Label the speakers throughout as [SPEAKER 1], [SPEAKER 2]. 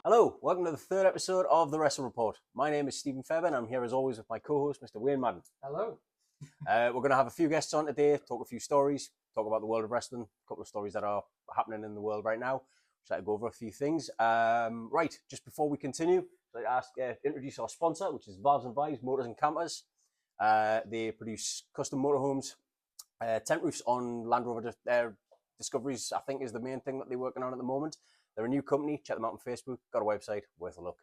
[SPEAKER 1] Hello, welcome to the third episode of The Wrestle Report. My name is Stephen Fairbairn. I'm here as always with my co-host, Mr. Wayne Madden.
[SPEAKER 2] Hello.
[SPEAKER 1] We're going to have a few guests on today, talk a few stories, talk about the world of wrestling, a couple of stories that are happening in the world right now. Try to go over a few things. Right, just before we continue, I'd like to introduce our sponsor, which is Valves and Vibes Motors and Campers. They produce custom motorhomes, tent roofs on Land Rover Discoveries, I think is the main thing that they're working on at the moment. They're a new company. Check them out on Facebook. Got a website. Worth a look.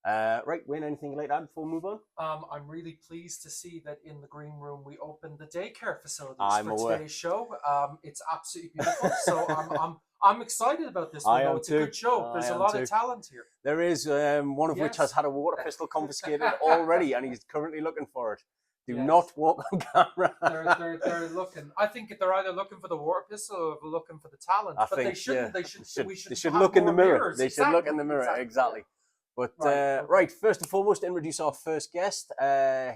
[SPEAKER 1] Right, Wayne, anything like that before we move on?
[SPEAKER 2] I'm really pleased to see that in the green room we opened the daycare facilities today's show. It's absolutely beautiful. So I'm excited about this one. It's a good show. There's a lot of talent here.
[SPEAKER 1] There is, one of which has had a water pistol confiscated already, and he's currently looking for it. Do not walk on camera.
[SPEAKER 2] They're looking. I think they're either looking for the water pistol or looking for the talent. They shouldn't. They should
[SPEAKER 1] look in the mirror.
[SPEAKER 2] Mirrors.
[SPEAKER 1] They should look in the mirror. Exactly. But right, first and foremost, introduce our first guest.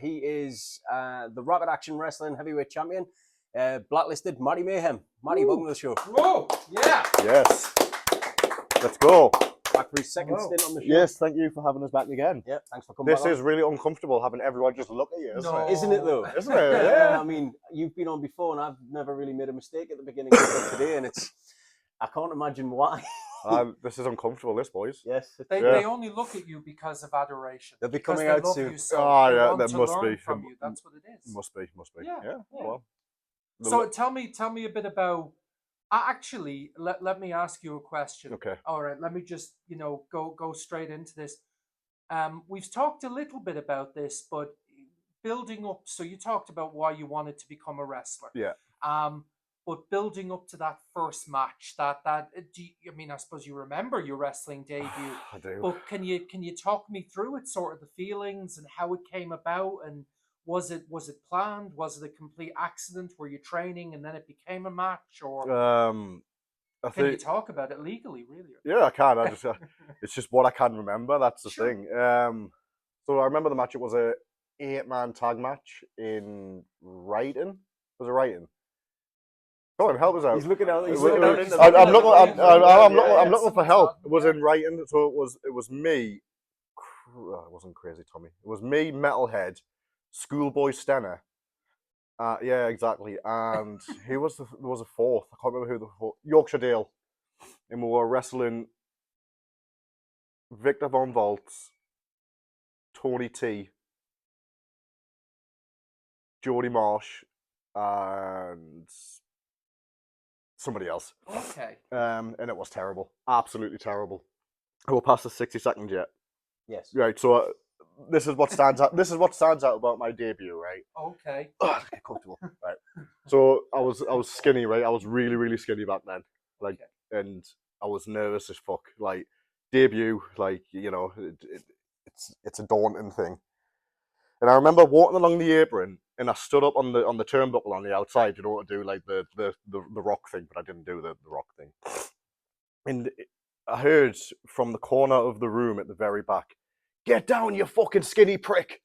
[SPEAKER 1] He is the Rapid Action Wrestling Heavyweight Champion, blacklisted Matty Mayhem. Matty, welcome to the show.
[SPEAKER 2] Whoa! Yeah.
[SPEAKER 3] Yes. Let's go.
[SPEAKER 1] Back for his second stint on the show.
[SPEAKER 3] Yes, thanking you for having us back again.
[SPEAKER 1] Yeah, thanks for coming.
[SPEAKER 3] This is really uncomfortable having everyone just look at you,
[SPEAKER 1] isn't it though?
[SPEAKER 3] Isn't it? Yeah.
[SPEAKER 1] I mean, you've been on before, and I've never really made a mistake at the beginning of today, and I can't imagine why.
[SPEAKER 3] This is uncomfortable, this, boys.
[SPEAKER 1] Yes.
[SPEAKER 2] They only look at you because of adoration.
[SPEAKER 1] They'll be coming out soon.
[SPEAKER 3] That must be
[SPEAKER 2] from you. That's what it is.
[SPEAKER 3] Must be. Yeah.
[SPEAKER 2] Well. So tell me a bit about. Actually, let me ask you a question.
[SPEAKER 3] Okay.
[SPEAKER 2] All right. Let me just go straight into this. We've talked a little bit about this, but building up. So you talked about why you wanted to become a wrestler.
[SPEAKER 3] Yeah.
[SPEAKER 2] But building up to that first match, I suppose you remember your wrestling debut.
[SPEAKER 3] I do.
[SPEAKER 2] But can you talk me through it, sort of the feelings and how it came about, and was it planned? Was it a complete accident? Were you training and then it became a match, or can you talk about it legally? Really?
[SPEAKER 3] Yeah, I can. It's just what I can remember. That's the thing. So I remember the match. It was a 8-man tag match in Wrighton. Was it Wrighton? Go on, help us out.
[SPEAKER 1] He's looking out.
[SPEAKER 3] I'm looking for help. It was in Wrighton, so it was me. It wasn't Crazy Tommy. It was me, Metalhead, Schoolboy Stenner. Yeah, exactly. And there was a fourth. I can't remember who the fourth. Yorkshire Dale. And we were wrestling Victor Von Volts, Tony T, Jody Marsh, and somebody else.
[SPEAKER 2] Okay.
[SPEAKER 3] And it was terrible. Absolutely terrible. We're past the 60-second yet.
[SPEAKER 1] Yes.
[SPEAKER 3] Right, so this is what stands out. This is what stands out about my debut, right?
[SPEAKER 2] Okay.
[SPEAKER 3] Oh, get comfortable. Right. So I was skinny, right? I was really, really skinny back then. Like, and I was nervous as fuck. Like, debut, like, it's a daunting thing. And I remember walking along the apron, and I stood up on the turnbuckle on the outside, to do like the rock thing, but I didn't do the rock thing. And I heard from the corner of the room at the very back, "Get down, you fucking skinny prick!"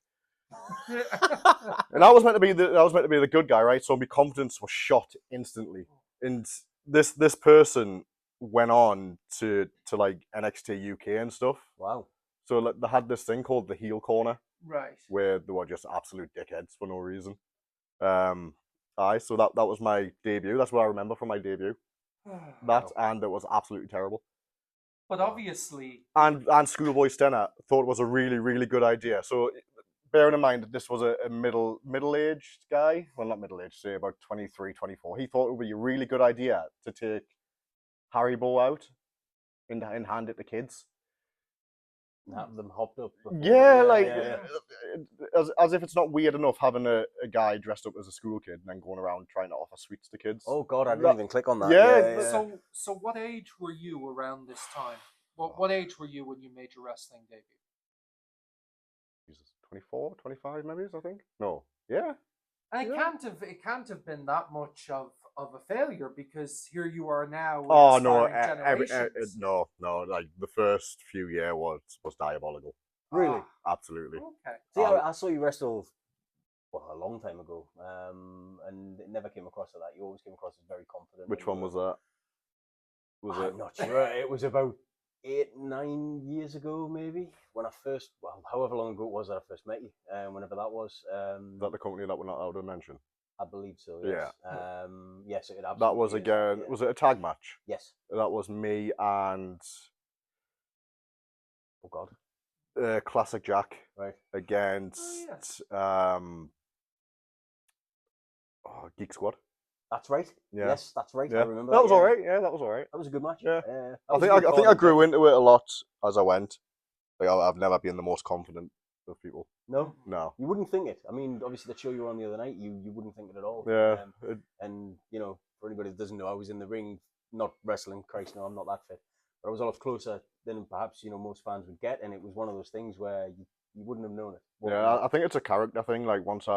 [SPEAKER 3] And I was meant to be the good guy, right? So my confidence was shot instantly. And this person went on to like NXT UK and stuff.
[SPEAKER 1] Wow.
[SPEAKER 3] So like, they had this thing called the heel corner.
[SPEAKER 2] Right.
[SPEAKER 3] Where they were just absolute dickheads for no reason. So that was my debut. That's what I remember from my debut. And it was absolutely terrible.
[SPEAKER 2] But obviously...
[SPEAKER 3] And Schoolboy Stenner thought it was a really, really good idea. So bearing in mind that this was a middle-aged guy, well, not middle-aged, say about 23, 24, he thought it would be a really good idea to take Haribo out and hand it to kids.
[SPEAKER 1] Have them hopped up.
[SPEAKER 3] As if it's not weird enough having a guy dressed up as a school kid and then going around trying to offer sweets to kids.
[SPEAKER 1] Oh God, I didn't even click on that.
[SPEAKER 3] Yeah.
[SPEAKER 2] So what age were you around this time? What age were you when you made your wrestling debut?
[SPEAKER 3] Jesus, 24, 25 maybe, I think. No. Yeah.
[SPEAKER 2] And it can't have been that much of a failure, because here you are now.
[SPEAKER 3] Oh no, no! Like the first few years was diabolical.
[SPEAKER 1] Really?
[SPEAKER 3] Absolutely.
[SPEAKER 2] Okay.
[SPEAKER 1] See, I saw you wrestle well, a long time ago, and it never came across as that. You always came across as very confident.
[SPEAKER 3] Which one was that?
[SPEAKER 1] I'm not sure. It was about 8-9 years ago, maybe, when I first, well, however long ago it was that I first met you, whenever that was.
[SPEAKER 3] Is that the company that we're not allowed to mention?
[SPEAKER 1] I believe so, yes.
[SPEAKER 3] Yeah.
[SPEAKER 1] Yes, it absolutely
[SPEAKER 3] That was
[SPEAKER 1] is,
[SPEAKER 3] again,
[SPEAKER 1] yeah.
[SPEAKER 3] was it a tag match?
[SPEAKER 1] Yes.
[SPEAKER 3] That was me and
[SPEAKER 1] Oh, God.
[SPEAKER 3] Classic Jack
[SPEAKER 1] Right.
[SPEAKER 3] against Geek Squad.
[SPEAKER 1] That's right.
[SPEAKER 3] Yeah.
[SPEAKER 1] Yes, that's right.
[SPEAKER 3] Yeah.
[SPEAKER 1] I remember
[SPEAKER 3] That was
[SPEAKER 1] yeah.
[SPEAKER 3] all right. Yeah, that was all right.
[SPEAKER 1] That was a good match.
[SPEAKER 3] Yeah.
[SPEAKER 1] That
[SPEAKER 3] I
[SPEAKER 1] was a
[SPEAKER 3] think
[SPEAKER 1] good
[SPEAKER 3] I think
[SPEAKER 1] card
[SPEAKER 3] I grew
[SPEAKER 1] as
[SPEAKER 3] into it a lot as I went. Like I've never been the most confident of people.
[SPEAKER 1] well.
[SPEAKER 3] No.
[SPEAKER 1] You wouldn't think it. I mean, obviously, the show you were on the other night, you wouldn't think it at all.
[SPEAKER 3] Yeah.
[SPEAKER 1] And, you know, for anybody that doesn't know, I was in the ring, not wrestling. Christ, no, I'm not that fit. But I was a lot closer than perhaps, you know, most fans would get. And it was one of those things where you wouldn't have known it.
[SPEAKER 3] Yeah, I think it's a character thing. Like once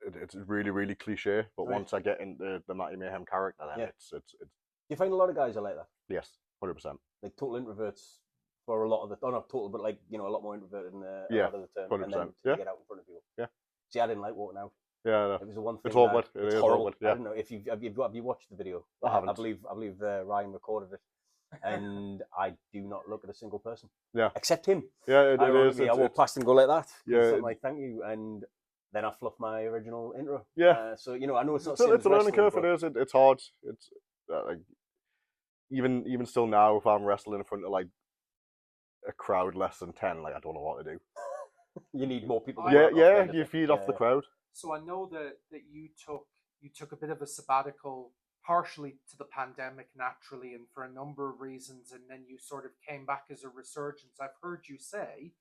[SPEAKER 3] it's really, really cliche. But
[SPEAKER 1] Right.
[SPEAKER 3] once I get into the Matty Mayhem character, then
[SPEAKER 1] Yeah.
[SPEAKER 3] it's
[SPEAKER 1] You find a lot of guys are like that.
[SPEAKER 3] yes, 100%.
[SPEAKER 1] Like total introverts for a lot of the, not total, but like, you know, a lot more introverted than a
[SPEAKER 3] Yeah,
[SPEAKER 1] lot of the term.
[SPEAKER 3] 100%.
[SPEAKER 1] And then
[SPEAKER 3] Yeah.
[SPEAKER 1] to get out in front of people.
[SPEAKER 3] Yeah.
[SPEAKER 1] See, I didn't like walking out.
[SPEAKER 3] Yeah, no.
[SPEAKER 1] It was the one thing.
[SPEAKER 3] It's awkward. It
[SPEAKER 1] it's
[SPEAKER 3] is
[SPEAKER 1] horrible.
[SPEAKER 3] awkward. Yeah.
[SPEAKER 1] I don't know if have you watched the video.
[SPEAKER 3] I haven't.
[SPEAKER 1] I believe Ryan recorded it, and I do not look at a single person.
[SPEAKER 3] Yeah.
[SPEAKER 1] Except him.
[SPEAKER 3] Yeah, it is.
[SPEAKER 1] Ironically, I walk past and go like that.
[SPEAKER 3] Yeah.
[SPEAKER 1] I'm like, thank you, and then I fluff my original intro.
[SPEAKER 3] Yeah.
[SPEAKER 1] So you know, I know it's not.
[SPEAKER 3] It's a learning curve.
[SPEAKER 1] But...
[SPEAKER 3] It is. It's hard. It's like even still now, if I'm wrestling in front of like a crowd less than 10, like I don't know what to do.
[SPEAKER 1] You need more people.
[SPEAKER 3] Yeah. You feed off the crowd.
[SPEAKER 2] So I know that you took a bit of a sabbatical, partially to the pandemic naturally, and for a number of reasons, and then you sort of came back as a resurgence. I've heard you say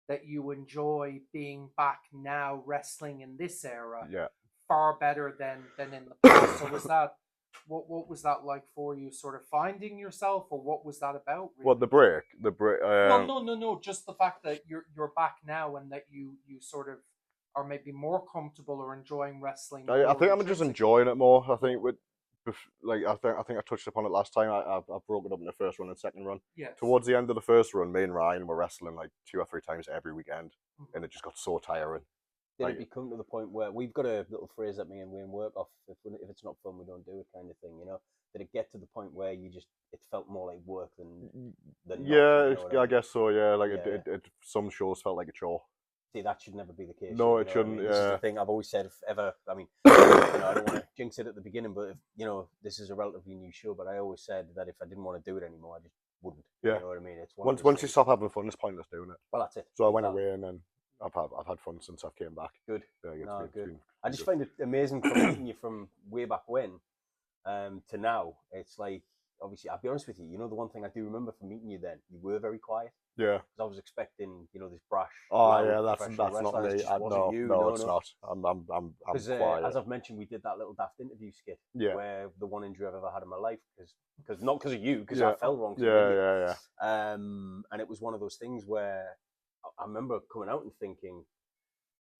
[SPEAKER 2] that you enjoy being back now wrestling in this era.
[SPEAKER 3] Yeah.
[SPEAKER 2] Far better than in the past. So was that what was that like for you? Sort of finding yourself, or what was that about? Really?
[SPEAKER 3] What the break?
[SPEAKER 2] No. Just the fact that you're back now and that you sort of are maybe more comfortable or enjoying wrestling.
[SPEAKER 3] I think I'm just enjoying it more. I think I think I touched upon it last time. I broke it up in the first run and second run.
[SPEAKER 2] Yes.
[SPEAKER 3] Towards the end of the first run, me and Ryan were wrestling like 2 or 3 times every weekend, and it just got so tiring.
[SPEAKER 1] Did it become to the point where we've got a little phrase that me and Wayne work off? If it's not fun, we don't do it, kind of thing. You know? Did it get to the point where it felt more like work than
[SPEAKER 3] yeah,
[SPEAKER 1] not, you know
[SPEAKER 3] I guess so. Yeah, like
[SPEAKER 1] yeah.
[SPEAKER 3] It some shows felt like a chore.
[SPEAKER 1] See, that should never be the case.
[SPEAKER 3] No, it shouldn't.
[SPEAKER 1] This is the thing I've always said. If ever, I mean, you know, I don't want to jinx it at the beginning, but if, you know, this is a relatively new show. But I always said that if I didn't want to do it anymore, I just wouldn't.
[SPEAKER 3] Yeah.
[SPEAKER 1] You know what I mean? It's
[SPEAKER 3] once you stop having fun, it's pointless doing it.
[SPEAKER 1] Well, that's it.
[SPEAKER 3] So I went away, and then I've had fun since I've came back.
[SPEAKER 1] Good.
[SPEAKER 3] Yeah,
[SPEAKER 1] good. I just find it amazing from meeting you from way back when to now. It's like, obviously, I'll be honest with you. You know, the one thing I do remember from meeting you then, you were very quiet.
[SPEAKER 3] Yeah.
[SPEAKER 1] Because I was expecting, you know, this brash.
[SPEAKER 3] Oh yeah, that's not me.
[SPEAKER 1] No,
[SPEAKER 3] it's not. I'm quiet.
[SPEAKER 1] As I've mentioned, we did that little daft interview skit.
[SPEAKER 3] Yeah.
[SPEAKER 1] Where the one injury I've ever had in my life, because not because of you, because
[SPEAKER 3] Yeah.
[SPEAKER 1] I fell wrong.
[SPEAKER 3] Yeah.
[SPEAKER 1] And it was one of those things where I remember coming out and thinking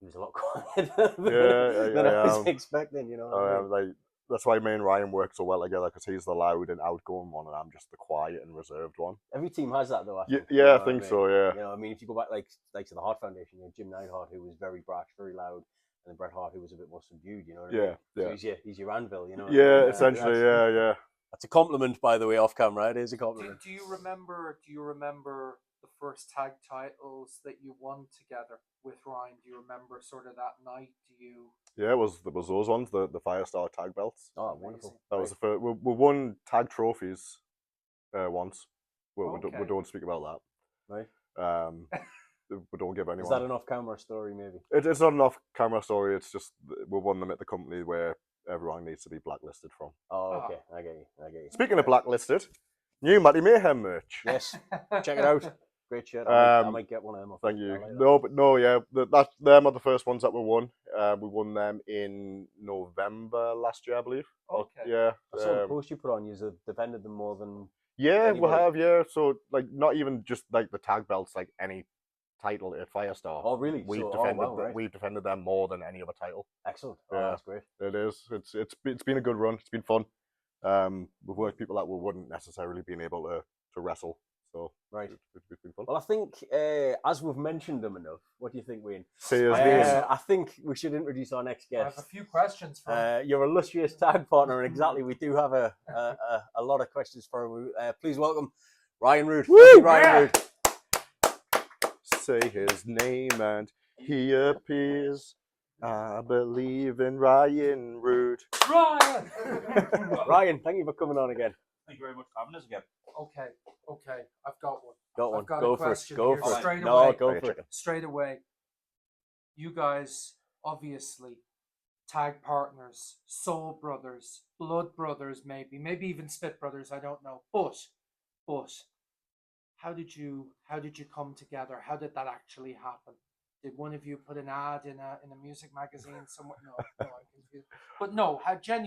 [SPEAKER 1] he was a lot quieter than I was expecting. You know.
[SPEAKER 3] Like that's why me and Ryan work so well together, because he's the loud and outgoing one, and I'm just the quiet and reserved one.
[SPEAKER 1] Every team has that, though. I think.
[SPEAKER 3] Yeah, I think so. Yeah.
[SPEAKER 1] You know, I mean, if you go back like to the Hart Foundation, you know, Jim Neidhart, who was very brash, very loud, and then Bret Hart, who was a bit more subdued. You know what I mean?
[SPEAKER 3] Yeah.
[SPEAKER 1] So he's your anvil. You know.
[SPEAKER 3] Yeah, essentially. Yeah.
[SPEAKER 1] That's a compliment, by the way, off camera. It is a compliment.
[SPEAKER 2] Do you remember the first tag titles that you won together with Ryan? Do you remember sort of that night?
[SPEAKER 3] Yeah, it was those ones, the Firestar tag belts.
[SPEAKER 1] Oh, wonderful.
[SPEAKER 3] That was the first. We won tag trophies once. We don't speak about
[SPEAKER 1] that.
[SPEAKER 3] Right. We don't give anyone.
[SPEAKER 1] Is that an off-camera story, maybe?
[SPEAKER 3] It's not an off-camera story. It's just we won them at the company where everyone needs to be blacklisted from.
[SPEAKER 1] Oh, okay. I get you.
[SPEAKER 3] Speaking of blacklisted, new Matty Mayhem merch.
[SPEAKER 1] Yes. Check it out. Great shirt. I might get one of them.
[SPEAKER 3] Thank you.
[SPEAKER 1] Like
[SPEAKER 3] them are the first ones that we won. We won them in November last year, I believe.
[SPEAKER 2] Okay.
[SPEAKER 3] Yeah.
[SPEAKER 1] I saw the post you put on. You've defended them more than.
[SPEAKER 3] Yeah,
[SPEAKER 1] anybody.
[SPEAKER 3] we have. Yeah, so like not even just like the tag belts, like any title at Firestar.
[SPEAKER 1] Oh, really?
[SPEAKER 3] We've defended them more than any other title.
[SPEAKER 1] Excellent.
[SPEAKER 3] Yeah,
[SPEAKER 1] that's great.
[SPEAKER 3] It is. It's been a good run. It's been fun. We've worked people that we wouldn't necessarily been able to wrestle. So
[SPEAKER 1] Right.
[SPEAKER 3] it's been fun.
[SPEAKER 1] Well, I think as we've mentioned them enough, what do you think, Wayne?
[SPEAKER 3] Say his name.
[SPEAKER 1] I think we should introduce our next
[SPEAKER 2] I have
[SPEAKER 1] guest.
[SPEAKER 2] a few questions for him.
[SPEAKER 1] Your illustrious tag partner, and exactly, we do have a lot of questions for him. Please welcome Ryan Roode.
[SPEAKER 3] Woo!
[SPEAKER 1] Ryan
[SPEAKER 2] Yeah.
[SPEAKER 1] Roode.
[SPEAKER 3] Say his name and he appears. I believe in Ryan Roode.
[SPEAKER 2] Ryan!
[SPEAKER 1] Ryan, thank you for coming on again.
[SPEAKER 4] Thank you very much for having us again.
[SPEAKER 2] Okay, I've got one.
[SPEAKER 1] Got one.
[SPEAKER 2] I've got
[SPEAKER 1] Go
[SPEAKER 2] a
[SPEAKER 1] for it.
[SPEAKER 2] question
[SPEAKER 1] Go
[SPEAKER 2] here
[SPEAKER 1] for it.
[SPEAKER 2] straight
[SPEAKER 1] No,
[SPEAKER 2] away.
[SPEAKER 1] go for it.
[SPEAKER 2] Straight away. You guys, obviously, tag partners, soul brothers, blood brothers, maybe even spit brothers. I don't know. But, how did you come together? How did that actually happen? Did one of you put an ad in a music magazine somewhere? No, I'm confused. But no, how did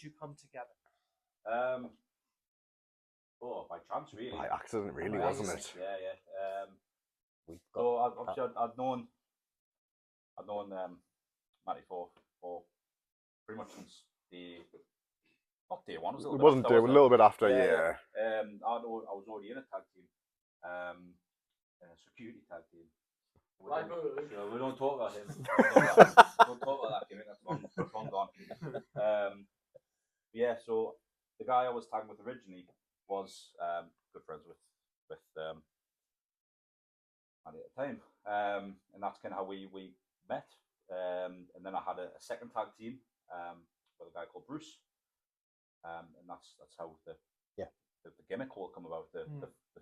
[SPEAKER 2] you come together?
[SPEAKER 4] By chance, really.
[SPEAKER 3] By accident, really,
[SPEAKER 2] Right.
[SPEAKER 3] wasn't it?
[SPEAKER 4] Yeah.
[SPEAKER 1] We've
[SPEAKER 4] So
[SPEAKER 1] got
[SPEAKER 4] obviously I'd known Matty for pretty much since not day one.
[SPEAKER 3] It wasn't a little bit after,
[SPEAKER 4] yeah. I was already in a tag team, in a security tag team. So we don't talk about him. Don't talk about that gimmick. That's long gone. Yeah. So the guy I was tagging with originally was good friends with Matty at the time, and that's kind of how we met. And then I had a second tag team with a guy called Bruce, and that's how the gimmick will come about, the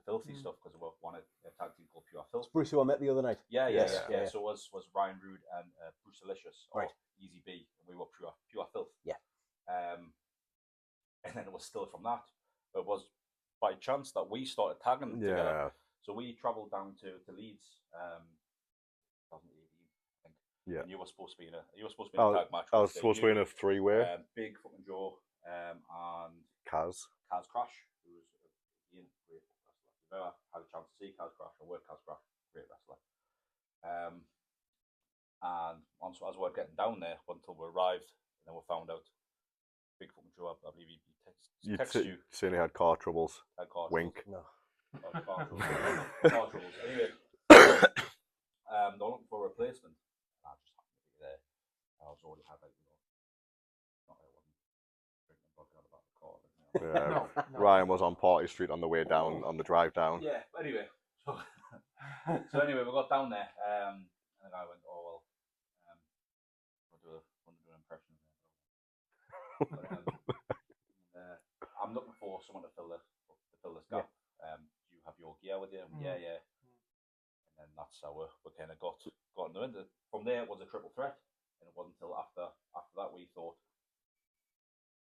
[SPEAKER 4] filthy stuff, because we wanted a tag team called Pure Filth.
[SPEAKER 1] Bruce, who I met the other night.
[SPEAKER 4] Yeah.
[SPEAKER 1] Yeah.
[SPEAKER 4] So it was Ryan Roode and Bruce Delicious, or
[SPEAKER 1] Right.
[SPEAKER 4] Easy B, and we were Pure Filth.
[SPEAKER 1] Yeah.
[SPEAKER 4] And then it was still from that. But it was by chance that we started tagging together. So we travelled down to Leeds, 2018, I think.
[SPEAKER 3] Yeah.
[SPEAKER 4] And you were supposed to be in a tag match.
[SPEAKER 3] I was supposed to be in a three-way.
[SPEAKER 4] Big fucking Joe and
[SPEAKER 3] Kaz.
[SPEAKER 4] Kaz Crash, who was Ian, great wrestler. You've never had a chance to see Kaz Crash or work Kaz Crash, great wrestler. And as we were getting down there until we arrived, and then we found out Big fucking Joe, I believe he texted you.
[SPEAKER 3] Saying he had car troubles.
[SPEAKER 4] Had car
[SPEAKER 3] Wink.
[SPEAKER 1] No.
[SPEAKER 4] car troubles. Anyway, they were looking for a replacement. I just happened to be there. I was already had not that I wasn't drinking vodka out about the car. But,
[SPEAKER 2] No.
[SPEAKER 3] Ryan was on Party Street on the way down, on the drive down.
[SPEAKER 4] Yeah, but anyway. So anyway, we got down there, and the guy went, "Oh well, want to do an impression of him." I'm looking for someone to fill this gap. Do you have your gear with you? Yeah. And then that's how we kind of got into it. From there, it was a triple threat, and it wasn't until after that we thought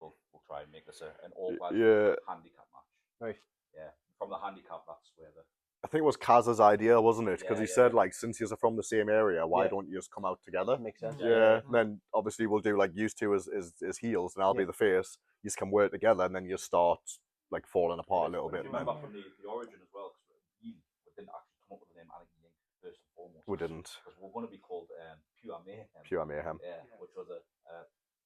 [SPEAKER 4] we'll try and make this an all-black handicap match.
[SPEAKER 1] Right.
[SPEAKER 4] Yeah. From the handicap, that's where
[SPEAKER 3] I think it was Kaz's idea, wasn't it? Because he said,
[SPEAKER 4] yeah.
[SPEAKER 3] like, since you're from the same area, why don't you just come out together?
[SPEAKER 1] Makes sense.
[SPEAKER 3] Yeah. Then obviously we'll do like used to as heels, and I'll be the face. You just can work together, and then you start like falling apart a little bit.
[SPEAKER 4] Do you remember from the origin as well? Because we didn't actually come up with the name Anakin Ying first and foremost.
[SPEAKER 3] We didn't.
[SPEAKER 4] Because we're going to be called Pure Mayhem.
[SPEAKER 3] Pure Mayhem.
[SPEAKER 4] Yeah, which was a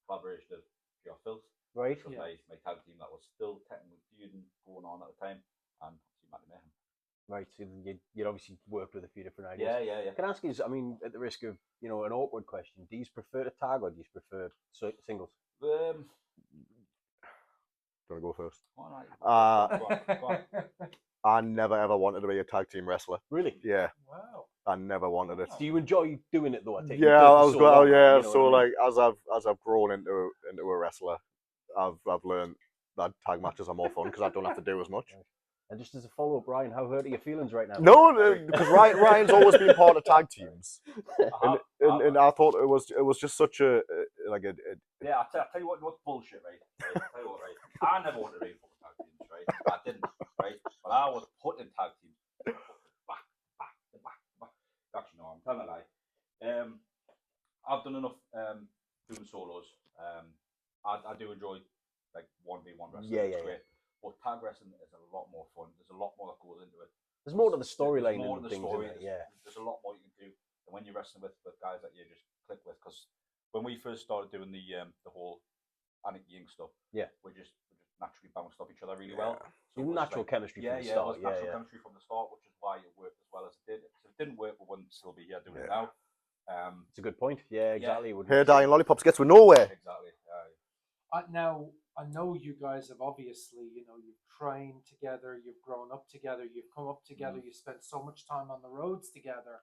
[SPEAKER 4] collaboration of Pure Filth,
[SPEAKER 1] Right.
[SPEAKER 4] which was my tag team that was still technically feuding going on at the time, and Matty Mayhem.
[SPEAKER 1] Right. So you'd obviously worked with a few different ideas.
[SPEAKER 4] Yeah.
[SPEAKER 1] Can I ask you, I mean, at the risk of, an awkward question, do you prefer to tag or do you prefer singles?
[SPEAKER 3] Do you want to go first?
[SPEAKER 4] Go on.
[SPEAKER 3] I never ever wanted to be a tag team wrestler.
[SPEAKER 1] Really?
[SPEAKER 3] Yeah,
[SPEAKER 2] Wow.
[SPEAKER 3] I never wanted it.
[SPEAKER 1] Do you enjoy doing it though? I take it?
[SPEAKER 3] Yeah, I was
[SPEAKER 1] So
[SPEAKER 3] glad.
[SPEAKER 1] long,
[SPEAKER 3] Yeah,
[SPEAKER 1] you know
[SPEAKER 3] so
[SPEAKER 1] what I mean?
[SPEAKER 3] like as I've grown into a wrestler, I've learned that tag matches are more fun because I don't have to do as much.
[SPEAKER 1] And just as a follow up, Ryan, how hurt are your feelings right now?
[SPEAKER 3] No, because Ryan's always been part of tag teams, and I thought it was just such a
[SPEAKER 4] Yeah, I'll tell you what's bullshit, right? I'll tell you what, right? I never wanted to be in fucking tag teams, right? I didn't, right? But I was put in tag teams. Back. Actually, no, I'm telling a lie. I've done enough doing solos. I do enjoy like 1v1 wrestling.
[SPEAKER 1] Yeah.
[SPEAKER 4] Great. But tag wrestling is a lot more fun. There's a lot more that goes into it.
[SPEAKER 1] There's more to the storyline
[SPEAKER 4] There's more
[SPEAKER 1] and
[SPEAKER 4] to the
[SPEAKER 1] things.
[SPEAKER 4] story.
[SPEAKER 1] Isn't it? Yeah.
[SPEAKER 4] There's a lot more you can do than when you're wrestling with guys that you just click with. Because when we first started doing the whole Anakin Ying stuff,
[SPEAKER 1] yeah,
[SPEAKER 4] we just naturally bounced off each other really well. So
[SPEAKER 1] Even
[SPEAKER 4] it was
[SPEAKER 1] natural chemistry
[SPEAKER 4] yeah,
[SPEAKER 1] from the
[SPEAKER 4] yeah,
[SPEAKER 1] start.
[SPEAKER 4] it was natural chemistry from the start, which is why it worked as well as it did. If it didn't work, we wouldn't still be here doing it now.
[SPEAKER 1] It's a good point. Yeah, exactly.
[SPEAKER 3] Hair dye and lollipops gets with nowhere.
[SPEAKER 4] Exactly.
[SPEAKER 2] Now, I know you guys have obviously, you've trained together, you've grown up together, you've come up together, you spent so much time on the roads together.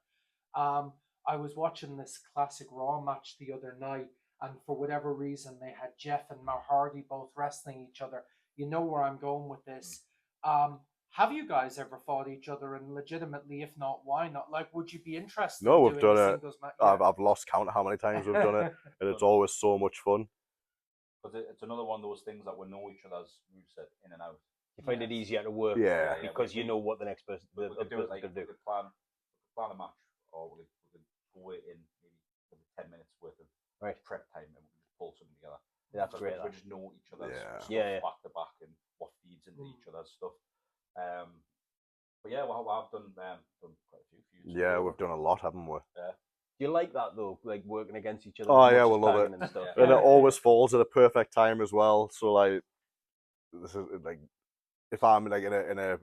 [SPEAKER 2] I was watching this classic Raw match the other night, and for whatever reason, they had Jeff and Matt Hardy both wrestling each other. You know where I'm going with this. Have you guys ever fought each other? And legitimately, if not, why not? Like, would you be interested
[SPEAKER 3] No,
[SPEAKER 2] in
[SPEAKER 3] we've
[SPEAKER 2] doing
[SPEAKER 3] done
[SPEAKER 2] a
[SPEAKER 3] it.
[SPEAKER 2] singles match? Yeah.
[SPEAKER 3] I've lost count how many times we've done it, and it's always so much fun.
[SPEAKER 4] Because it's another one of those things that we know each other's moveset in and out.
[SPEAKER 1] You find it easier to work because you know what the next person
[SPEAKER 4] we could do it
[SPEAKER 1] going to do.
[SPEAKER 4] We could plan a match, or we could go in maybe 10 minutes worth of prep time, and we can just pull something together.
[SPEAKER 1] That's great.
[SPEAKER 4] We just know each other's stuff back to back and what feeds into each other's stuff. But yeah, well, I've done quite a few feuds.
[SPEAKER 3] Yeah, we've done a lot, haven't we?
[SPEAKER 4] Yeah.
[SPEAKER 1] Do you like that though? Like working against each other?
[SPEAKER 3] Oh yeah, we love it.
[SPEAKER 1] And stuff.
[SPEAKER 3] And it always falls at a perfect time as well. So like, this is like, if I'm like in a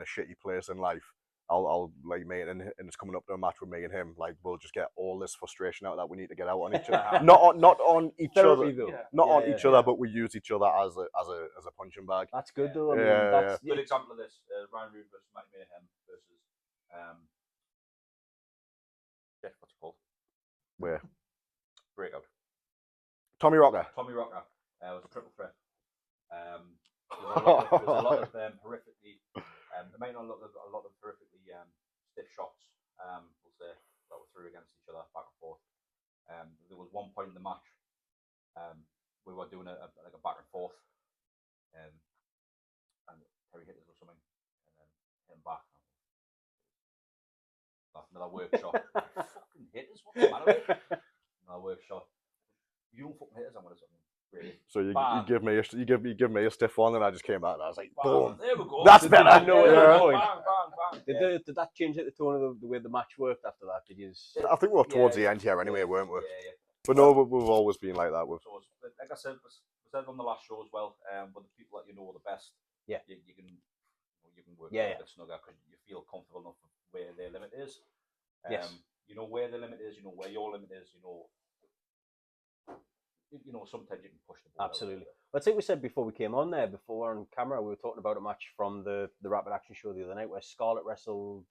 [SPEAKER 3] shitty place in life, I'll like mate and it's coming up to a match with me and him. Like we'll just get all this frustration out that we need to get out on each other. not on each other, not on each other, but we use each other as a punching bag.
[SPEAKER 1] That's good though. I mean,
[SPEAKER 4] that's a good example of this. Ryan Roode versus Matty Mayhem versus what's it called?
[SPEAKER 3] Where?
[SPEAKER 4] Breakout.
[SPEAKER 3] Tommy Rocker.
[SPEAKER 4] Tommy Rocker. It was a triple threat. There's a lot of horrifically. There might not look a lot of horrifically stiff shots. We'll say that were through against each other back and forth. There was one point in the match. We were doing a back and forth, and Terry hit us or something, and then hit him back. Another workshop. Fucking hit us. What's the matter with you? Another workshop. You don't fucking hit us. I'm gonna something. Really.
[SPEAKER 3] So you give me a stiff one, and I just came out and I was like, boom.
[SPEAKER 4] There we go.
[SPEAKER 3] That's better.
[SPEAKER 1] I know
[SPEAKER 4] Bang, bang, bang.
[SPEAKER 1] Did that change the tone of the way the match worked after that? Did you?
[SPEAKER 3] I think we were towards the end here anyway, weren't we?
[SPEAKER 4] Yeah.
[SPEAKER 3] But no, we've always been like that.
[SPEAKER 4] So like I said, we said on the last show as well. But the people that you know are the best, you can work a bit snugger because you feel comfortable enough where their limit is. You know where the limit is. You know where your limit is. You know sometimes you can push the ball.
[SPEAKER 1] Absolutely. I think we said before we came on there, before on camera, we were talking about a match from the Rapid Action show the other night where Scarlett wrestled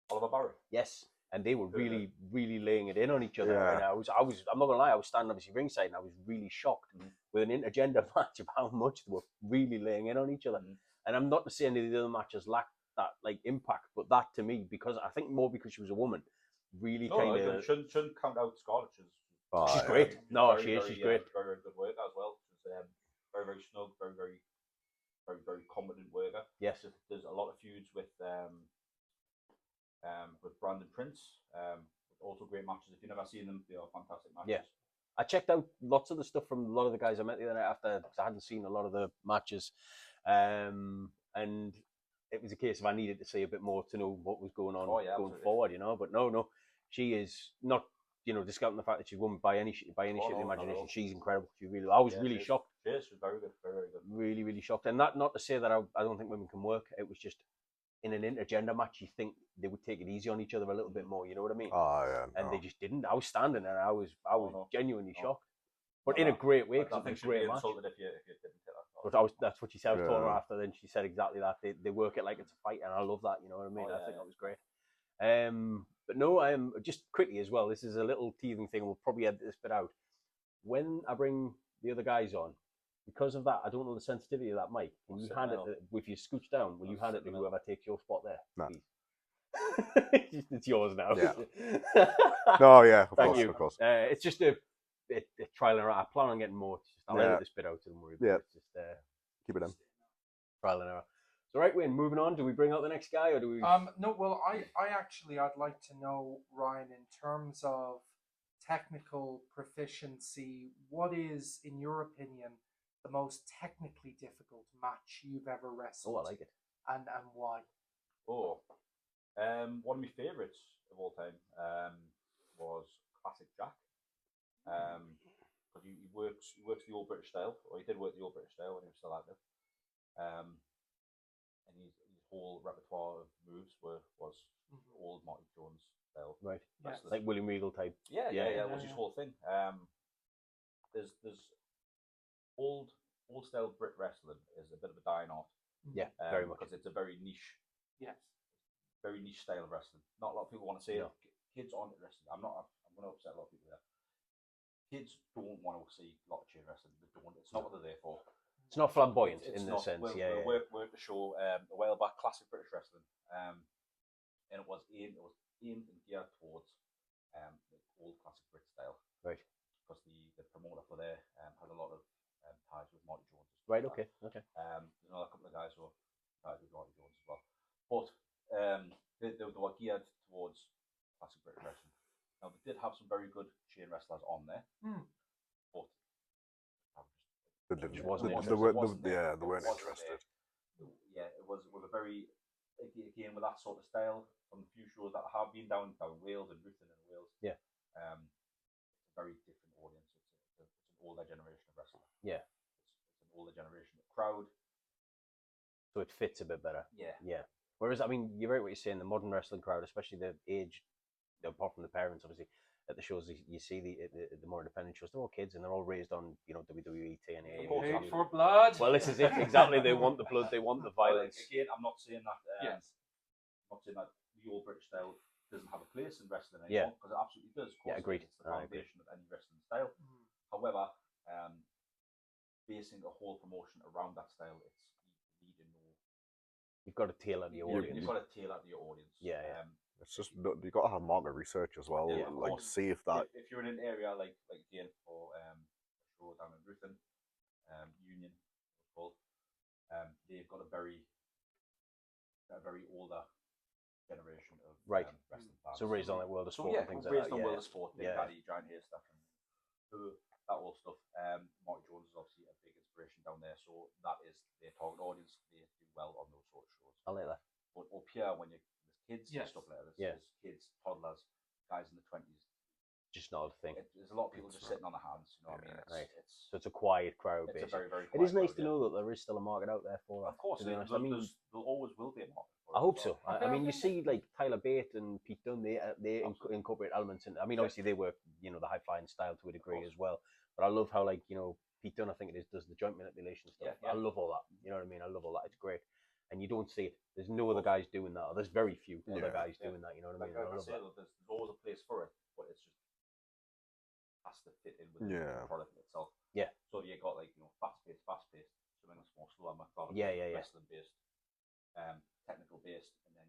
[SPEAKER 4] Oliver Barrett.
[SPEAKER 1] Yes, and they were really laying it in on each other. And I'm not gonna lie, I was standing obviously ringside, and I was really shocked with an intergender match of how much they were really laying in on each other. And I'm not to say any of the other matches lacked that like impact, but that to me, because I think more because she was a woman, really kind of
[SPEAKER 4] shouldn't count out Scarlett.
[SPEAKER 1] She's great. No, she is. She's great.
[SPEAKER 4] Very, very good worker as well. She's very, very snug, very, very, very, very competent worker.
[SPEAKER 1] Yes.
[SPEAKER 4] There's a lot of feuds with Brandon Prince. Also great matches. If you've never seen them, they are fantastic matches.
[SPEAKER 1] Yeah. I checked out lots of the stuff from a lot of the guys I met the other night after, because I hadn't seen a lot of the matches. And it was a case of I needed to see a bit more to know what was going on going forward, But no, she is not, discounting the fact that she's a woman by any shape of the imagination. She's incredible. I was really shocked.
[SPEAKER 4] Yes, she's very good, very, very good.
[SPEAKER 1] Really, really shocked. And that, not to say that I don't think women can work. It was just in an intergender match, you think they would take it easy on each other a little bit more. You know what I mean?
[SPEAKER 3] Oh yeah.
[SPEAKER 1] And they just didn't. I was standing there. I was genuinely shocked, but in a great way because it was a great match.
[SPEAKER 4] If you didn't hit that.
[SPEAKER 1] But that's what she said. I was told her after. Then she said exactly that. They work it like it's a fight, and I love that. You know what I mean? I think that was great. But no, just quickly as well. This is a little teasing thing. We'll probably edit this bit out. When I bring the other guys on, because of that, I don't know the sensitivity of that mic. Can you hand it, if you scooch down, will you hand it to whoever takes your spot there?
[SPEAKER 3] No.
[SPEAKER 1] It's yours now.
[SPEAKER 3] Yeah. No, yeah, of course.
[SPEAKER 1] It's just a trial and error. I plan on getting more. I'll edit this bit out, don't worry.
[SPEAKER 3] Yeah.
[SPEAKER 1] It's just
[SPEAKER 3] keep it in.
[SPEAKER 1] Trial and error. So right, Wayne, moving on. Do we bring out the next guy or do we?
[SPEAKER 2] No. Well, I'd like to know, Ryan, in terms of technical proficiency, what is, in your opinion, the most technically difficult match you've ever wrestled?
[SPEAKER 1] Oh, I like it.
[SPEAKER 2] And why?
[SPEAKER 4] Oh, one of my favourites of all time was Classic Jack. because he works the old British style, or he did work the old British style when he was still active. And his whole repertoire of moves was old Marty Jones style.
[SPEAKER 1] Right.
[SPEAKER 2] Yeah.
[SPEAKER 1] Like William Regal type.
[SPEAKER 4] Yeah,
[SPEAKER 1] Yeah,
[SPEAKER 4] it was his whole thing. There's old style Brit wrestling is a bit of a dying art.
[SPEAKER 1] Yeah, very much.
[SPEAKER 4] Because it's a very niche.
[SPEAKER 2] Yes.
[SPEAKER 4] Very niche style of wrestling. Not a lot of people want to say
[SPEAKER 1] No.
[SPEAKER 4] Kids aren't wrestling. I'm going to upset a lot of people there. Kids don't want to see a lot of chain wrestling. They don't. It's not what they're there for.
[SPEAKER 1] It's not flamboyant
[SPEAKER 4] It's
[SPEAKER 1] in the
[SPEAKER 4] not.
[SPEAKER 1] sense.
[SPEAKER 4] We're
[SPEAKER 1] Yeah.
[SPEAKER 4] to show a while back classic British wrestling, and it was aimed and geared towards the old classic Brit style.
[SPEAKER 1] Right.
[SPEAKER 4] Because the promoter for there had a lot of ties with Marty Jones.
[SPEAKER 1] Right. Okay. Okay.
[SPEAKER 4] There's another couple of guys who are ties with Marty Jones as well, but they were geared towards classic British wrestling. Now they did have some very good chain wrestlers on there, but
[SPEAKER 3] They
[SPEAKER 1] wasn't
[SPEAKER 3] weren't interested.
[SPEAKER 4] Yeah, it was a very, again with that sort of style from the few shows that have been down Wales and Ruthin and Wales.
[SPEAKER 1] Yeah.
[SPEAKER 4] It's a very different audience. It's an older generation of wrestling.
[SPEAKER 1] Yeah.
[SPEAKER 4] It's an older generation of crowd.
[SPEAKER 1] So it fits a bit better.
[SPEAKER 4] Yeah.
[SPEAKER 1] Yeah. Whereas, I mean, you're right what you're saying, the modern wrestling crowd, especially the age, apart from the parents, obviously, at the shows you see the more independent shows, they're all kids and they're all raised on, WWE, TNA.
[SPEAKER 2] Paid for blood.
[SPEAKER 1] Well, this is it, exactly. They want the blood, they want the violence.
[SPEAKER 4] Again, I'm not saying that.
[SPEAKER 2] Yes.
[SPEAKER 4] I'm not saying that the old British style doesn't have a place in wrestling
[SPEAKER 1] Yeah.
[SPEAKER 4] anymore, because it absolutely does. Of course,
[SPEAKER 1] Yeah, agreed.
[SPEAKER 4] It's the foundation of any wrestling style. However, basing a whole promotion around that style, you need to know.
[SPEAKER 1] You've got to tailor the audience.
[SPEAKER 4] You've got to tailor to your audience.
[SPEAKER 1] Yeah.
[SPEAKER 3] It's just you've got to have market research as well.
[SPEAKER 4] Yeah, of
[SPEAKER 3] like
[SPEAKER 4] course.
[SPEAKER 3] see if that.
[SPEAKER 4] If you're in an area like again or a show down in Ruthin, Union, it's called, they've got a very older generation of
[SPEAKER 1] Right.
[SPEAKER 4] wrestling fans.
[SPEAKER 1] So raised on like World of
[SPEAKER 4] So
[SPEAKER 1] Sport
[SPEAKER 4] yeah,
[SPEAKER 1] and things
[SPEAKER 4] raised
[SPEAKER 1] like that.
[SPEAKER 4] on
[SPEAKER 1] Yeah.
[SPEAKER 4] World of Sport, Big
[SPEAKER 1] Yeah.
[SPEAKER 4] Daddy, Giant Haystack, and that all stuff. Marty Jones is obviously a big inspiration down there, so that is their target audience. They do well on those sort of shows.
[SPEAKER 1] I like that.
[SPEAKER 4] But up here, when there's kids and
[SPEAKER 2] Yes.
[SPEAKER 4] stuff like that,
[SPEAKER 1] Yeah.
[SPEAKER 4] there's kids, toddlers, guys in the 20s.
[SPEAKER 1] Just not a thing.
[SPEAKER 4] There's a lot of people just sitting on their hands. You know what I mean?
[SPEAKER 1] Right.
[SPEAKER 4] It's
[SPEAKER 1] So it's a quiet crowd,
[SPEAKER 4] a
[SPEAKER 1] basically.
[SPEAKER 4] very, very.
[SPEAKER 1] It is
[SPEAKER 4] quiet
[SPEAKER 1] nice
[SPEAKER 4] crowd,
[SPEAKER 1] to know that there is still a market out there for it.
[SPEAKER 4] Of course,
[SPEAKER 1] to be honest.
[SPEAKER 4] there
[SPEAKER 1] I mean,
[SPEAKER 4] always will be a market. For
[SPEAKER 1] I
[SPEAKER 4] it
[SPEAKER 1] hope
[SPEAKER 4] as
[SPEAKER 1] so.
[SPEAKER 4] well.
[SPEAKER 1] I mean, you see, like Tyler Bate and Pete Dunne, they incorporate elements in. I mean, obviously they work, the high flying style to a degree
[SPEAKER 4] course.
[SPEAKER 1] as well. But I love how, like, Pete Dunne, I think it is, does the joint manipulation stuff.
[SPEAKER 4] Yeah.
[SPEAKER 1] I love all that. You know what I mean? I love all that. It's great. And you don't see it. There's no other guys doing that. Or there's very few other guys doing that. You know what I mean?
[SPEAKER 4] Like
[SPEAKER 1] I
[SPEAKER 4] I
[SPEAKER 1] love
[SPEAKER 4] say,
[SPEAKER 1] that.
[SPEAKER 4] there's always a place for it, but it's just has to fit in with the product itself.
[SPEAKER 1] Yeah.
[SPEAKER 4] So you got like fast paced, something that's more slow and methodical,
[SPEAKER 1] Yeah.
[SPEAKER 4] wrestling based, technical based, and then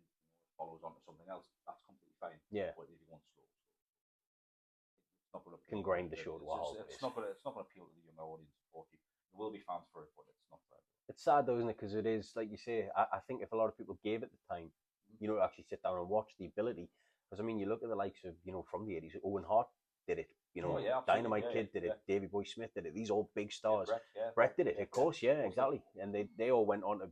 [SPEAKER 4] follows on to something else. That's completely fine.
[SPEAKER 1] Yeah.
[SPEAKER 4] But if you want slow, it's not going to
[SPEAKER 1] Can grind the show to a halt.
[SPEAKER 4] It's not going to appeal to the younger audience. There will be fans for it, but it's not for everyone.
[SPEAKER 1] It's sad though, isn't it? Because it is, like you say, I think if a lot of people gave it the time, actually sit down and watch the ability. Because I mean, you look at the likes of, from the 80s, Owen Hart did it. Dynamite Kid did it. Davey Boy Smith did it. These all big stars. Brett did it, of course, exactly. And they all went on to,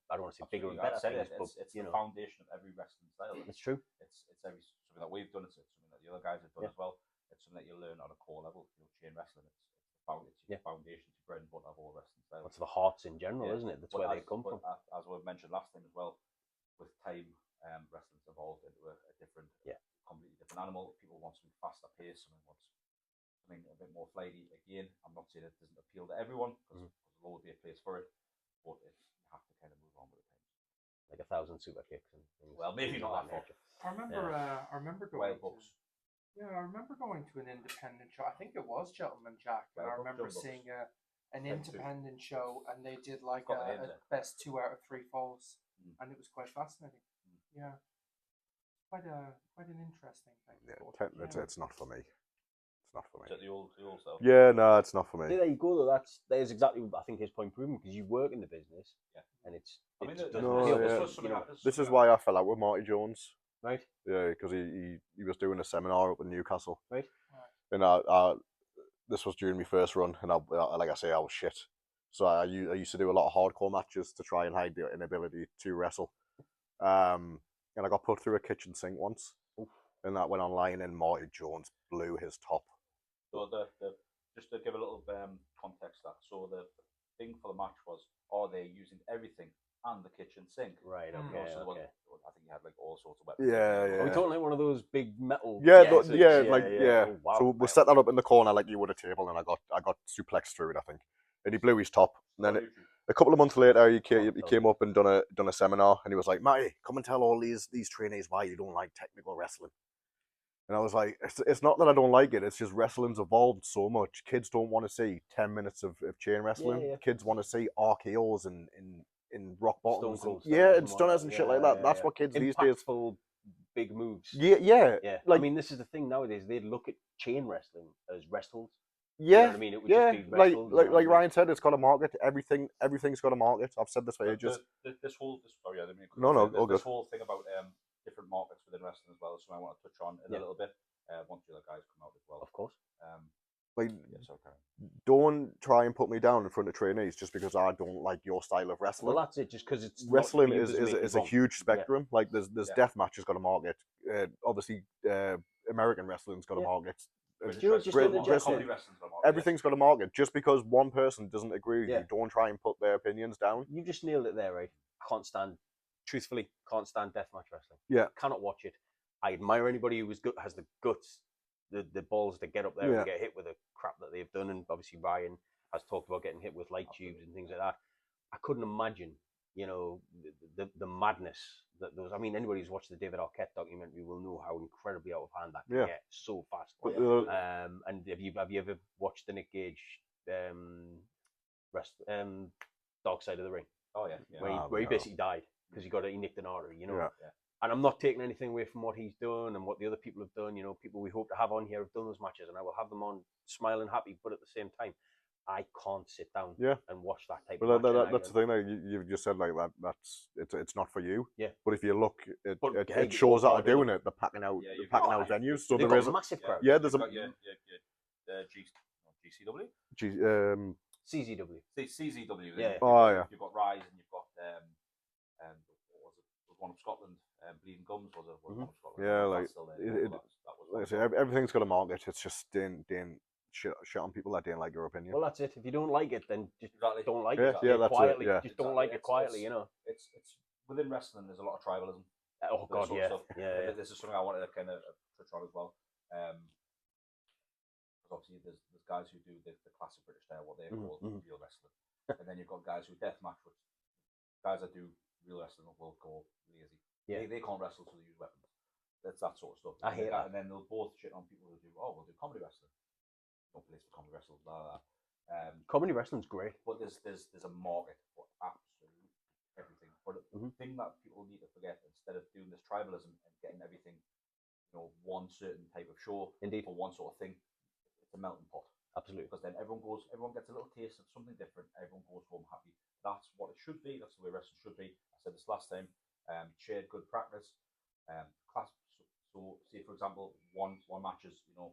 [SPEAKER 1] I don't want to say bigger and better things, but
[SPEAKER 4] it's the foundation of every wrestling style.
[SPEAKER 1] It's true.
[SPEAKER 4] It's something that we've done. It's something that the other guys have done as well. It's something that you learn on a core level. Chain wrestling. It's your foundation to bread and butter of all wrestling styles.
[SPEAKER 1] It's the hearts in general, isn't it? That's where they come from.
[SPEAKER 4] As we mentioned last time as well, with time, wrestling's evolved into a different, completely different animal. People want something faster paced, someone wants something a bit more flighty. Again, I'm not saying it doesn't appeal to everyone, because there'll always be a place for it, but you have to kind of move on with the times.
[SPEAKER 1] Like 1,000 super kicks and things.
[SPEAKER 4] Well, maybe not that far.
[SPEAKER 2] I remember going
[SPEAKER 4] Wild Bucks.
[SPEAKER 2] I remember going to an independent show. I think it was Gentleman Jack, and I remember seeing an independent show, and they did like a best 2 out of 3 falls, and it was quite fascinating. Yeah, quite an interesting thing.
[SPEAKER 3] Yeah, it's not for me. It's not for me.
[SPEAKER 4] Is that the old stuff?
[SPEAKER 3] Yeah, no, it's not for me.
[SPEAKER 1] There you go, though. That's exactly, I think, his point proven, because you work in the business, and it's.
[SPEAKER 4] I mean,
[SPEAKER 3] this is why I fell out with Marty Jones.
[SPEAKER 1] Right.
[SPEAKER 3] Yeah, because he was doing a seminar up in Newcastle.
[SPEAKER 1] Right.
[SPEAKER 3] And this was during my first run, and like I say, I was shit. So I used to do a lot of hardcore matches to try and hide the inability to wrestle. And I got put through a kitchen sink once. Oof. And that went online, and Marty Jones blew his top.
[SPEAKER 4] So the just to give a little context that. So the thing for the match was, are they using everything and the kitchen sink?
[SPEAKER 1] Right.
[SPEAKER 2] Mm.
[SPEAKER 1] Okay.
[SPEAKER 4] So there was,
[SPEAKER 1] Okay.
[SPEAKER 4] I think you had like all sorts of weapons.
[SPEAKER 3] Yeah,
[SPEAKER 1] Are we
[SPEAKER 3] yeah.
[SPEAKER 1] talking like one of those big metal?
[SPEAKER 3] Yeah,
[SPEAKER 1] boxes?
[SPEAKER 3] yeah.
[SPEAKER 1] Oh, wow.
[SPEAKER 3] So we set that up in the corner like you would a table, and I got suplexed through it, I think. And he blew his top. And then a couple of months later, he came up and done a seminar, and he was like, "Matty, come and tell all these trainees why you don't like technical wrestling." And I was like, it's not that I don't like it. It's just wrestling's evolved so much. Kids don't want to see 10 minutes of chain wrestling.
[SPEAKER 1] Yeah.
[SPEAKER 3] Kids want to see RKOs and in rock bottoms.
[SPEAKER 1] Stone Cold
[SPEAKER 3] And stunners and shit like that. That's what kids these days.
[SPEAKER 1] Impactful, big moves.
[SPEAKER 3] Yeah.
[SPEAKER 1] Like, I mean, this is the thing nowadays. They look at chain wrestling as wrestled.
[SPEAKER 3] Yeah.
[SPEAKER 1] You know what I mean? It would just be wrestled.
[SPEAKER 3] Like Ryan said, it's got a market. Everything's got a market. I've said this for ages.
[SPEAKER 4] This whole
[SPEAKER 3] This
[SPEAKER 4] whole thing about different markets within wrestling as well is something I want to touch on in a little bit. Once the other guys come out as well.
[SPEAKER 1] Of course.
[SPEAKER 3] Like, don't try and put me down in front of trainees just because I don't like your style of wrestling.
[SPEAKER 1] Well, that's it. Just because it's
[SPEAKER 3] wrestling is a huge spectrum. Like there's deathmatch has got a market. Obviously, American wrestling's got a market. Everything's got a market. Just because one person doesn't agree with you, don't try and put their opinions down.
[SPEAKER 1] You just nailed it there, right? Truthfully, can't stand deathmatch wrestling.
[SPEAKER 3] Yeah,
[SPEAKER 1] cannot watch it. I admire anybody who has the guts, the balls to get up there and get hit with the crap that they've done. And obviously Ryan has talked about getting hit with light tubes and things like that. I couldn't imagine, the madness that those. I mean, anybody who's watched the David Arquette documentary will know how incredibly out of hand that can get so fast. And have you ever watched the Nick Gage Dark Side of the Ring?
[SPEAKER 4] Oh yeah.
[SPEAKER 1] Where he basically died because he nicked an artery, And I'm not taking anything away from what he's done and what the other people have done. People we hope to have on here have done those matches, and I will have them on smiling happy. But at the same time, I can't sit down and watch that type of match.
[SPEAKER 3] That's the thing that you've just said, like that. It's not for you.
[SPEAKER 1] Yeah.
[SPEAKER 3] But if you look, it shows that are doing it. They're packing out venues. So there is
[SPEAKER 1] a massive crowd.
[SPEAKER 3] Yeah, there's
[SPEAKER 4] GCW.
[SPEAKER 1] CZW.
[SPEAKER 4] CZW. You've got Rise and you've got what was one of Scotland. Bleeding Gums was one of Scotland.
[SPEAKER 3] Yeah, like I say, everything's got a market. It's just shit on people that didn't like your opinion.
[SPEAKER 1] Well, that's it. If you don't like it, then just don't like
[SPEAKER 3] it.
[SPEAKER 1] Yeah,
[SPEAKER 3] that's
[SPEAKER 1] quietly.
[SPEAKER 3] It, yeah.
[SPEAKER 1] Just don't like it quietly.
[SPEAKER 4] It's within wrestling. There's a lot of tribalism.
[SPEAKER 1] Oh God, yeah.
[SPEAKER 4] This is something I wanted to kind of touch on as well. Because obviously there's guys who do the classic British style, what they call real wrestling, and then you've got guys who deathmatch, which guys that do real wrestling will call lazy. Yeah. They can't wrestle, so they use weapons. That's that sort of stuff.
[SPEAKER 1] I hate that.
[SPEAKER 4] And then they'll both shit on people who do, we'll do comedy wrestling. No place for comedy wrestling, blah, blah, blah.
[SPEAKER 1] Comedy wrestling's great.
[SPEAKER 4] But there's a market for absolutely everything. But the thing that people need to forget, instead of doing this tribalism and getting everything, one certain type of show for one sort of thing, it's a melting pot.
[SPEAKER 1] Absolutely.
[SPEAKER 4] Because then everyone gets a little taste of something different. Everyone goes home happy. That's what it should be. That's the way wrestling should be. I said this last time. Shared good practice. Class. So, say for example, one match is a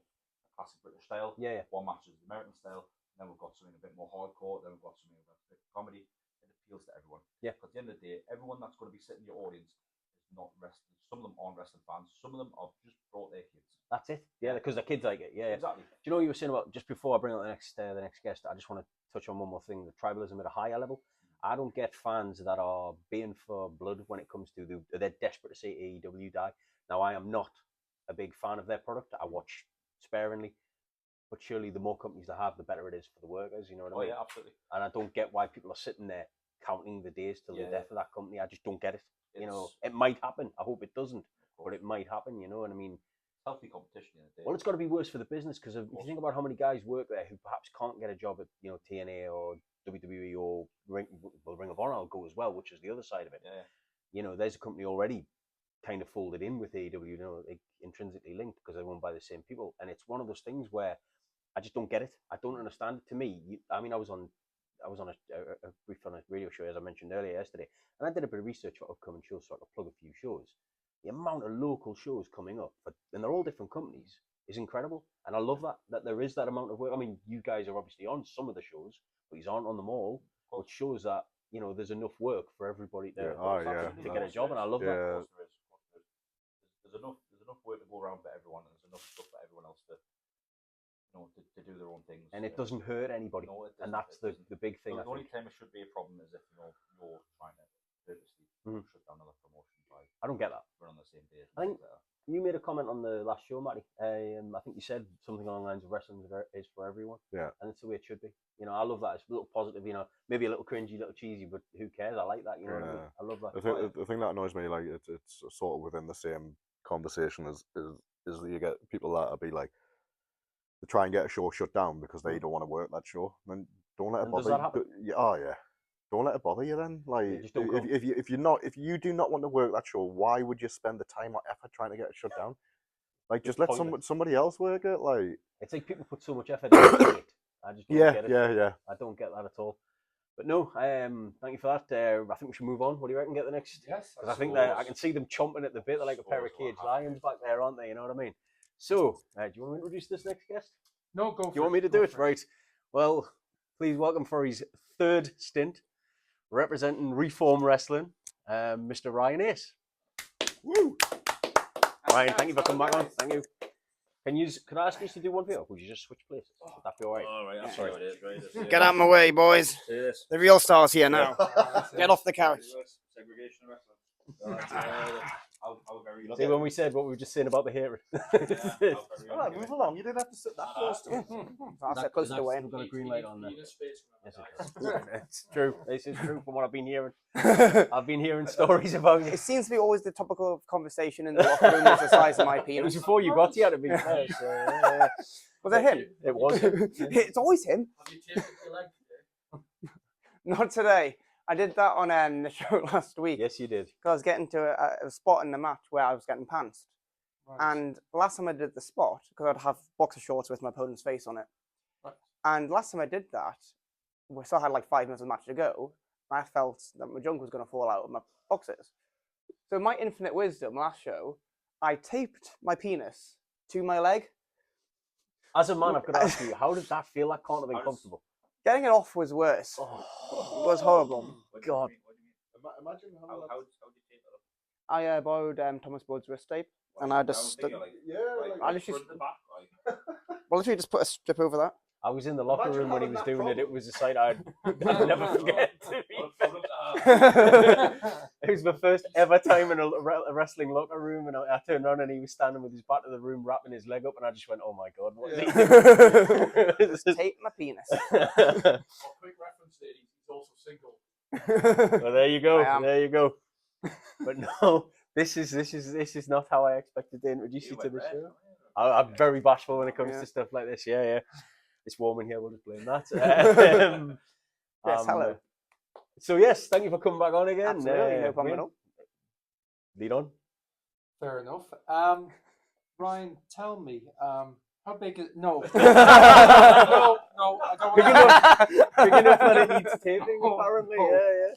[SPEAKER 4] classic British style.
[SPEAKER 1] Yeah.
[SPEAKER 4] One match is American style. And then we've got something a bit more hardcore. Then we've got something a bit comedy. It appeals to everyone.
[SPEAKER 1] Yeah.
[SPEAKER 4] Because at the end of the day, everyone that's going to be sitting in your audience is not wrestling. Some of them aren't wrestling fans. Some of them have just brought their kids.
[SPEAKER 1] That's it. Yeah, because the kids like it. Yeah.
[SPEAKER 4] Exactly.
[SPEAKER 1] Do you know what you were saying about, just before I bring up the next guest? I just want to touch on one more thing: the tribalism at a higher level. I don't get fans that are baying for blood when it comes to they're desperate to see AEW die. Now, I am not a big fan of their product. I watch sparingly, but surely the more companies they have, the better it is for the workers. You know what I mean?
[SPEAKER 4] Yeah, absolutely.
[SPEAKER 1] And I don't get why people are sitting there counting the days till the death of that company. I just don't get it. It might happen. I hope it doesn't, but it might happen. You know what I mean?
[SPEAKER 4] Healthy competition.
[SPEAKER 1] Well, it's got to be worse for the business, because if you think about how many guys work there who perhaps can't get a job at TNA or WWE or Ring of Honor will go as well, which is the other side of it.
[SPEAKER 4] Yeah.
[SPEAKER 1] There's a company already kind of folded in with AEW, intrinsically linked because they're owned by the same people, and it's one of those things where I just don't get it. I don't understand it. To me, I was on a brief on a radio show, as I mentioned earlier yesterday, and I did a bit of research for upcoming shows, so I could plug a few shows. The amount of local shows coming up, and they're all different companies, is incredible, and I love that there is that amount of work. I mean, you guys are obviously on some of the shows, but you aren't on them all, which shows that there's enough work for everybody to get a job, and I love that.
[SPEAKER 4] There's enough work to go around for everyone, and there's enough stuff for everyone else to to do their own things.
[SPEAKER 1] And it doesn't hurt anybody.
[SPEAKER 4] No, it doesn't.
[SPEAKER 1] And that's the big thing.
[SPEAKER 4] So
[SPEAKER 1] I
[SPEAKER 4] the only
[SPEAKER 1] think.
[SPEAKER 4] time it should be a problem is if you're trying to purposely shut down another promotion by.
[SPEAKER 1] I don't get that.
[SPEAKER 4] We're on the same page.
[SPEAKER 1] I think you made a comment on the last show, Matty. I think you said something along the lines of wrestling is for everyone.
[SPEAKER 3] Yeah.
[SPEAKER 1] And it's the way it should be. You know, I love that. It's a little positive, you know, maybe a little cringy, a little cheesy, but who cares? I like that, you know what I mean? I love that.
[SPEAKER 3] The thing that annoys me, like, it's sort of within the same conversation is that you get people that will be like, they try and get a show shut down because they don't want to work that show. Then don't let it bother.
[SPEAKER 1] Does that happen?
[SPEAKER 3] Yeah. Don't let it bother you then. Like, if you do not want to work that show, why would you spend the time or effort trying to get it shut down? Like, just let somebody else work it. Like,
[SPEAKER 1] it's like people put so much effort into it. I just don't get it.
[SPEAKER 3] Yeah.
[SPEAKER 1] I don't get that at all. But no, thank you for that. I think we should move on. What do you reckon? Get the next?
[SPEAKER 2] Yes.
[SPEAKER 1] Because I think that I can see them chomping at the bit. They're like a pair of caged lions back there, aren't they? You know what I mean? So, do you want to introduce this next guest?
[SPEAKER 2] No, go.
[SPEAKER 1] Do you want me to do it? Right. Well, please welcome for his third stint representing Reform Wrestling, Mr. Ryan Ace. Woo! Ryan, thank you for coming back on. Thank you. Can I ask you to do one thing, or would you just switch places? Would that be all right?
[SPEAKER 4] All right, that's how it is, right?
[SPEAKER 5] Get out of my way, boys.
[SPEAKER 4] Yes.
[SPEAKER 5] The real star's here now. Get off the couch.
[SPEAKER 4] Segregation wrestling.
[SPEAKER 1] See, when we said what we were just saying about the hatred.
[SPEAKER 3] all right, move along. You didn't have to sit that close to it.
[SPEAKER 5] I'll sit close to the way.
[SPEAKER 1] We've got a green light on there. Yes, it's true. This is true from what I've been hearing. I've been hearing stories about
[SPEAKER 5] It
[SPEAKER 1] it.
[SPEAKER 5] seems to be always the topic of conversation in the locker room is the size of my
[SPEAKER 1] It was
[SPEAKER 5] penis.
[SPEAKER 1] before you got here, to be fair. So,
[SPEAKER 5] Was it him?
[SPEAKER 1] it was.
[SPEAKER 5] It's always him.
[SPEAKER 2] Have you tasted your leg today?
[SPEAKER 5] Not today. I did that on the show last week.
[SPEAKER 1] Yes, you did.
[SPEAKER 5] Because I was getting to a spot in the match where I was getting pantsed.
[SPEAKER 2] Right.
[SPEAKER 5] And last time I did the spot, because I'd have boxer shorts with my opponent's face on it.
[SPEAKER 2] Right.
[SPEAKER 5] And last time I did that, we still had like 5 minutes of the match to go. And I felt that my junk was going to fall out of my boxers. So my infinite wisdom last show, I taped my penis to my leg.
[SPEAKER 1] As a man, I've got to ask you, how did that feel? That can't have been comfortable.
[SPEAKER 5] Getting it off was worse.
[SPEAKER 1] Oh,
[SPEAKER 5] It was horrible.
[SPEAKER 1] God.
[SPEAKER 3] Imagine
[SPEAKER 4] How did you tape it up?
[SPEAKER 5] I borrowed Thomas Blood's wrist tape. And I just
[SPEAKER 3] I
[SPEAKER 5] I literally-
[SPEAKER 4] front to back, like.
[SPEAKER 5] well, literally just put a strip over that.
[SPEAKER 1] I was in the locker
[SPEAKER 3] Imagine
[SPEAKER 1] room when he
[SPEAKER 3] having
[SPEAKER 1] was
[SPEAKER 3] that
[SPEAKER 1] doing it. It
[SPEAKER 3] problem.
[SPEAKER 1] was a sight I'd never forget. It was my first ever time in a wrestling locker room, and I turned around and he was standing with his back to the room, wrapping his leg up, and I just went, "Oh my god, what is he doing?"
[SPEAKER 5] Tape my penis.
[SPEAKER 2] Quick reference there, he's also single.
[SPEAKER 1] Well, there you go.
[SPEAKER 5] I am.
[SPEAKER 1] There you go. But no, this is not how I expected to introduce you to the show. I'm very bashful when it comes to stuff like this. Yeah. It's warm in here. We'll just blame that.
[SPEAKER 5] Yes, hello.
[SPEAKER 1] So yes, thank you for coming back on again.
[SPEAKER 5] Absolutely, no problem
[SPEAKER 1] Wayne,
[SPEAKER 5] at all.
[SPEAKER 1] lead on.
[SPEAKER 2] Fair enough. Ryan, tell me, how big is no? no, I don't
[SPEAKER 1] Big
[SPEAKER 2] want
[SPEAKER 1] enough, big enough that it needs taping.
[SPEAKER 2] Oh,
[SPEAKER 1] Apparently,
[SPEAKER 2] oh.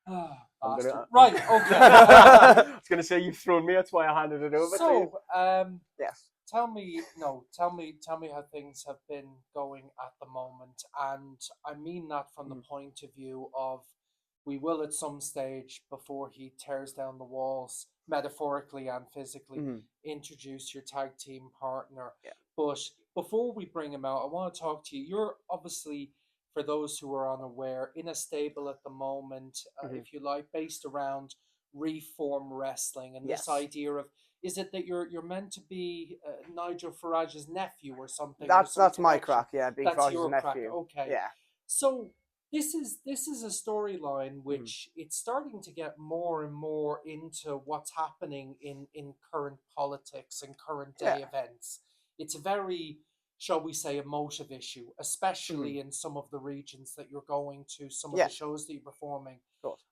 [SPEAKER 1] yeah.
[SPEAKER 2] Bastard. Right, okay.
[SPEAKER 1] I was going to say you've thrown me. That's why I handed it over to you.
[SPEAKER 2] So,
[SPEAKER 5] Yes.
[SPEAKER 2] tell me how things have been going at the moment, and I mean that from the point of view of we will at some stage before he tears down the walls, metaphorically and physically, introduce your tag team partner.
[SPEAKER 5] Yeah.
[SPEAKER 2] But before we bring him out, I want to talk to you. You're obviously, for those who are unaware, in a stable at the moment, if you like, based around Reform Wrestling and
[SPEAKER 5] Yes.
[SPEAKER 2] this idea of, is it that you're meant to be Nigel Farage's nephew or something?
[SPEAKER 5] That's
[SPEAKER 2] Or some
[SPEAKER 5] my
[SPEAKER 2] connection?
[SPEAKER 5] crack, yeah, being
[SPEAKER 2] That's
[SPEAKER 5] Farage's
[SPEAKER 2] your crack.
[SPEAKER 5] nephew.
[SPEAKER 2] Okay.
[SPEAKER 5] Yeah.
[SPEAKER 2] So this is a storyline which it's starting to get more and more into what's happening in current politics and current day events. It's a very, shall we say, emotive issue, especially in some of the regions that you're going to, some of the shows that you're performing.
[SPEAKER 5] Of course.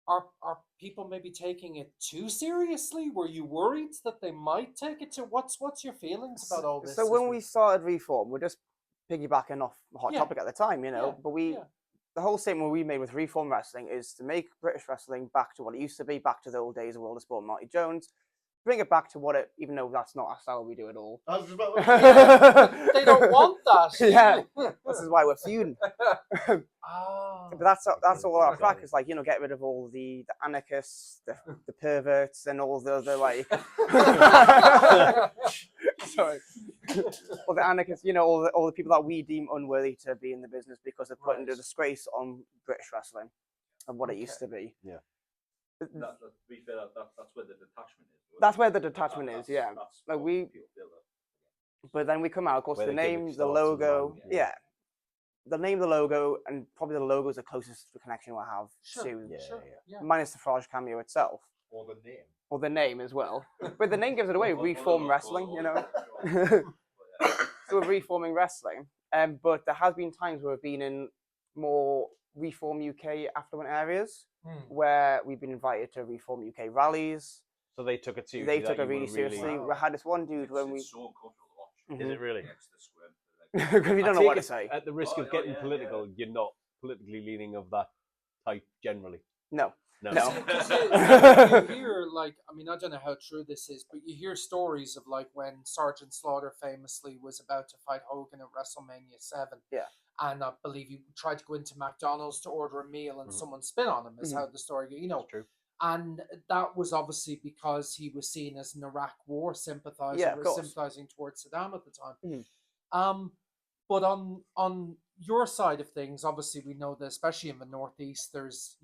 [SPEAKER 2] Are people maybe taking it too seriously? Were you worried that they might take it to what's your feelings about all this?
[SPEAKER 5] So when we started Reform, we're just piggybacking off a hot
[SPEAKER 2] Yeah.
[SPEAKER 5] topic at the time, you know.
[SPEAKER 2] Yeah,
[SPEAKER 5] But the whole statement we made with Reform Wrestling is to make British wrestling back to what it used to be, back to the old days of World of Sport, Marty Jones. bring it back to what it, even though that's not our style, we do it all.
[SPEAKER 3] I was just about
[SPEAKER 2] They don't want that.
[SPEAKER 5] Yeah. This is why we're feuding.
[SPEAKER 2] Ah.
[SPEAKER 5] But that's all our crack is, like, you know, get rid of all the anarchists, the perverts, and all the other, like, sorry, all the anarchists, you know, all the people that we deem unworthy to be in the business because they're putting a disgrace on British wrestling and what it used to be.
[SPEAKER 1] Yeah.
[SPEAKER 4] To be fair, that's where the detachment is.
[SPEAKER 5] That's where the detachment is, yeah.
[SPEAKER 4] That's
[SPEAKER 5] Like,
[SPEAKER 4] what
[SPEAKER 5] we,
[SPEAKER 4] people feel that.
[SPEAKER 5] but then we come out, of course,
[SPEAKER 1] Where
[SPEAKER 5] the
[SPEAKER 1] the gimmick
[SPEAKER 5] name, the
[SPEAKER 1] starts as
[SPEAKER 5] logo,
[SPEAKER 1] well,
[SPEAKER 5] yeah. The name, the logo, and probably the logo is the closest connection we'll have to,
[SPEAKER 1] Yeah.
[SPEAKER 5] minus the Farage cameo itself,
[SPEAKER 3] Or the name.
[SPEAKER 5] or the name as well. But the name gives it away, Reform Wrestling, you know. So we're reforming wrestling, but there has been times where we've been in more Reform UK affluent areas where we've been invited to Reform UK rallies.
[SPEAKER 1] So they took it seriously.
[SPEAKER 5] They took it really seriously. We had this one dude when we.
[SPEAKER 4] It's so uncomfortable to watch.
[SPEAKER 1] Is it really?
[SPEAKER 4] Next to the square.
[SPEAKER 5] Because we don't know what to say.
[SPEAKER 1] At the risk
[SPEAKER 4] Oh,
[SPEAKER 1] of getting
[SPEAKER 4] yeah,
[SPEAKER 1] political, you're not politically leaning of that type generally.
[SPEAKER 5] No.
[SPEAKER 1] No.
[SPEAKER 5] No.
[SPEAKER 2] You hear, like, I mean, I don't know how true this is, but you hear stories of, like, when Sergeant Slaughter famously was about to fight Hogan at WrestleMania 7.
[SPEAKER 5] Yeah.
[SPEAKER 2] And I believe he tried to go into McDonald's to order a meal and someone spit on him, is how the story goes. You know,
[SPEAKER 1] That's true.
[SPEAKER 2] and that was obviously because he was seen as an Iraq war sympathizer,
[SPEAKER 5] Yeah, of course.
[SPEAKER 2] sympathizing towards Saddam at the time.
[SPEAKER 5] Mhm.
[SPEAKER 2] But on your side of things, obviously we know that, especially in the Northeast, there's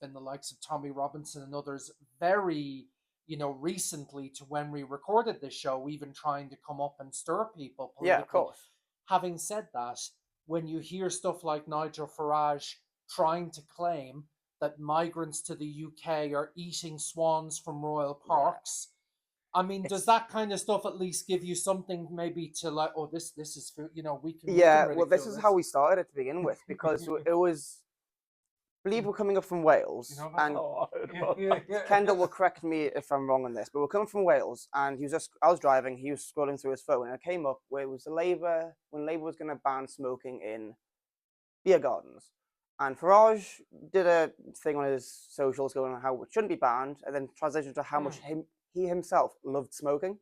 [SPEAKER 2] been the likes of Tommy Robinson and others very, recently to when we recorded this show, even trying to come up and stir people politically.
[SPEAKER 5] Yeah, of course.
[SPEAKER 2] Having said that, when you hear stuff like Nigel Farage trying to claim that migrants to the UK are eating swans from royal parks, I mean, does that kind of stuff at least give you something maybe to, like, oh, this is food, we can.
[SPEAKER 5] Yeah,
[SPEAKER 2] we can
[SPEAKER 5] well, this
[SPEAKER 2] ridicule
[SPEAKER 5] is how we started it to begin with, because it was, I believe we're coming up from Wales, and Kendoll will correct me if I'm wrong on this, but we're coming from Wales, and I was driving, he was scrolling through his phone, and it came up where it was when Labour was going to ban smoking in beer gardens. And Farage did a thing on his socials going on how it shouldn't be banned, and then transitioned to how much he himself loved smoking.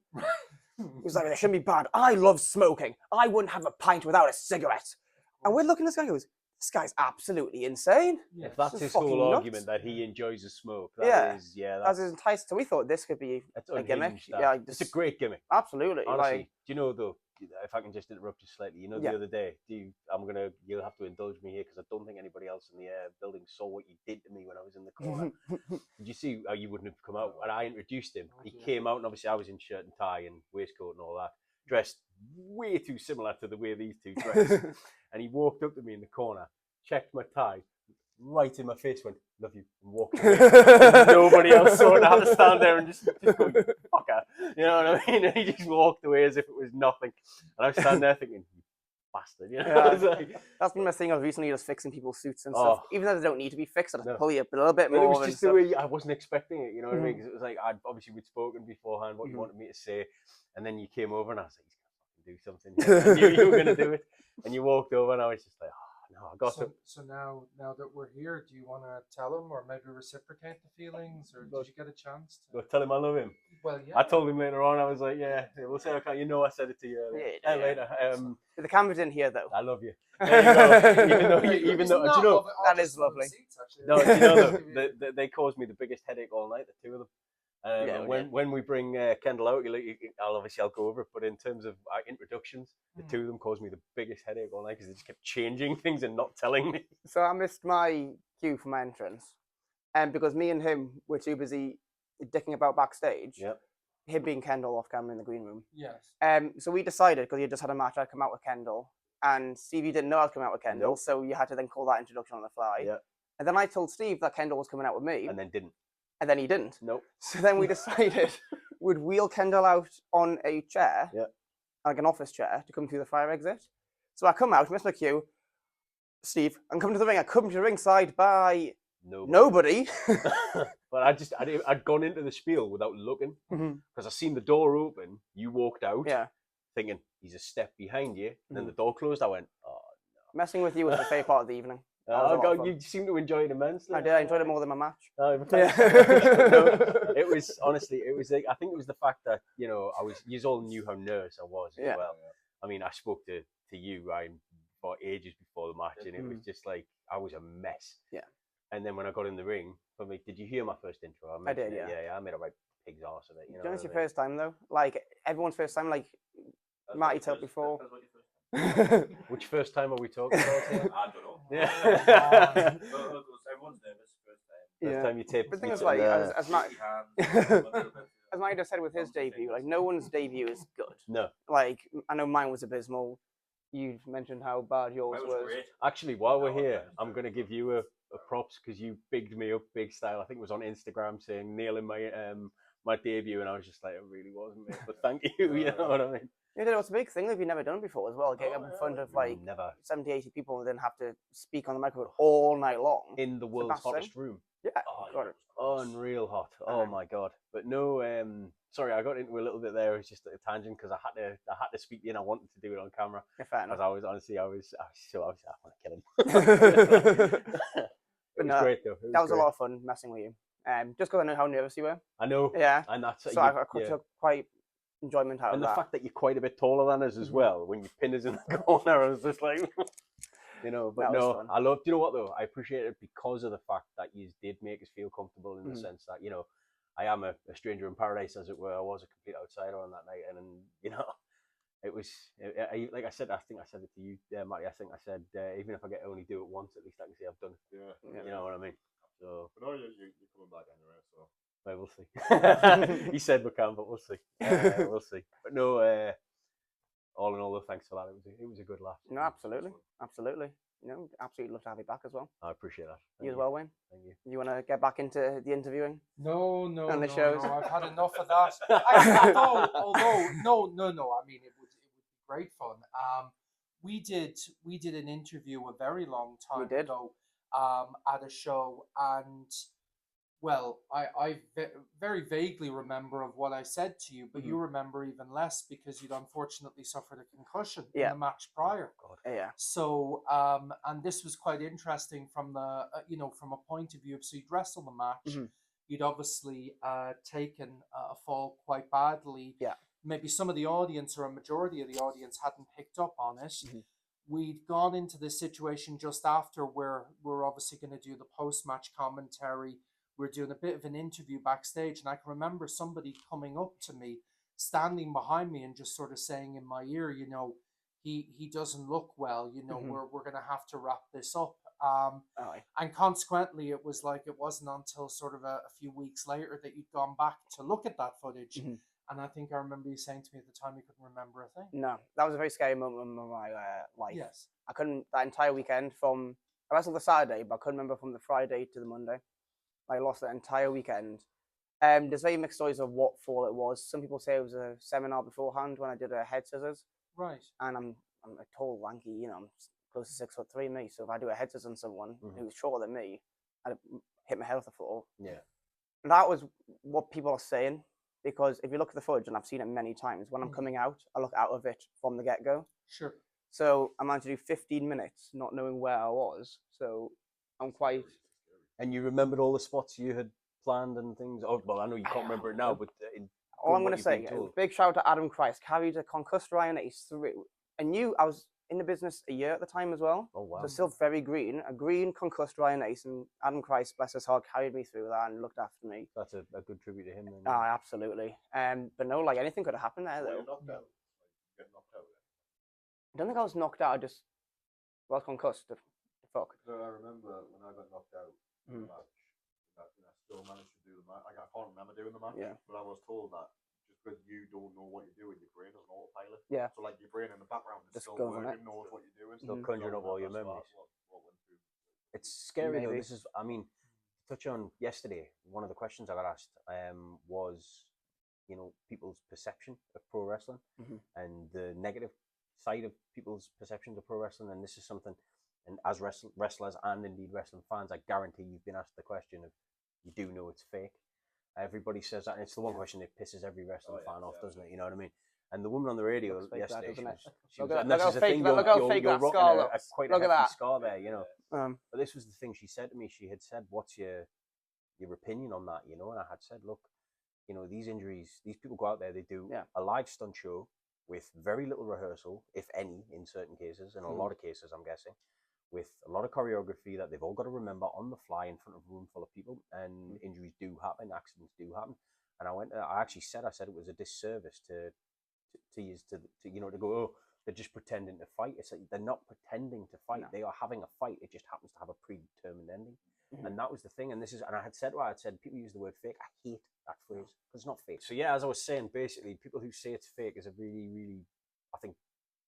[SPEAKER 5] He was like, it shouldn't be banned. I love smoking. I wouldn't have a pint without a cigarette. And we're looking at this guy and goes, this guy's absolutely insane.
[SPEAKER 1] If that's
[SPEAKER 5] This
[SPEAKER 1] his
[SPEAKER 5] is fucking
[SPEAKER 1] whole
[SPEAKER 5] nuts.
[SPEAKER 1] argument that he enjoys the smoke,
[SPEAKER 5] That's
[SPEAKER 1] that's
[SPEAKER 5] his entire. So we thought this could be
[SPEAKER 1] that's
[SPEAKER 5] a gimmick.
[SPEAKER 1] unhinged, that.
[SPEAKER 5] Yeah,
[SPEAKER 1] It's a great gimmick.
[SPEAKER 5] absolutely.
[SPEAKER 1] Honestly,
[SPEAKER 5] Like,
[SPEAKER 1] do you know though? If I can just interrupt you slightly, the
[SPEAKER 5] Yeah.
[SPEAKER 1] other day, you'll have to indulge me here because I don't think anybody else in the building saw what you did to me when I was in the corner. Did you see how you wouldn't have come out? And I introduced him. He came out, and obviously I was in shirt and tie and waistcoat and all that, dressed way too similar to the way these two dress. And he walked up to me in the corner, checked my tie, right in my face, went, "Love you," and walked away. Nobody else saw it. I had to stand there and just go, "Fucker," you know what I mean? And he just walked away as if it was nothing. And I was standing there thinking, "You bastard," you know.
[SPEAKER 5] Yeah.
[SPEAKER 1] I was like,
[SPEAKER 5] that's been my thing of recently, just fixing people's suits and stuff. Even though they don't need to be fixed, I just pull you a little bit
[SPEAKER 1] well,
[SPEAKER 5] more.
[SPEAKER 1] it was
[SPEAKER 5] and
[SPEAKER 1] just the
[SPEAKER 5] stuff.
[SPEAKER 1] way I wasn't expecting it, you know what I mean? Because it was like we'd spoken beforehand what you wanted me to say, and then you came over and I was like, "He's gonna fucking do something." I knew you were gonna do it, and you walked over and I was just like, "No, I got to."
[SPEAKER 2] So now that we're here, do you want to tell him or maybe reciprocate the feelings, or did you get a chance to?
[SPEAKER 1] Go tell him I love him.
[SPEAKER 2] Well, yeah.
[SPEAKER 1] I told him later on. I was like, "Yeah, we'll say okay." I said it to you later.
[SPEAKER 5] The camera's in here though.
[SPEAKER 1] I love you. There you go. Even though, do you know?
[SPEAKER 5] That is lovely.
[SPEAKER 1] No, do you know though, they caused me the biggest headache all night. The two of them. When we bring Kendoll out, I'll go over it. But in terms of introductions, the two of them caused me the biggest headache all night because they just kept changing things and not telling me.
[SPEAKER 5] So I missed my cue for my entrance, and because me and him were too busy dicking about backstage.
[SPEAKER 1] Yep.
[SPEAKER 5] Him being Kendoll off camera in the green room.
[SPEAKER 2] Yes.
[SPEAKER 5] So we decided, because you just had a match, I'd come out with Kendoll, and Stevie didn't know I was coming out with Kendoll, so you had to then call that introduction on the fly.
[SPEAKER 1] Yeah.
[SPEAKER 5] And then I told Steve that Kendoll was coming out with me,
[SPEAKER 1] And then didn't.
[SPEAKER 5] and then he didn't.
[SPEAKER 1] Nope.
[SPEAKER 5] So then we decided we'd wheel Kendoll out on a chair, like an office chair, to come through the fire exit. So I come out, miss my cue. Steve, I'm coming to the ring. I come to the ringside by nobody.
[SPEAKER 1] But I'd gone into the spiel without looking because I seen the door open. You walked out, thinking he's a step behind you. And then the door closed. I went, "Oh no!"
[SPEAKER 5] Messing with you was the favourite part of the evening. That was a
[SPEAKER 1] Oh
[SPEAKER 5] lot of
[SPEAKER 1] God,
[SPEAKER 5] fun.
[SPEAKER 1] you seem to enjoy it immensely.
[SPEAKER 5] I did. I enjoyed it more than my match.
[SPEAKER 1] No, it was honestly, it was like, I think it was the fact that you all knew how nervous I was as
[SPEAKER 5] Yeah.
[SPEAKER 1] well. I mean, I spoke to you, Ryan, for ages before the match, and it was just like I was a mess.
[SPEAKER 5] Yeah.
[SPEAKER 1] And then when I got in the ring, did you hear my first intro?
[SPEAKER 5] I did,
[SPEAKER 1] mentioned it.
[SPEAKER 5] yeah.
[SPEAKER 1] Yeah, I made a right pig's arse of it.
[SPEAKER 5] You know, it's your first time though. Like everyone's first time. Like Matty told before.
[SPEAKER 1] Which first time are we talking about here?
[SPEAKER 4] I don't know.
[SPEAKER 1] Yeah.
[SPEAKER 4] Everyone's nervous first time.
[SPEAKER 1] First time you taped.
[SPEAKER 5] But the thing
[SPEAKER 1] you
[SPEAKER 5] is,
[SPEAKER 1] t-
[SPEAKER 5] like,
[SPEAKER 1] uh,
[SPEAKER 5] as Matt, as Matty just said with his debut, like no one's debut is good.
[SPEAKER 1] no,
[SPEAKER 5] Like I know mine was abysmal. You mentioned how bad yours
[SPEAKER 4] Mine
[SPEAKER 5] was.
[SPEAKER 4] great.
[SPEAKER 1] actually, while we're here, I'm going to give you a props because you bigged me up big style. I think it was on Instagram saying nailing my debut, and I was just like, it really wasn't, mate. But thank you. You know what I mean?
[SPEAKER 5] Yeah, it was a big thing that you've never done before as well. Getting up in front of like
[SPEAKER 1] Never
[SPEAKER 5] 70, 80 people and then have to speak on the microphone all night long.
[SPEAKER 1] in the world's
[SPEAKER 5] massive
[SPEAKER 1] hottest room.
[SPEAKER 5] Yeah, got it.
[SPEAKER 1] Unreal hot. Oh my God. But no, sorry, I got into a little bit there. It was just a tangent because I had to speak in. I wanted to do it on camera.
[SPEAKER 5] Yeah, fair
[SPEAKER 1] Because
[SPEAKER 5] enough.
[SPEAKER 1] I was honestly, I want to kill him. It was
[SPEAKER 5] No,
[SPEAKER 1] great though.
[SPEAKER 5] that was a lot of fun messing with you. Just because I know how nervous you were.
[SPEAKER 1] I know.
[SPEAKER 5] Yeah.
[SPEAKER 1] And that's
[SPEAKER 5] So I took quite enjoyment out
[SPEAKER 1] and
[SPEAKER 5] of
[SPEAKER 1] the
[SPEAKER 5] that.
[SPEAKER 1] fact that you're quite a bit taller than us as well. When you pin us in the corner, I was just like, but
[SPEAKER 5] That was
[SPEAKER 1] no,
[SPEAKER 5] fun.
[SPEAKER 1] I loved. You know what though? I appreciate it because of the fact that you did make us feel comfortable in the sense that I am a stranger in paradise, as it were. I was a complete outsider on that night, and it was like I said. I think I said it to you, Matty. I think I said even if I get only do it once, at least I can say I've done it.
[SPEAKER 3] Yeah.
[SPEAKER 1] You know what I mean? So.
[SPEAKER 3] But no, you're coming back anyway, so.
[SPEAKER 1] Well, we'll see. He said we can, but we'll see. We'll see. But no, all in all, though, thanks for that. It was a good laugh.
[SPEAKER 5] No, absolutely. Absolutely love to have you back as well.
[SPEAKER 1] I appreciate that.
[SPEAKER 5] You as well, Wayne.
[SPEAKER 1] Thank you.
[SPEAKER 5] You want to get back into the interviewing?
[SPEAKER 2] No,
[SPEAKER 5] And the shows.
[SPEAKER 2] no. I've had enough of that. Although, no. I mean, it would be great fun. We did an interview a very long time ago at a show, and well, I very vaguely remember of what I said to you, but you remember even less because you'd unfortunately suffered a concussion in the match prior.
[SPEAKER 5] Yeah.
[SPEAKER 2] So, and this was quite interesting from the, from a point of view of, so you'd wrestled the match, you'd obviously taken a fall quite badly.
[SPEAKER 5] Yeah.
[SPEAKER 2] Maybe some of the audience or a majority of the audience hadn't picked up on it. We'd gone into this situation just after where we're obviously going to do the post-match commentary. We're doing a bit of an interview backstage, and I can remember somebody coming up to me, standing behind me, and just sort of saying in my ear, he doesn't look well. We're going to have to wrap this up. And consequently, it was like it wasn't until sort of a few weeks later that you'd gone back to look at that footage. And I think I remember you saying to me at the time you couldn't remember a thing.
[SPEAKER 5] No, that was a very scary moment in my life.
[SPEAKER 2] Yes.
[SPEAKER 5] I couldn't, that entire weekend I wrestled the Saturday, but I couldn't remember from the Friday to the Monday. I lost that entire weekend. There's very mixed stories of what fall it was. Some people say it was a seminar beforehand when I did a head scissors.
[SPEAKER 2] Right.
[SPEAKER 5] And I'm a tall, lanky, I'm close to 6'3" me. So if I do a head scissors on someone who's shorter than me, I'd hit my head off the floor. Yeah. And that was what people are saying, because if you look at the footage, and I've seen it many times, when I'm coming out, I look out of it from the get-go.
[SPEAKER 2] Sure.
[SPEAKER 5] So I managed to do 15 minutes not knowing where I was. So I'm quite...
[SPEAKER 1] And you remembered all the spots you had planned and things? Oh, well, I know you can't remember it now, but...
[SPEAKER 5] all I'm going to say is big shout out to Adam Christ, carried a concussed Ryan Ace through. And I was in the business a year at the time as well.
[SPEAKER 1] Oh, wow.
[SPEAKER 5] So still very green. A green concussed Ryan Ace, and Adam Christ, bless his heart, carried me through that and looked after me.
[SPEAKER 1] That's a good tribute to him then.
[SPEAKER 5] Oh, absolutely. But no, like anything could have happened there though.
[SPEAKER 3] Get knocked out.
[SPEAKER 5] I don't think I was knocked out, I just was concussed. The fuck.
[SPEAKER 3] So I remember when I got knocked out in the match, that I still managed to do the match. Like, I can't remember doing the match, but I was told that just because you don't know what you're doing, your brain doesn't autopilot. Yeah. So like your brain in the background is
[SPEAKER 5] just
[SPEAKER 3] still working, knows what you're doing.
[SPEAKER 1] Still conjuring up all your memories.
[SPEAKER 3] What went through.
[SPEAKER 1] It's scary though. This is, I mean, touch on yesterday, one of the questions I got asked was, people's perception of pro wrestling and the negative side of people's perceptions of pro wrestling. And this is something, and as wrestlers and indeed wrestling fans, I guarantee you've been asked the question of, you do know it's fake. Everybody says that, and it's the one question that pisses every wrestling fan off, doesn't it? You know what I mean? And the woman on the radio
[SPEAKER 5] Looks fake, that,
[SPEAKER 1] yesterday,
[SPEAKER 5] doesn't it?
[SPEAKER 1] she was,
[SPEAKER 5] Look at-
[SPEAKER 1] and
[SPEAKER 5] look
[SPEAKER 1] this
[SPEAKER 5] how
[SPEAKER 1] is the
[SPEAKER 5] fake
[SPEAKER 1] thing,
[SPEAKER 5] that- look how
[SPEAKER 1] you're
[SPEAKER 5] fake that
[SPEAKER 1] rocking
[SPEAKER 5] scar
[SPEAKER 1] a
[SPEAKER 5] looks.
[SPEAKER 1] quite
[SPEAKER 5] Look
[SPEAKER 1] a
[SPEAKER 5] at
[SPEAKER 1] hefty
[SPEAKER 5] that.
[SPEAKER 1] scar there, you know.
[SPEAKER 5] Um,
[SPEAKER 1] But this was the thing she said to me. She had said, "What's your opinion on that?" You know, and I had said, "Look, you know, these injuries, these people go out there, they do a live stunt show with very little rehearsal, if any, in certain cases, in a lot of cases, I'm guessing, with a lot of choreography that they've all got to remember on the fly in front of a room full of people, and injuries do happen, accidents do happen." And I actually said, it was a disservice to use to you know, to go, oh, they're just pretending to fight. It's like they're not pretending to fight. They are having a fight. It just happens to have a predetermined ending. And that was the thing. And I had said, people use the word fake. I hate that phrase because it's not fake. So yeah, as I was saying, basically, people who say it's fake is a really, really, I think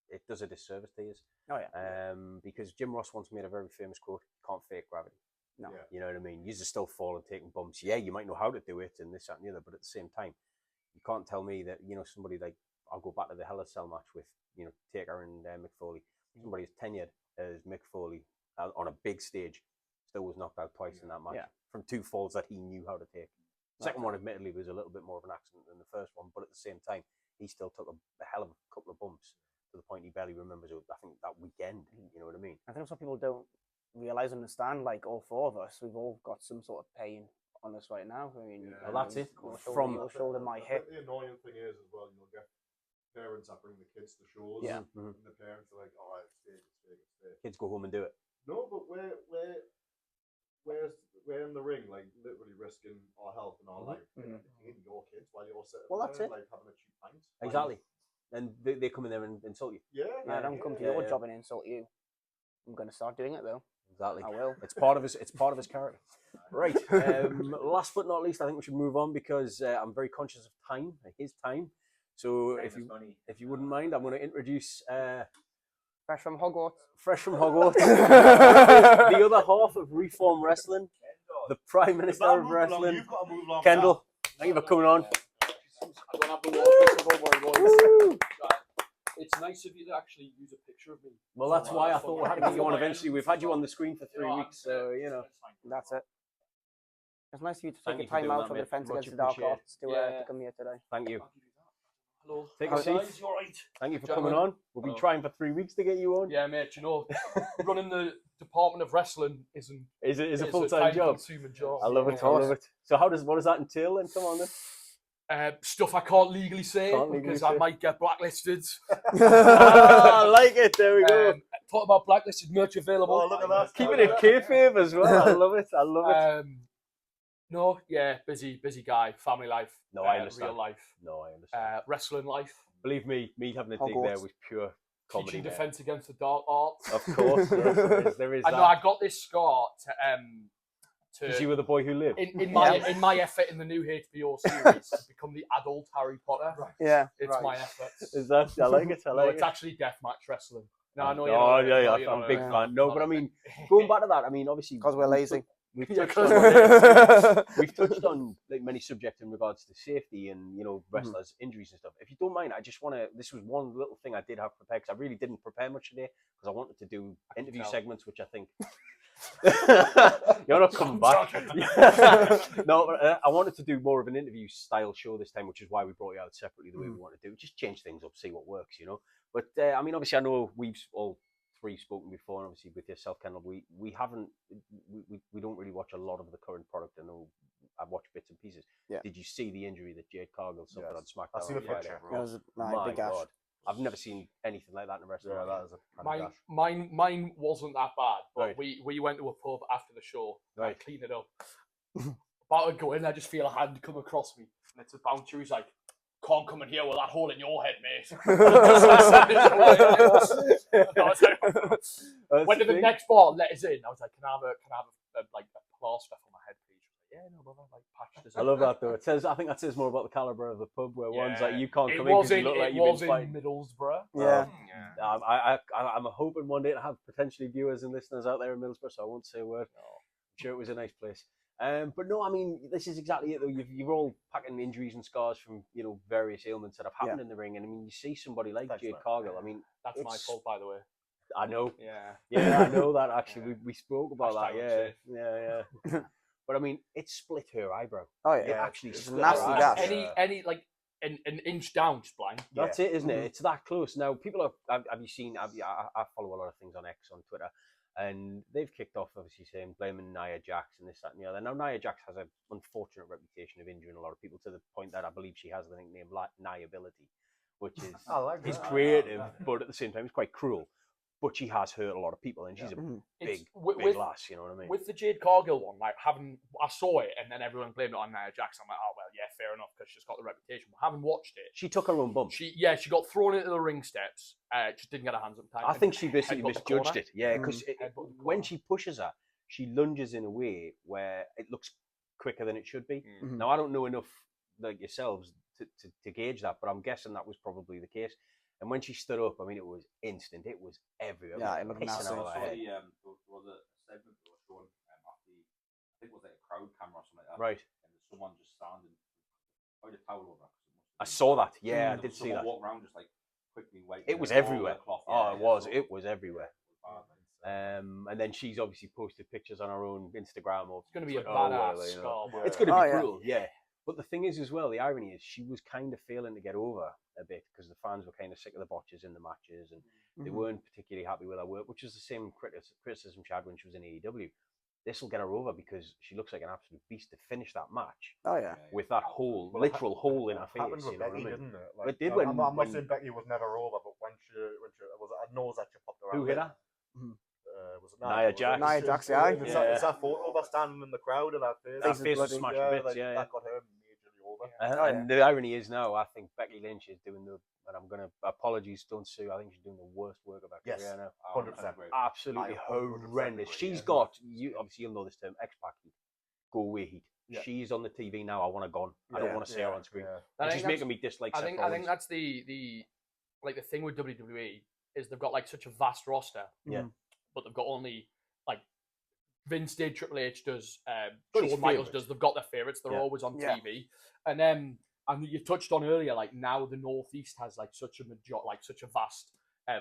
[SPEAKER 1] it does a disservice to you.
[SPEAKER 5] Oh yeah.
[SPEAKER 1] Because Jim Ross once made a very famous quote: "Can't fake gravity."
[SPEAKER 5] No.
[SPEAKER 3] Yeah.
[SPEAKER 1] You know what I mean? You're still falling, taking bumps. Yeah, you might know how to do it and this, that, and the other, but at the same time, you can't tell me that, you know, somebody like, I'll go back to the Hell in a Cell match with, you know, Taker and Mick Foley. Somebody as tenured as Mick Foley on a big stage still was knocked out twice in that match from 2 falls that he knew how to take. The second one, admittedly, was a little bit more of an accident than the first one, but at the same time, he still took a hell of a couple of bumps to the point he barely remembers it, I think, that weekend. You know what I mean?
[SPEAKER 5] I think some people don't realize, understand. Like all 4 of us, we've all got some sort of pain on us right now. I mean,
[SPEAKER 1] Well, that's it.
[SPEAKER 5] From your shoulder, my hip.
[SPEAKER 3] The annoying thing is as well, you'll get parents that bring the kids to shows.
[SPEAKER 5] Yeah.
[SPEAKER 3] And the parents are like, "Oh, it's fake, it's fake, it's fake."
[SPEAKER 1] Kids go home and do it.
[SPEAKER 3] No, but we're in the ring, like literally risking our health and our life, hitting your kids while you're sitting there, like having a cheap pint.
[SPEAKER 1] Exactly. And they come in there and insult you.
[SPEAKER 3] Yeah.
[SPEAKER 5] I don't come to your job and insult you. I'm going to start doing it though.
[SPEAKER 1] Exactly.
[SPEAKER 5] I will.
[SPEAKER 1] It's part of his character. Right. Last but not least, I think we should move on because I'm very conscious of time, his time. So if you wouldn't mind, I'm going to introduce
[SPEAKER 5] Fresh from Hogwarts.
[SPEAKER 1] The other half of Reform Wrestling, the Prime Minister of Wrestling, Kendoll. Thank you for coming on.
[SPEAKER 6] I don't have the wall. Don't worry, boys. It's nice of you to actually use a picture of me.
[SPEAKER 1] Well, that's why I thought we had to get you on eventually. We've had you on the screen for 3 weeks, so, you know.
[SPEAKER 5] That's it. It's nice of you to
[SPEAKER 1] Thank
[SPEAKER 5] take
[SPEAKER 1] you
[SPEAKER 5] your
[SPEAKER 1] for
[SPEAKER 5] time
[SPEAKER 1] doing
[SPEAKER 5] out
[SPEAKER 1] that,
[SPEAKER 5] from the
[SPEAKER 1] mate.
[SPEAKER 5] Defense
[SPEAKER 1] Much
[SPEAKER 5] Against the Dark
[SPEAKER 1] appreciated.
[SPEAKER 5] Arts to come here today.
[SPEAKER 1] Thank you.
[SPEAKER 6] Hello.
[SPEAKER 1] Take a seat.
[SPEAKER 6] Guys, you all right?
[SPEAKER 1] Thank you for
[SPEAKER 6] Gentlemen.
[SPEAKER 1] coming on. We've been trying for 3 weeks to get you on.
[SPEAKER 6] Yeah, mate. You know, running the Department of Wrestling is
[SPEAKER 1] a full-time job.
[SPEAKER 6] Time-consuming job.
[SPEAKER 1] I love it. So what does that entail then? Come on then.
[SPEAKER 6] Stuff I can't legally say because I might get blacklisted.
[SPEAKER 1] I like it. There we go.
[SPEAKER 6] Talk about blacklisted merch available.
[SPEAKER 3] Oh, look at that.
[SPEAKER 1] Keeping it kayfabe as well. I love it.
[SPEAKER 6] No, yeah, busy guy. Family life.
[SPEAKER 1] No, I understand.
[SPEAKER 6] Real life.
[SPEAKER 1] No, I understand.
[SPEAKER 6] Wrestling life.
[SPEAKER 1] Believe me having a dig there was pure comedy.
[SPEAKER 6] Teaching defense against the dark arts.
[SPEAKER 1] Of course, yes, there is
[SPEAKER 6] I
[SPEAKER 1] that.
[SPEAKER 6] know I got this scar to
[SPEAKER 1] Because you were the boy who lived.
[SPEAKER 6] in my effort in the new HBO series to become the adult Harry Potter.
[SPEAKER 3] Right.
[SPEAKER 5] Yeah.
[SPEAKER 6] It's my efforts.
[SPEAKER 1] Is that? I like it.
[SPEAKER 6] No, it's actually deathmatch wrestling. No, I know you
[SPEAKER 1] Oh,
[SPEAKER 6] know.
[SPEAKER 1] yeah, I'm a big fan. No, but I mean, going back to that, I mean, obviously,
[SPEAKER 5] Because we're lazy.
[SPEAKER 1] We've touched on like many subjects in regards to safety and, you know, wrestlers' injuries and stuff. If you don't mind, I just want to. This was one little thing I did have prepared because I really didn't prepare much today because I wanted to do interview segments, which I think. You're not coming back. No, but I wanted to do more of an interview style show this time, which is why we brought you out separately the way we want to do. Just change things up, see what works, you know. But I mean, obviously, I know we've all three spoken before, and obviously with yourself, Kendoll, we don't really watch a lot of the current product. I know I've watched bits and pieces.
[SPEAKER 5] Yeah.
[SPEAKER 1] Did you see the injury that Jade Cargill suffered on SmackDown?
[SPEAKER 3] I seen a
[SPEAKER 1] on Friday?
[SPEAKER 3] picture.
[SPEAKER 5] That was
[SPEAKER 1] My
[SPEAKER 5] big ash.
[SPEAKER 1] God. I've never seen anything like that in a wrestling
[SPEAKER 3] Yeah,
[SPEAKER 1] match.
[SPEAKER 3] that is a
[SPEAKER 6] Mine wasn't that bad, but
[SPEAKER 1] Right.
[SPEAKER 6] we went to a pub after the show
[SPEAKER 1] Right.
[SPEAKER 6] and cleaned it up. About to go in, I just feel a hand come across me, and it's a bouncer who's like, "Can't come in here with that hole in your head, mate." Went to the next bar, let us in. I was like, "Can I have a plaster for my head, please?" Yeah, no bother. Like patched us
[SPEAKER 1] I love that though. It says, I think that says more about the caliber of the pub, where one's like, you can't
[SPEAKER 6] It
[SPEAKER 1] come in
[SPEAKER 6] was
[SPEAKER 1] because you
[SPEAKER 6] in,
[SPEAKER 1] look like
[SPEAKER 6] it
[SPEAKER 1] you've
[SPEAKER 6] was
[SPEAKER 1] been
[SPEAKER 6] in
[SPEAKER 1] fighting.
[SPEAKER 6] Middlesbrough.
[SPEAKER 5] Yeah.
[SPEAKER 1] I'm hoping one day to have potentially viewers and listeners out there in Middlesbrough, so I won't say a word. I'm sure it was a nice place. But no, I mean, this is exactly it though. You're all packing injuries and scars from, you know, various ailments that have happened in the ring. And I mean, you see somebody like Jade Cargill. I mean,
[SPEAKER 6] That's my fault, by the way.
[SPEAKER 1] I know.
[SPEAKER 6] Yeah.
[SPEAKER 1] I know that actually. We spoke about
[SPEAKER 6] Hashtag
[SPEAKER 1] that. Yeah. But I mean, it split her eyebrow.
[SPEAKER 5] Oh
[SPEAKER 1] It
[SPEAKER 5] yeah.
[SPEAKER 1] actually
[SPEAKER 5] It's
[SPEAKER 1] split
[SPEAKER 5] nasty
[SPEAKER 1] her
[SPEAKER 5] gash.
[SPEAKER 1] eyebrow.
[SPEAKER 6] Any like an inch down, just blind.
[SPEAKER 1] That's it, isn't it?
[SPEAKER 5] Mhm.
[SPEAKER 1] It's that close. Now, people have you seen? I follow a lot of things on X on Twitter, and they've kicked off obviously saying blaming Nia Jax and this, that, and the other. Now, Nia Jax has an unfortunate reputation of injuring a lot of people to the point that I believe she has the nickname Niability, which is
[SPEAKER 3] I like
[SPEAKER 1] is
[SPEAKER 3] that.
[SPEAKER 1] creative, but at the same time, it's quite cruel. But she has hurt a lot of people, and she's a
[SPEAKER 5] Mhm.
[SPEAKER 1] big,
[SPEAKER 6] With-
[SPEAKER 1] big
[SPEAKER 6] with-
[SPEAKER 1] lass. You know what I mean?
[SPEAKER 6] With the Jade Cargill one, like I saw it and then everyone blamed it on Nia Jax. I'm like, oh well, yeah, fair enough because she's got the reputation. But having watched it,
[SPEAKER 1] She took her own bump.
[SPEAKER 6] she got thrown into the ring steps. Just didn't get her hands up in time.
[SPEAKER 1] I think she basically
[SPEAKER 6] Headbutt the
[SPEAKER 1] misjudged
[SPEAKER 6] corner.
[SPEAKER 1] it. Yeah, because
[SPEAKER 6] Headbutt the
[SPEAKER 1] when
[SPEAKER 6] corner.
[SPEAKER 1] she pushes her, she lunges in a way where it looks quicker than it should be.
[SPEAKER 6] Mm.
[SPEAKER 5] Mhm.
[SPEAKER 1] Now, I don't know enough like yourselves to gauge that, but I'm guessing that was probably the case. And when she stood up, I mean, it was instant. It was everywhere.
[SPEAKER 5] Yeah,
[SPEAKER 1] it
[SPEAKER 5] it
[SPEAKER 1] was
[SPEAKER 5] looked
[SPEAKER 1] pissing
[SPEAKER 5] massive.
[SPEAKER 1] out of her
[SPEAKER 4] So
[SPEAKER 1] head.
[SPEAKER 4] there was a segment that was shown after I think it was like a crowd camera or something like that.
[SPEAKER 1] Right.
[SPEAKER 4] And there's someone just standing, quite a towel over.
[SPEAKER 1] I saw that. Yeah, I
[SPEAKER 4] There
[SPEAKER 1] did
[SPEAKER 4] was
[SPEAKER 1] see
[SPEAKER 4] someone
[SPEAKER 1] that.
[SPEAKER 4] walking around just like quickly waiting.
[SPEAKER 1] It was everywhere. Oh, it was.
[SPEAKER 4] So
[SPEAKER 1] It was everywhere.
[SPEAKER 4] was bad, mate.
[SPEAKER 1] And then she's obviously posted pictures on her own Instagram or
[SPEAKER 6] It's going to be a
[SPEAKER 1] Twitter or
[SPEAKER 6] badass
[SPEAKER 1] whatever, you know.
[SPEAKER 6] scar.
[SPEAKER 1] It's going to be
[SPEAKER 5] Oh, yeah.
[SPEAKER 1] cruel, yeah. But the thing is, as well, the irony is she was kind of failing to get over a bit because the fans were kind of sick of the botches in the matches and they
[SPEAKER 5] Mhm.
[SPEAKER 1] weren't particularly happy with her work, which is the same criticism she had when she was in AEW. This will get her over because she looks like an absolute beast to finish that match
[SPEAKER 5] Oh yeah.
[SPEAKER 1] with that hole,
[SPEAKER 3] Well, it
[SPEAKER 1] literal hole in her face.
[SPEAKER 3] Happened with
[SPEAKER 1] You know what I
[SPEAKER 3] Becky,
[SPEAKER 1] mean?
[SPEAKER 3] didn't it?
[SPEAKER 1] It did
[SPEAKER 3] I'm
[SPEAKER 1] when-
[SPEAKER 3] not
[SPEAKER 1] when-
[SPEAKER 3] saying Becky was never over, but when she was it her nose that she popped around.
[SPEAKER 1] Who hit her?
[SPEAKER 3] Was it
[SPEAKER 1] Nia Jax.
[SPEAKER 5] Nia Jax, yeah.
[SPEAKER 3] It's that photo of her standing in the crowd and her face.
[SPEAKER 1] That
[SPEAKER 5] Face is
[SPEAKER 1] face was
[SPEAKER 5] bloody.
[SPEAKER 1] smashed
[SPEAKER 3] yeah,
[SPEAKER 1] to bits,
[SPEAKER 3] like,
[SPEAKER 1] yeah.
[SPEAKER 3] that got her majorly over.
[SPEAKER 5] Oh,
[SPEAKER 1] And the irony is now, I think Becky Lynch is doing and I'm going to, apologies, don't sue, I think she's doing the worst work of her
[SPEAKER 3] Yes.
[SPEAKER 1] career now.
[SPEAKER 3] 100%.
[SPEAKER 1] Absolutely
[SPEAKER 3] I 100%
[SPEAKER 1] horrendous.
[SPEAKER 3] agree,
[SPEAKER 1] She's
[SPEAKER 3] yeah.
[SPEAKER 1] got, obviously you'll know this term, X-Pac heat. Go away heat.
[SPEAKER 3] Yeah.
[SPEAKER 1] She's on the TV now, I want her gone. I don't want to see her on screen.
[SPEAKER 3] Yeah.
[SPEAKER 1] And
[SPEAKER 6] I
[SPEAKER 1] she's
[SPEAKER 6] think
[SPEAKER 1] making me dislike
[SPEAKER 6] I
[SPEAKER 1] Seth
[SPEAKER 6] think
[SPEAKER 1] Rollins.
[SPEAKER 6] that's the like the thing with WWE is they've got like such a vast roster.
[SPEAKER 1] Yeah.
[SPEAKER 6] But they've got only like Vince did, Triple H does,
[SPEAKER 1] Got his
[SPEAKER 6] Shawn Michaels
[SPEAKER 1] favourites.
[SPEAKER 6] does. They've got their favorites. They're
[SPEAKER 1] Yeah.
[SPEAKER 6] always on
[SPEAKER 5] Yeah.
[SPEAKER 6] TV. And you touched on earlier, like now the Northeast has like such a vast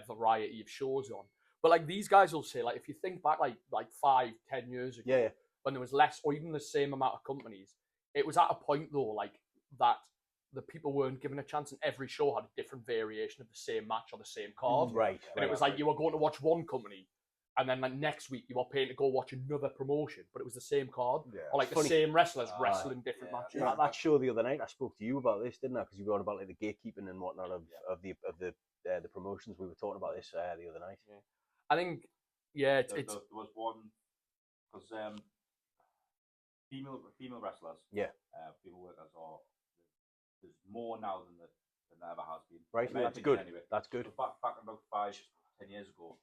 [SPEAKER 6] variety of shows on. But like these guys will say, like if you think back like 5-10 years ago,
[SPEAKER 1] Yeah.
[SPEAKER 6] when there was less or even the same amount of companies, it was at a point though like that the people weren't given a chance, and every show had a different variation of the same match or the same card.
[SPEAKER 1] Right.
[SPEAKER 6] And it was like you were going to watch one company, and then like next week you were paying to go watch another promotion, but it was the same card
[SPEAKER 3] Yeah.
[SPEAKER 6] or like the
[SPEAKER 1] Funny.
[SPEAKER 6] same wrestlers wrestling different
[SPEAKER 4] yeah.
[SPEAKER 6] matches.
[SPEAKER 1] That show the other night, I spoke to you about this, didn't I? Because you were on about like the gatekeeping and whatnot of the promotions. We were talking about this the other night.
[SPEAKER 6] I think, yeah,
[SPEAKER 4] There
[SPEAKER 6] it's
[SPEAKER 4] was one because female wrestlers, female workers are there's more now than there ever has been.
[SPEAKER 1] Right,
[SPEAKER 4] In my
[SPEAKER 1] that's
[SPEAKER 4] opinion,
[SPEAKER 1] good.
[SPEAKER 4] Anyway.
[SPEAKER 1] That's good.
[SPEAKER 4] So back about 5-10 years ago,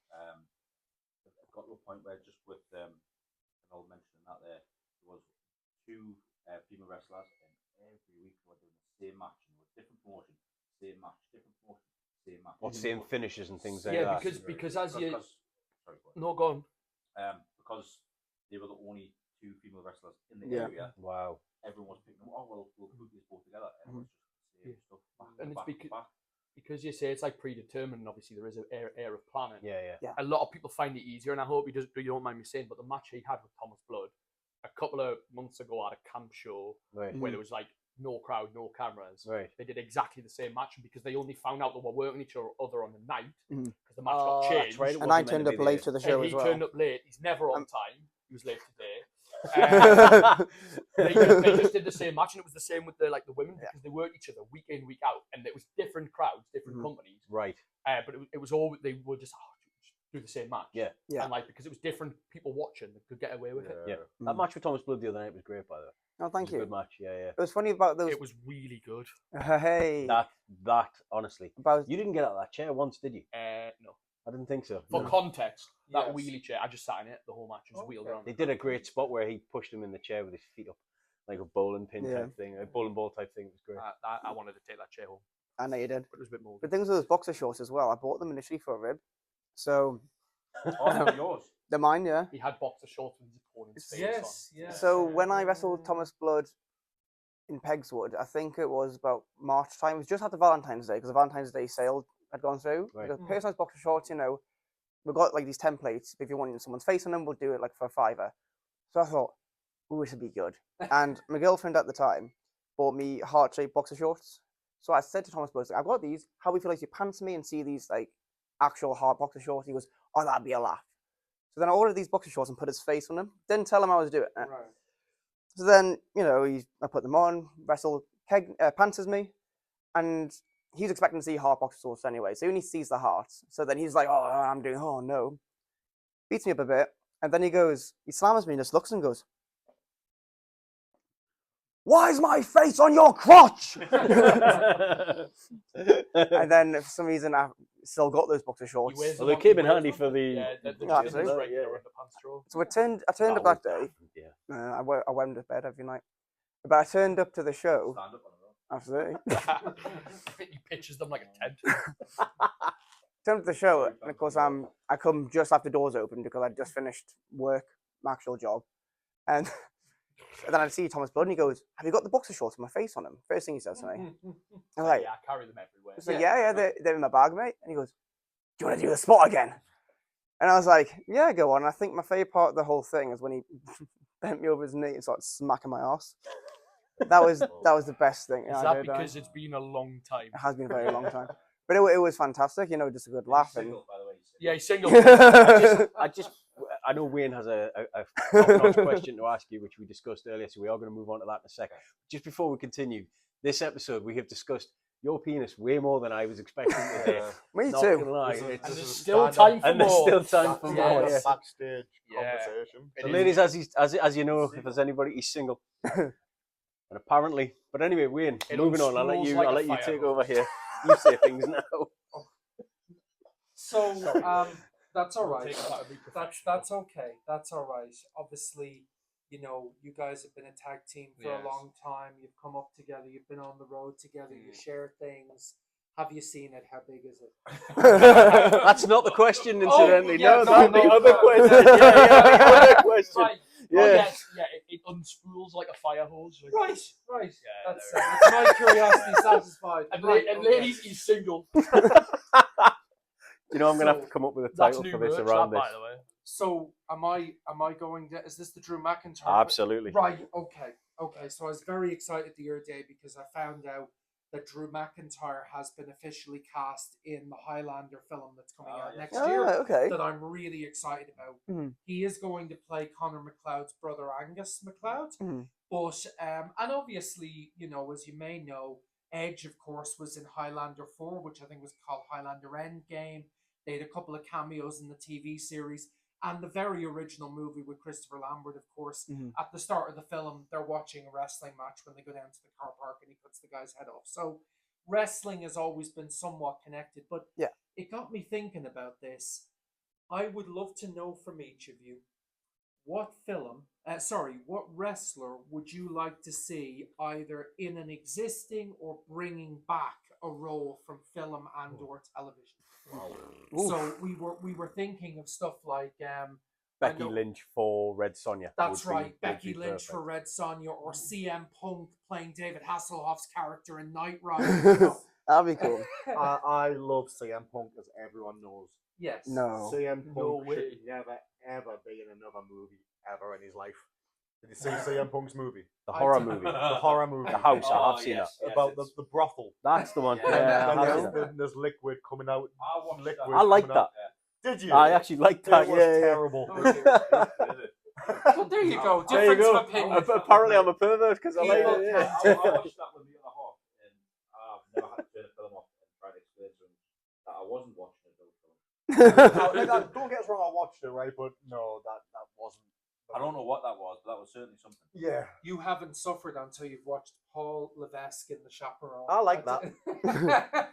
[SPEAKER 4] it got to a point where just with Kendoll mentioning that there was 2 female wrestlers, and every week they were doing the same match, and it was different promotion, same match, different promotion, same match.
[SPEAKER 1] What same finishes and things like
[SPEAKER 6] yeah
[SPEAKER 1] that.
[SPEAKER 6] because as you
[SPEAKER 4] Sorry, go on.
[SPEAKER 6] no go on.
[SPEAKER 4] Because they were the only 2 female wrestlers in the
[SPEAKER 5] Yeah.
[SPEAKER 4] area.
[SPEAKER 1] Wow.
[SPEAKER 4] Everyone was picking them. Oh well, we'll put these both together, and it was just the same stuff. Back
[SPEAKER 6] And
[SPEAKER 4] to
[SPEAKER 6] it's
[SPEAKER 4] back to back.
[SPEAKER 6] because you say it's like predetermined, and obviously there is an air of planning.
[SPEAKER 1] Yeah.
[SPEAKER 6] A lot of people find it easier, and I hope you don't mind me saying, but the match he had with Thomas Blood a couple of months ago at a camp show
[SPEAKER 1] Right.
[SPEAKER 6] where there was like no crowd, no cameras.
[SPEAKER 1] Right.
[SPEAKER 6] They did exactly the same match, and because they only found out they were working each other on the night,
[SPEAKER 5] Mhm.
[SPEAKER 6] because the match
[SPEAKER 1] Oh,
[SPEAKER 6] got
[SPEAKER 1] that's
[SPEAKER 6] changed.
[SPEAKER 1] right, it
[SPEAKER 5] And I
[SPEAKER 1] wasn't meant
[SPEAKER 5] turned
[SPEAKER 1] to
[SPEAKER 5] up
[SPEAKER 1] be
[SPEAKER 5] late
[SPEAKER 1] there.
[SPEAKER 5] to the show
[SPEAKER 6] And he
[SPEAKER 5] as well.
[SPEAKER 6] turned up late. He's never on time. He was late today. They just did the same match, and it was the same with the women because they worked each other week in, week out, and it was different crowds, different
[SPEAKER 5] Mhm.
[SPEAKER 6] companies.
[SPEAKER 1] Right.
[SPEAKER 6] But it was all they were just do the same match.
[SPEAKER 1] Yeah.
[SPEAKER 5] Yeah.
[SPEAKER 6] And because it was different people watching, they could get away with it.
[SPEAKER 1] Yeah. That match with Thomas Blood the other night was great, by the way.
[SPEAKER 5] Oh,
[SPEAKER 1] It
[SPEAKER 5] thank
[SPEAKER 1] was a
[SPEAKER 5] you.
[SPEAKER 1] good match. Yeah.
[SPEAKER 5] It was funny about those.
[SPEAKER 6] It was really good.
[SPEAKER 5] Hey.
[SPEAKER 1] That honestly,
[SPEAKER 5] About
[SPEAKER 1] you didn't get out of that chair once, did you?
[SPEAKER 6] No.
[SPEAKER 1] I didn't think so.
[SPEAKER 6] For context, that
[SPEAKER 2] Yes.
[SPEAKER 6] wheelie chair, I just sat in it the whole match, just wheeled around.
[SPEAKER 1] They did a great spot where he pushed him in the chair with his feet up, like a bowling pin
[SPEAKER 5] Yeah.
[SPEAKER 1] type thing, a bowling ball type thing. It was great.
[SPEAKER 6] I wanted to take that chair home,
[SPEAKER 5] I know you did.
[SPEAKER 6] but it was a bit more.
[SPEAKER 5] The things with those boxer shorts as well. I bought them initially for a rib, so
[SPEAKER 4] Oh, they were yours.
[SPEAKER 5] they're mine. Yeah.
[SPEAKER 6] He had boxer shorts with his opponent's face
[SPEAKER 2] Yes,
[SPEAKER 6] on.
[SPEAKER 2] yeah.
[SPEAKER 5] So when I wrestled Thomas Blood in Pegswood, I think it was about March time. It was just after Valentine's Day because the Valentine's Day sale had gone through.
[SPEAKER 1] Right.
[SPEAKER 5] The personalized boxer shorts, we've got like these templates. If you want someone's face on them, we'll do it like for $5. So I thought, ooh, this would be good. And my girlfriend at the time bought me heart-shaped boxer shorts. So I said to Thomas Buzz, I've got these. How would you feel like you pants me and see these like actual hard boxer shorts? He goes, oh, that'd be a laugh. So then I ordered these boxer shorts and put his face on them. Didn't tell him I was doing it.
[SPEAKER 2] Right.
[SPEAKER 5] So then, I put them on, panters me, and he's expecting to see heart boxer shorts anyway. So he only sees the hearts. So then he's like, oh no. Beats me up a bit. And then he slams me and just looks and goes, why is my face on your crotch? And then for some reason I still got those boxer shorts.
[SPEAKER 1] Well, they came in handy for the.
[SPEAKER 5] Absolutely. So I turned up that day.
[SPEAKER 1] Yeah.
[SPEAKER 5] I went to bed every night. But I turned up to the show.
[SPEAKER 4] Stand up on a row.
[SPEAKER 5] Absolutely.
[SPEAKER 6] He pitches them like a tent.
[SPEAKER 5] Turned up to the show, and of course I come just after doors open because I'd just finished work, my actual job, and then I see Thomas Blood and he goes, "Have you got the boxer shorts with my face on them?" First thing he says to me. I'm like,
[SPEAKER 6] yeah, I carry them everywhere.
[SPEAKER 5] So yeah, they're in my bag, mate. And he goes, "Do you want to do the spot again?" And I was like, "Yeah, go on." And I think my favorite part of the whole thing is when he bent me over his knee and started smacking my ass. That was the best thing.
[SPEAKER 6] Is that because it's been a long time?
[SPEAKER 5] It has been a very long time, but it was fantastic. Just a good laugh.
[SPEAKER 4] Single, by the way.
[SPEAKER 6] Yeah, he's single.
[SPEAKER 1] I know Wayne has a top-notch question to ask you, which we discussed earlier, so we are going to move on to that in a second. Just before we continue, this episode we have discussed your penis way more than I was expecting today.
[SPEAKER 5] Me
[SPEAKER 1] Not
[SPEAKER 5] too.
[SPEAKER 1] gonna lie.
[SPEAKER 6] And there's still time for
[SPEAKER 1] And there's
[SPEAKER 6] more.
[SPEAKER 1] still time for more.
[SPEAKER 3] Yeah,
[SPEAKER 1] Yeah.
[SPEAKER 3] backstage
[SPEAKER 6] Yeah.
[SPEAKER 3] conversation.
[SPEAKER 1] So, ladies, as you know, if there's anybody, he's single. And apparently, but anyway, Wayne,
[SPEAKER 6] It
[SPEAKER 1] moving on. I'll let
[SPEAKER 6] unscrews
[SPEAKER 1] you.
[SPEAKER 6] like
[SPEAKER 1] I'll
[SPEAKER 6] a
[SPEAKER 1] let you
[SPEAKER 6] fire
[SPEAKER 1] take
[SPEAKER 6] hose.
[SPEAKER 1] over here. You say things now.
[SPEAKER 2] So that's all right.
[SPEAKER 6] Take that to be
[SPEAKER 2] That's okay. That's all right. Obviously, you guys have been a tag team for
[SPEAKER 6] Yes.
[SPEAKER 2] a long time. You've come up together. You've been on the road together. You share things. Have you seen it? How big is it?
[SPEAKER 1] That's not the question, incidentally.
[SPEAKER 2] yeah,
[SPEAKER 1] that's
[SPEAKER 2] no,
[SPEAKER 1] the
[SPEAKER 2] no,
[SPEAKER 1] other
[SPEAKER 2] no.
[SPEAKER 1] question. Yeah, the other question.
[SPEAKER 2] Right.
[SPEAKER 1] Yeah.
[SPEAKER 6] Oh, yes, yeah, it unspools like a fire hose. Like,
[SPEAKER 2] Right.
[SPEAKER 6] Yeah,
[SPEAKER 2] That's my curiosity satisfied.
[SPEAKER 6] And,
[SPEAKER 2] Right,
[SPEAKER 6] and
[SPEAKER 2] okay.
[SPEAKER 6] ladies, he's single.
[SPEAKER 1] I'm going to have to
[SPEAKER 2] So,
[SPEAKER 1] come up with a
[SPEAKER 6] That's
[SPEAKER 1] title
[SPEAKER 6] new
[SPEAKER 1] for this
[SPEAKER 6] merch,
[SPEAKER 1] around
[SPEAKER 6] that,
[SPEAKER 1] this.
[SPEAKER 6] by the way.
[SPEAKER 2] So am I going to? Is this the Drew McIntyre?
[SPEAKER 1] Absolutely.
[SPEAKER 2] Right. Okay. So I was very excited the other day because I found out that Drew McIntyre has been officially cast in the Highlander film that's coming out
[SPEAKER 4] yes.
[SPEAKER 2] next
[SPEAKER 5] Oh,
[SPEAKER 2] year.
[SPEAKER 5] okay.
[SPEAKER 2] That I'm really excited about.
[SPEAKER 5] Mhm.
[SPEAKER 2] He is going to play Conor McLeod's brother Angus McLeod.
[SPEAKER 5] Mhm.
[SPEAKER 2] But and obviously, as you may know, Edge, of course, was in Highlander 4, which I think was called Highlander Endgame. They had a couple of cameos in the TV series. And the very original movie with Christopher Lambert, of course,
[SPEAKER 5] Mhm.
[SPEAKER 2] at the start of the film, they're watching a wrestling match when they go down to the car park and he cuts the guy's head off. So wrestling has always been somewhat connected. But
[SPEAKER 5] Yeah.
[SPEAKER 2] it got me thinking about this. I would love to know from each of you, what wrestler would you like to see either in an existing or bringing back a role from film and or television? So we were thinking of stuff like
[SPEAKER 1] Becky
[SPEAKER 2] know-
[SPEAKER 1] Lynch for Red Sonja.
[SPEAKER 2] that's
[SPEAKER 1] would be-
[SPEAKER 2] right,
[SPEAKER 1] would
[SPEAKER 2] Becky
[SPEAKER 1] be
[SPEAKER 2] Lynch for
[SPEAKER 1] perfect.
[SPEAKER 2] Red Sonja or CM Punk playing David Hasselhoff's character in Knight Rider.
[SPEAKER 5] That'd be cool.
[SPEAKER 3] I love CM Punk, as everyone knows.
[SPEAKER 2] Yes.
[SPEAKER 5] No.
[SPEAKER 3] CM Punk
[SPEAKER 6] No way.
[SPEAKER 3] should never, ever be in another movie ever in his life. Did you see CM Punk's movie?
[SPEAKER 1] The
[SPEAKER 2] I
[SPEAKER 1] horror
[SPEAKER 2] did.
[SPEAKER 1] movie.
[SPEAKER 3] The horror movie.
[SPEAKER 1] The House.
[SPEAKER 4] Oh,
[SPEAKER 1] I've seen
[SPEAKER 4] yes,
[SPEAKER 1] that.
[SPEAKER 4] yes,
[SPEAKER 3] About
[SPEAKER 4] it's-
[SPEAKER 3] the brothel.
[SPEAKER 1] That's the one.
[SPEAKER 4] Yeah.
[SPEAKER 1] Yeah,
[SPEAKER 3] And
[SPEAKER 1] I have
[SPEAKER 3] there's,
[SPEAKER 1] seen that.
[SPEAKER 3] there's liquid coming out.
[SPEAKER 4] I watched
[SPEAKER 3] Liquid
[SPEAKER 4] that.
[SPEAKER 1] I like
[SPEAKER 3] coming out.
[SPEAKER 1] that.
[SPEAKER 3] Did you?
[SPEAKER 1] I actually like that.
[SPEAKER 3] It was
[SPEAKER 1] Yeah, yeah.
[SPEAKER 3] terrible.
[SPEAKER 2] Oh, dear. Well, there you go.
[SPEAKER 1] There you
[SPEAKER 2] Difference
[SPEAKER 1] go.
[SPEAKER 2] of opinion.
[SPEAKER 1] Apparently, I'm a pervert because I like
[SPEAKER 2] People
[SPEAKER 1] it.
[SPEAKER 4] I
[SPEAKER 1] Yeah.
[SPEAKER 4] watched that with me on a hawk, and I've never had to turn a film off and try to explain to him that I wasn't watching a film.
[SPEAKER 3] Don't get us wrong, I watched it, right? But no, that wasn't.
[SPEAKER 4] I don't know what that was, but that was certainly something.
[SPEAKER 3] Yeah.
[SPEAKER 2] You haven't suffered until you've watched Paul Levesque in The Chaperone.
[SPEAKER 3] I like that.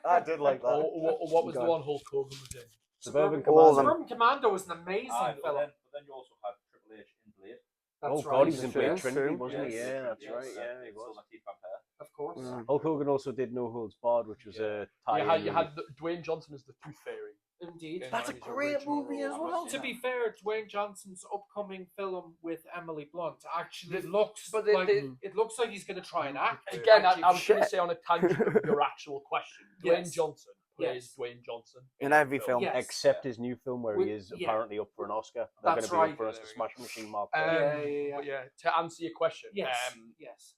[SPEAKER 3] I did like that.
[SPEAKER 6] What was the
[SPEAKER 5] God.
[SPEAKER 6] one Hulk Hogan was in?
[SPEAKER 1] Suburban
[SPEAKER 5] All of
[SPEAKER 1] Commando.
[SPEAKER 5] them.
[SPEAKER 2] Suburban Commando was an amazing
[SPEAKER 4] But
[SPEAKER 2] film.
[SPEAKER 4] then you also had Triple H in Blade.
[SPEAKER 2] That's
[SPEAKER 1] Oh
[SPEAKER 2] right.
[SPEAKER 1] God, he was in
[SPEAKER 5] True,
[SPEAKER 1] Blade
[SPEAKER 5] true.
[SPEAKER 1] Trinity, wasn't he?
[SPEAKER 4] Yes,
[SPEAKER 1] Yeah, that's
[SPEAKER 4] yes,
[SPEAKER 1] right. Yeah, he
[SPEAKER 4] it's
[SPEAKER 1] was.
[SPEAKER 4] all that Keith Vampire.
[SPEAKER 2] Of course.
[SPEAKER 5] Mm.
[SPEAKER 1] Hulk Hogan also did No Holds Barred, which was a tie-in.
[SPEAKER 6] You had Dwayne Johnson as the Tooth Fairy.
[SPEAKER 2] Indeed.
[SPEAKER 6] That's a
[SPEAKER 2] His
[SPEAKER 6] great
[SPEAKER 2] original
[SPEAKER 6] movie
[SPEAKER 2] role.
[SPEAKER 6] as well.
[SPEAKER 2] To be fair, Dwayne Johnson's upcoming film with Emily Blunt actually looks
[SPEAKER 6] but
[SPEAKER 2] like
[SPEAKER 6] they-
[SPEAKER 2] it looks like he's going to try and act.
[SPEAKER 6] Again, I was going
[SPEAKER 5] Shit.
[SPEAKER 6] to say on a tangent of your actual question. Dwayne
[SPEAKER 2] Yes.
[SPEAKER 6] Johnson plays
[SPEAKER 2] Yes.
[SPEAKER 6] Dwayne Johnson
[SPEAKER 5] In every film.
[SPEAKER 2] Yes.
[SPEAKER 1] Except his new film where he
[SPEAKER 2] With-
[SPEAKER 1] is
[SPEAKER 2] yeah.
[SPEAKER 1] apparently up for an Oscar. They're
[SPEAKER 2] That's
[SPEAKER 1] going to be
[SPEAKER 2] right.
[SPEAKER 1] up for us to Smash Machine Mark.
[SPEAKER 2] Yeah.
[SPEAKER 6] But yeah, to answer your question,
[SPEAKER 2] Yes. Yes.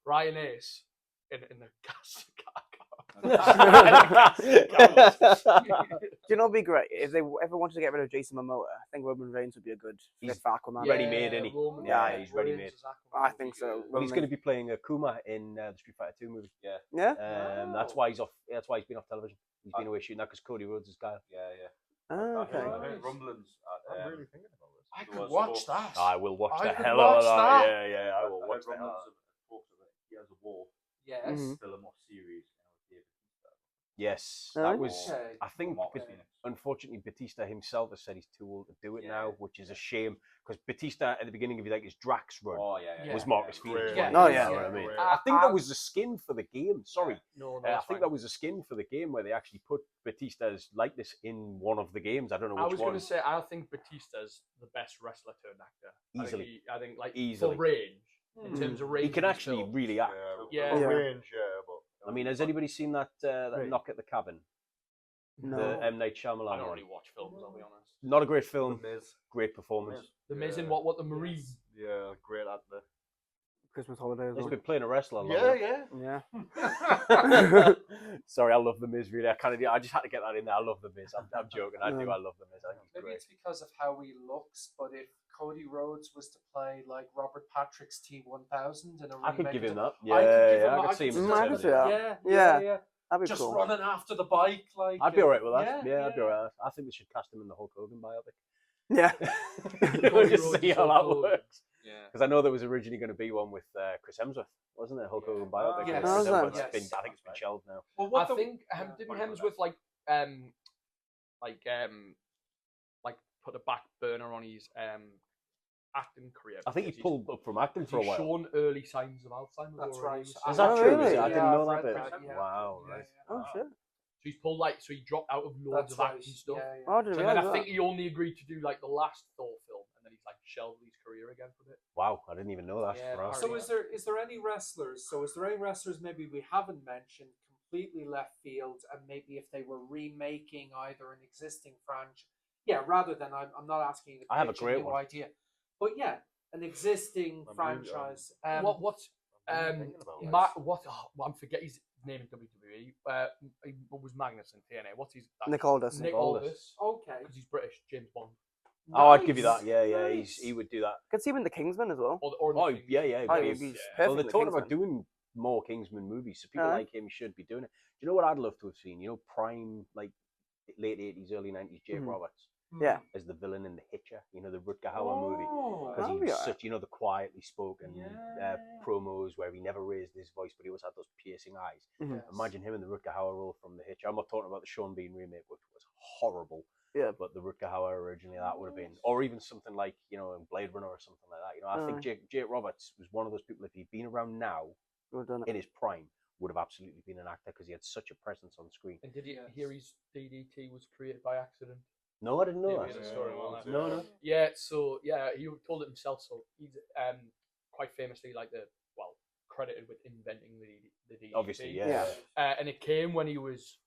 [SPEAKER 6] Ryan Ace in the gas
[SPEAKER 5] Do you know what'd be great? If they ever wanted to get rid of Jason Momoa, I think Roman Reigns would be a good fit for Aquaman.
[SPEAKER 1] ready-made, isn't he?
[SPEAKER 6] Roman
[SPEAKER 1] Yeah,
[SPEAKER 6] Reigns
[SPEAKER 1] he's ready-made.
[SPEAKER 6] as Aquaman
[SPEAKER 5] I
[SPEAKER 6] would
[SPEAKER 5] think
[SPEAKER 6] be
[SPEAKER 5] so.
[SPEAKER 6] good.
[SPEAKER 1] Well, he's
[SPEAKER 5] Roman-
[SPEAKER 1] going to be playing Kuma in the Street Fighter 2 movie.
[SPEAKER 4] Yeah.
[SPEAKER 5] Yeah.
[SPEAKER 1] That's why he's off. That's why he's been off television. He's been away shooting that because Cody Rhodes is guy.
[SPEAKER 4] Yeah, yeah.
[SPEAKER 5] Oh, okay.
[SPEAKER 4] I heard rumblings.
[SPEAKER 3] I'm really thinking about this.
[SPEAKER 2] I
[SPEAKER 4] There
[SPEAKER 2] could
[SPEAKER 4] was
[SPEAKER 2] watch
[SPEAKER 4] talk-
[SPEAKER 2] that.
[SPEAKER 1] I will watch
[SPEAKER 2] I
[SPEAKER 1] the
[SPEAKER 2] could
[SPEAKER 1] hell out
[SPEAKER 2] watch
[SPEAKER 1] of that.
[SPEAKER 2] that.
[SPEAKER 1] Yeah, I will
[SPEAKER 4] I
[SPEAKER 1] watch
[SPEAKER 4] heard
[SPEAKER 1] the hell out of
[SPEAKER 4] rumblings of talks of Gears of War.
[SPEAKER 2] Yes.
[SPEAKER 5] Mhm.
[SPEAKER 4] Still a more serious.
[SPEAKER 1] Yes,
[SPEAKER 5] Oh,
[SPEAKER 1] that was.
[SPEAKER 2] Okay.
[SPEAKER 1] I think,
[SPEAKER 4] Marcus
[SPEAKER 1] but
[SPEAKER 4] Phoenix.
[SPEAKER 1] unfortunately, Batista himself has said he's too old to do it
[SPEAKER 4] Yeah.
[SPEAKER 1] now, which is a shame because Batista at the beginning of his Drax run
[SPEAKER 4] Oh yeah.
[SPEAKER 1] was
[SPEAKER 2] Yeah.
[SPEAKER 1] Marcus Phoenix.
[SPEAKER 3] Great.
[SPEAKER 2] Yeah.
[SPEAKER 5] Oh,
[SPEAKER 1] You
[SPEAKER 5] yeah.
[SPEAKER 1] know what I mean?
[SPEAKER 3] Great.
[SPEAKER 1] I think that was a skin for the game. Sorry.
[SPEAKER 6] No,
[SPEAKER 1] I
[SPEAKER 6] that's
[SPEAKER 1] think
[SPEAKER 6] fine.
[SPEAKER 1] that was a skin for the game where they actually put Batista's likeness in one of the games. I don't know
[SPEAKER 6] I
[SPEAKER 1] which
[SPEAKER 6] was
[SPEAKER 1] one.
[SPEAKER 6] going to say, I think Batista's the best wrestler turned actor.
[SPEAKER 1] Easily.
[SPEAKER 6] I think like
[SPEAKER 1] Easily.
[SPEAKER 6] for range, in
[SPEAKER 2] Hmm.
[SPEAKER 6] terms of range.
[SPEAKER 1] He can
[SPEAKER 6] of his
[SPEAKER 1] actually
[SPEAKER 6] film.
[SPEAKER 1] really act.
[SPEAKER 6] Yeah.
[SPEAKER 5] Yeah.
[SPEAKER 3] Range, yeah, but
[SPEAKER 1] I mean, has anybody seen that
[SPEAKER 5] Right.
[SPEAKER 1] Knock at the Cabin?
[SPEAKER 5] No.
[SPEAKER 1] The M. Night Shyamalan
[SPEAKER 6] I don't
[SPEAKER 1] one?
[SPEAKER 6] really watch films, I'll be honest.
[SPEAKER 1] Not a great film,
[SPEAKER 3] The Miz.
[SPEAKER 1] great performance.
[SPEAKER 6] The Miz in
[SPEAKER 3] Yeah.
[SPEAKER 6] what the Marine.
[SPEAKER 3] Yeah, great actor.
[SPEAKER 5] Christmas holidays.
[SPEAKER 1] He's been playing a wrestler long
[SPEAKER 3] Yeah,
[SPEAKER 1] enough.
[SPEAKER 3] yeah.
[SPEAKER 5] Yeah.
[SPEAKER 1] Sorry, I love the Miz. Really, I just had to get that in there. I love the Miz. I'm joking. I do. I love the Miz. I think he's
[SPEAKER 2] Maybe
[SPEAKER 1] great.
[SPEAKER 2] it's because of how he looks, but if Cody Rhodes was to play like Robert Patrick's T1000 in a
[SPEAKER 1] I could
[SPEAKER 2] remake
[SPEAKER 1] give
[SPEAKER 2] of
[SPEAKER 1] him
[SPEAKER 2] the-
[SPEAKER 1] that.
[SPEAKER 2] I could give him
[SPEAKER 1] I
[SPEAKER 2] that.
[SPEAKER 1] could see him.
[SPEAKER 2] still
[SPEAKER 1] in
[SPEAKER 5] I
[SPEAKER 1] the
[SPEAKER 5] could
[SPEAKER 2] do
[SPEAKER 5] see
[SPEAKER 1] cinema.
[SPEAKER 5] that.
[SPEAKER 2] Yeah,
[SPEAKER 5] Yeah. That'd be
[SPEAKER 2] Just
[SPEAKER 5] cool.
[SPEAKER 2] running after the bike, like
[SPEAKER 1] I'd be alright with that.
[SPEAKER 2] Yeah,
[SPEAKER 1] I'd be alright with that. I think they should cast him in the Hulk Hogan biopic.
[SPEAKER 5] Yeah.
[SPEAKER 1] Just
[SPEAKER 6] Rhodes
[SPEAKER 1] see
[SPEAKER 6] is
[SPEAKER 1] how
[SPEAKER 6] Hulk
[SPEAKER 1] that
[SPEAKER 6] Hogan.
[SPEAKER 1] works.
[SPEAKER 6] Yeah.
[SPEAKER 1] Because I know there was originally going to be one with Chris Hemsworth, wasn't it? Hulk Hogan biopic.
[SPEAKER 2] Yes.
[SPEAKER 1] Chris
[SPEAKER 5] Oh, was
[SPEAKER 1] Hemsworth's
[SPEAKER 2] that?
[SPEAKER 1] been,
[SPEAKER 2] Yes.
[SPEAKER 1] I think it's been shelved now.
[SPEAKER 2] Well,
[SPEAKER 6] I
[SPEAKER 2] what the-
[SPEAKER 6] think didn't Hemsworth like put a back burner on his acting career?
[SPEAKER 1] I think he
[SPEAKER 6] because
[SPEAKER 1] pulled up from acting
[SPEAKER 6] he's
[SPEAKER 1] for a while.
[SPEAKER 6] shown early signs of Alzheimer's.
[SPEAKER 2] That's
[SPEAKER 6] already,
[SPEAKER 2] right.
[SPEAKER 6] so-
[SPEAKER 1] Is
[SPEAKER 5] Oh,
[SPEAKER 1] that true?
[SPEAKER 5] really?
[SPEAKER 1] Is it? I
[SPEAKER 2] Yeah,
[SPEAKER 1] didn't know
[SPEAKER 2] I've
[SPEAKER 1] that
[SPEAKER 2] read
[SPEAKER 1] bit.
[SPEAKER 2] that, yeah.
[SPEAKER 1] Wow,
[SPEAKER 2] Yeah,
[SPEAKER 1] right.
[SPEAKER 2] yeah.
[SPEAKER 5] Oh, shit.
[SPEAKER 6] So he's pulled so he dropped out of loads
[SPEAKER 2] That's
[SPEAKER 6] of
[SPEAKER 2] right.
[SPEAKER 6] acting stuff.
[SPEAKER 2] Yeah, yeah.
[SPEAKER 5] Oh, I didn't
[SPEAKER 6] So then I
[SPEAKER 5] realise
[SPEAKER 6] think
[SPEAKER 5] that.
[SPEAKER 6] he only agreed to do like the last Thor film, and then he's like shelved his career again for a bit.
[SPEAKER 1] Wow, I didn't even know that.
[SPEAKER 6] Yeah,
[SPEAKER 1] Wow.
[SPEAKER 2] So is there any wrestlers? So is there any wrestlers maybe we haven't mentioned completely left field, and maybe if they were remaking either an existing franchise, rather than I'm not asking you to
[SPEAKER 1] I have a
[SPEAKER 2] pitch
[SPEAKER 1] great
[SPEAKER 2] new
[SPEAKER 1] one.
[SPEAKER 2] idea, but yeah, an existing
[SPEAKER 3] I'm
[SPEAKER 2] franchise.
[SPEAKER 6] What's
[SPEAKER 3] I'm thinking about this.
[SPEAKER 6] I'm forgetting his name in WWE. He was Magnus in TNA. What's his
[SPEAKER 5] Nick Aldis.
[SPEAKER 6] Nick
[SPEAKER 1] Aldis.
[SPEAKER 6] Aldis.
[SPEAKER 2] Okay.
[SPEAKER 6] Because he's British. James Bond.
[SPEAKER 1] Oh, I'd give you that.
[SPEAKER 2] Nice.
[SPEAKER 1] Yeah.
[SPEAKER 2] Nice.
[SPEAKER 1] He would do that.
[SPEAKER 5] I could see him in the Kingsman as well.
[SPEAKER 6] Or
[SPEAKER 1] Oh,
[SPEAKER 6] the Thing.
[SPEAKER 1] yeah.
[SPEAKER 5] Oh,
[SPEAKER 1] he
[SPEAKER 5] he'd be
[SPEAKER 1] is.
[SPEAKER 5] perfect
[SPEAKER 1] Well, they're
[SPEAKER 5] in the
[SPEAKER 1] talking about
[SPEAKER 5] Kingsman.
[SPEAKER 1] doing more Kingsman movies, so people
[SPEAKER 5] Alright.
[SPEAKER 1] like him should be doing it. Do you know what I'd love to have seen? You know, prime, like, late 80s, early 90s Jake
[SPEAKER 5] Mhm.
[SPEAKER 1] Roberts
[SPEAKER 5] Yeah.
[SPEAKER 1] as the villain in The Hitcher, you know, the Rutger Hauer movie.
[SPEAKER 2] Oh,
[SPEAKER 1] Because
[SPEAKER 5] that'd
[SPEAKER 1] he
[SPEAKER 5] be
[SPEAKER 1] was
[SPEAKER 5] alright.
[SPEAKER 1] such, you know, the quietly spoken
[SPEAKER 2] Yeah.
[SPEAKER 1] promos where he never raised his voice, but he always had those piercing eyes.
[SPEAKER 5] Mhm.
[SPEAKER 2] yes.
[SPEAKER 1] Imagine him in the Rutger Hauer role from The Hitcher. I'm not talking about the Sean Bean remake, which was horrible.
[SPEAKER 5] Yeah.
[SPEAKER 1] But the Rutger Hauer originally, that would have been, or even something like, you know, in Blade Runner or something like that. You know, I think Jake Roberts was one of those people, if he'd been around now
[SPEAKER 5] We've done it.
[SPEAKER 1] in his prime, would have absolutely been an actor because he had such a presence on screen.
[SPEAKER 6] And did you
[SPEAKER 2] Yes.
[SPEAKER 6] hear his DDT was created by accident?
[SPEAKER 1] No, I didn't know
[SPEAKER 6] Yeah,
[SPEAKER 1] that.
[SPEAKER 6] we had a story on that.
[SPEAKER 1] No.
[SPEAKER 6] Yeah, so he told it himself. So he's quite famously credited with inventing the DDT.
[SPEAKER 1] Obviously, yeah.
[SPEAKER 5] Yeah.
[SPEAKER 6] And it came when he was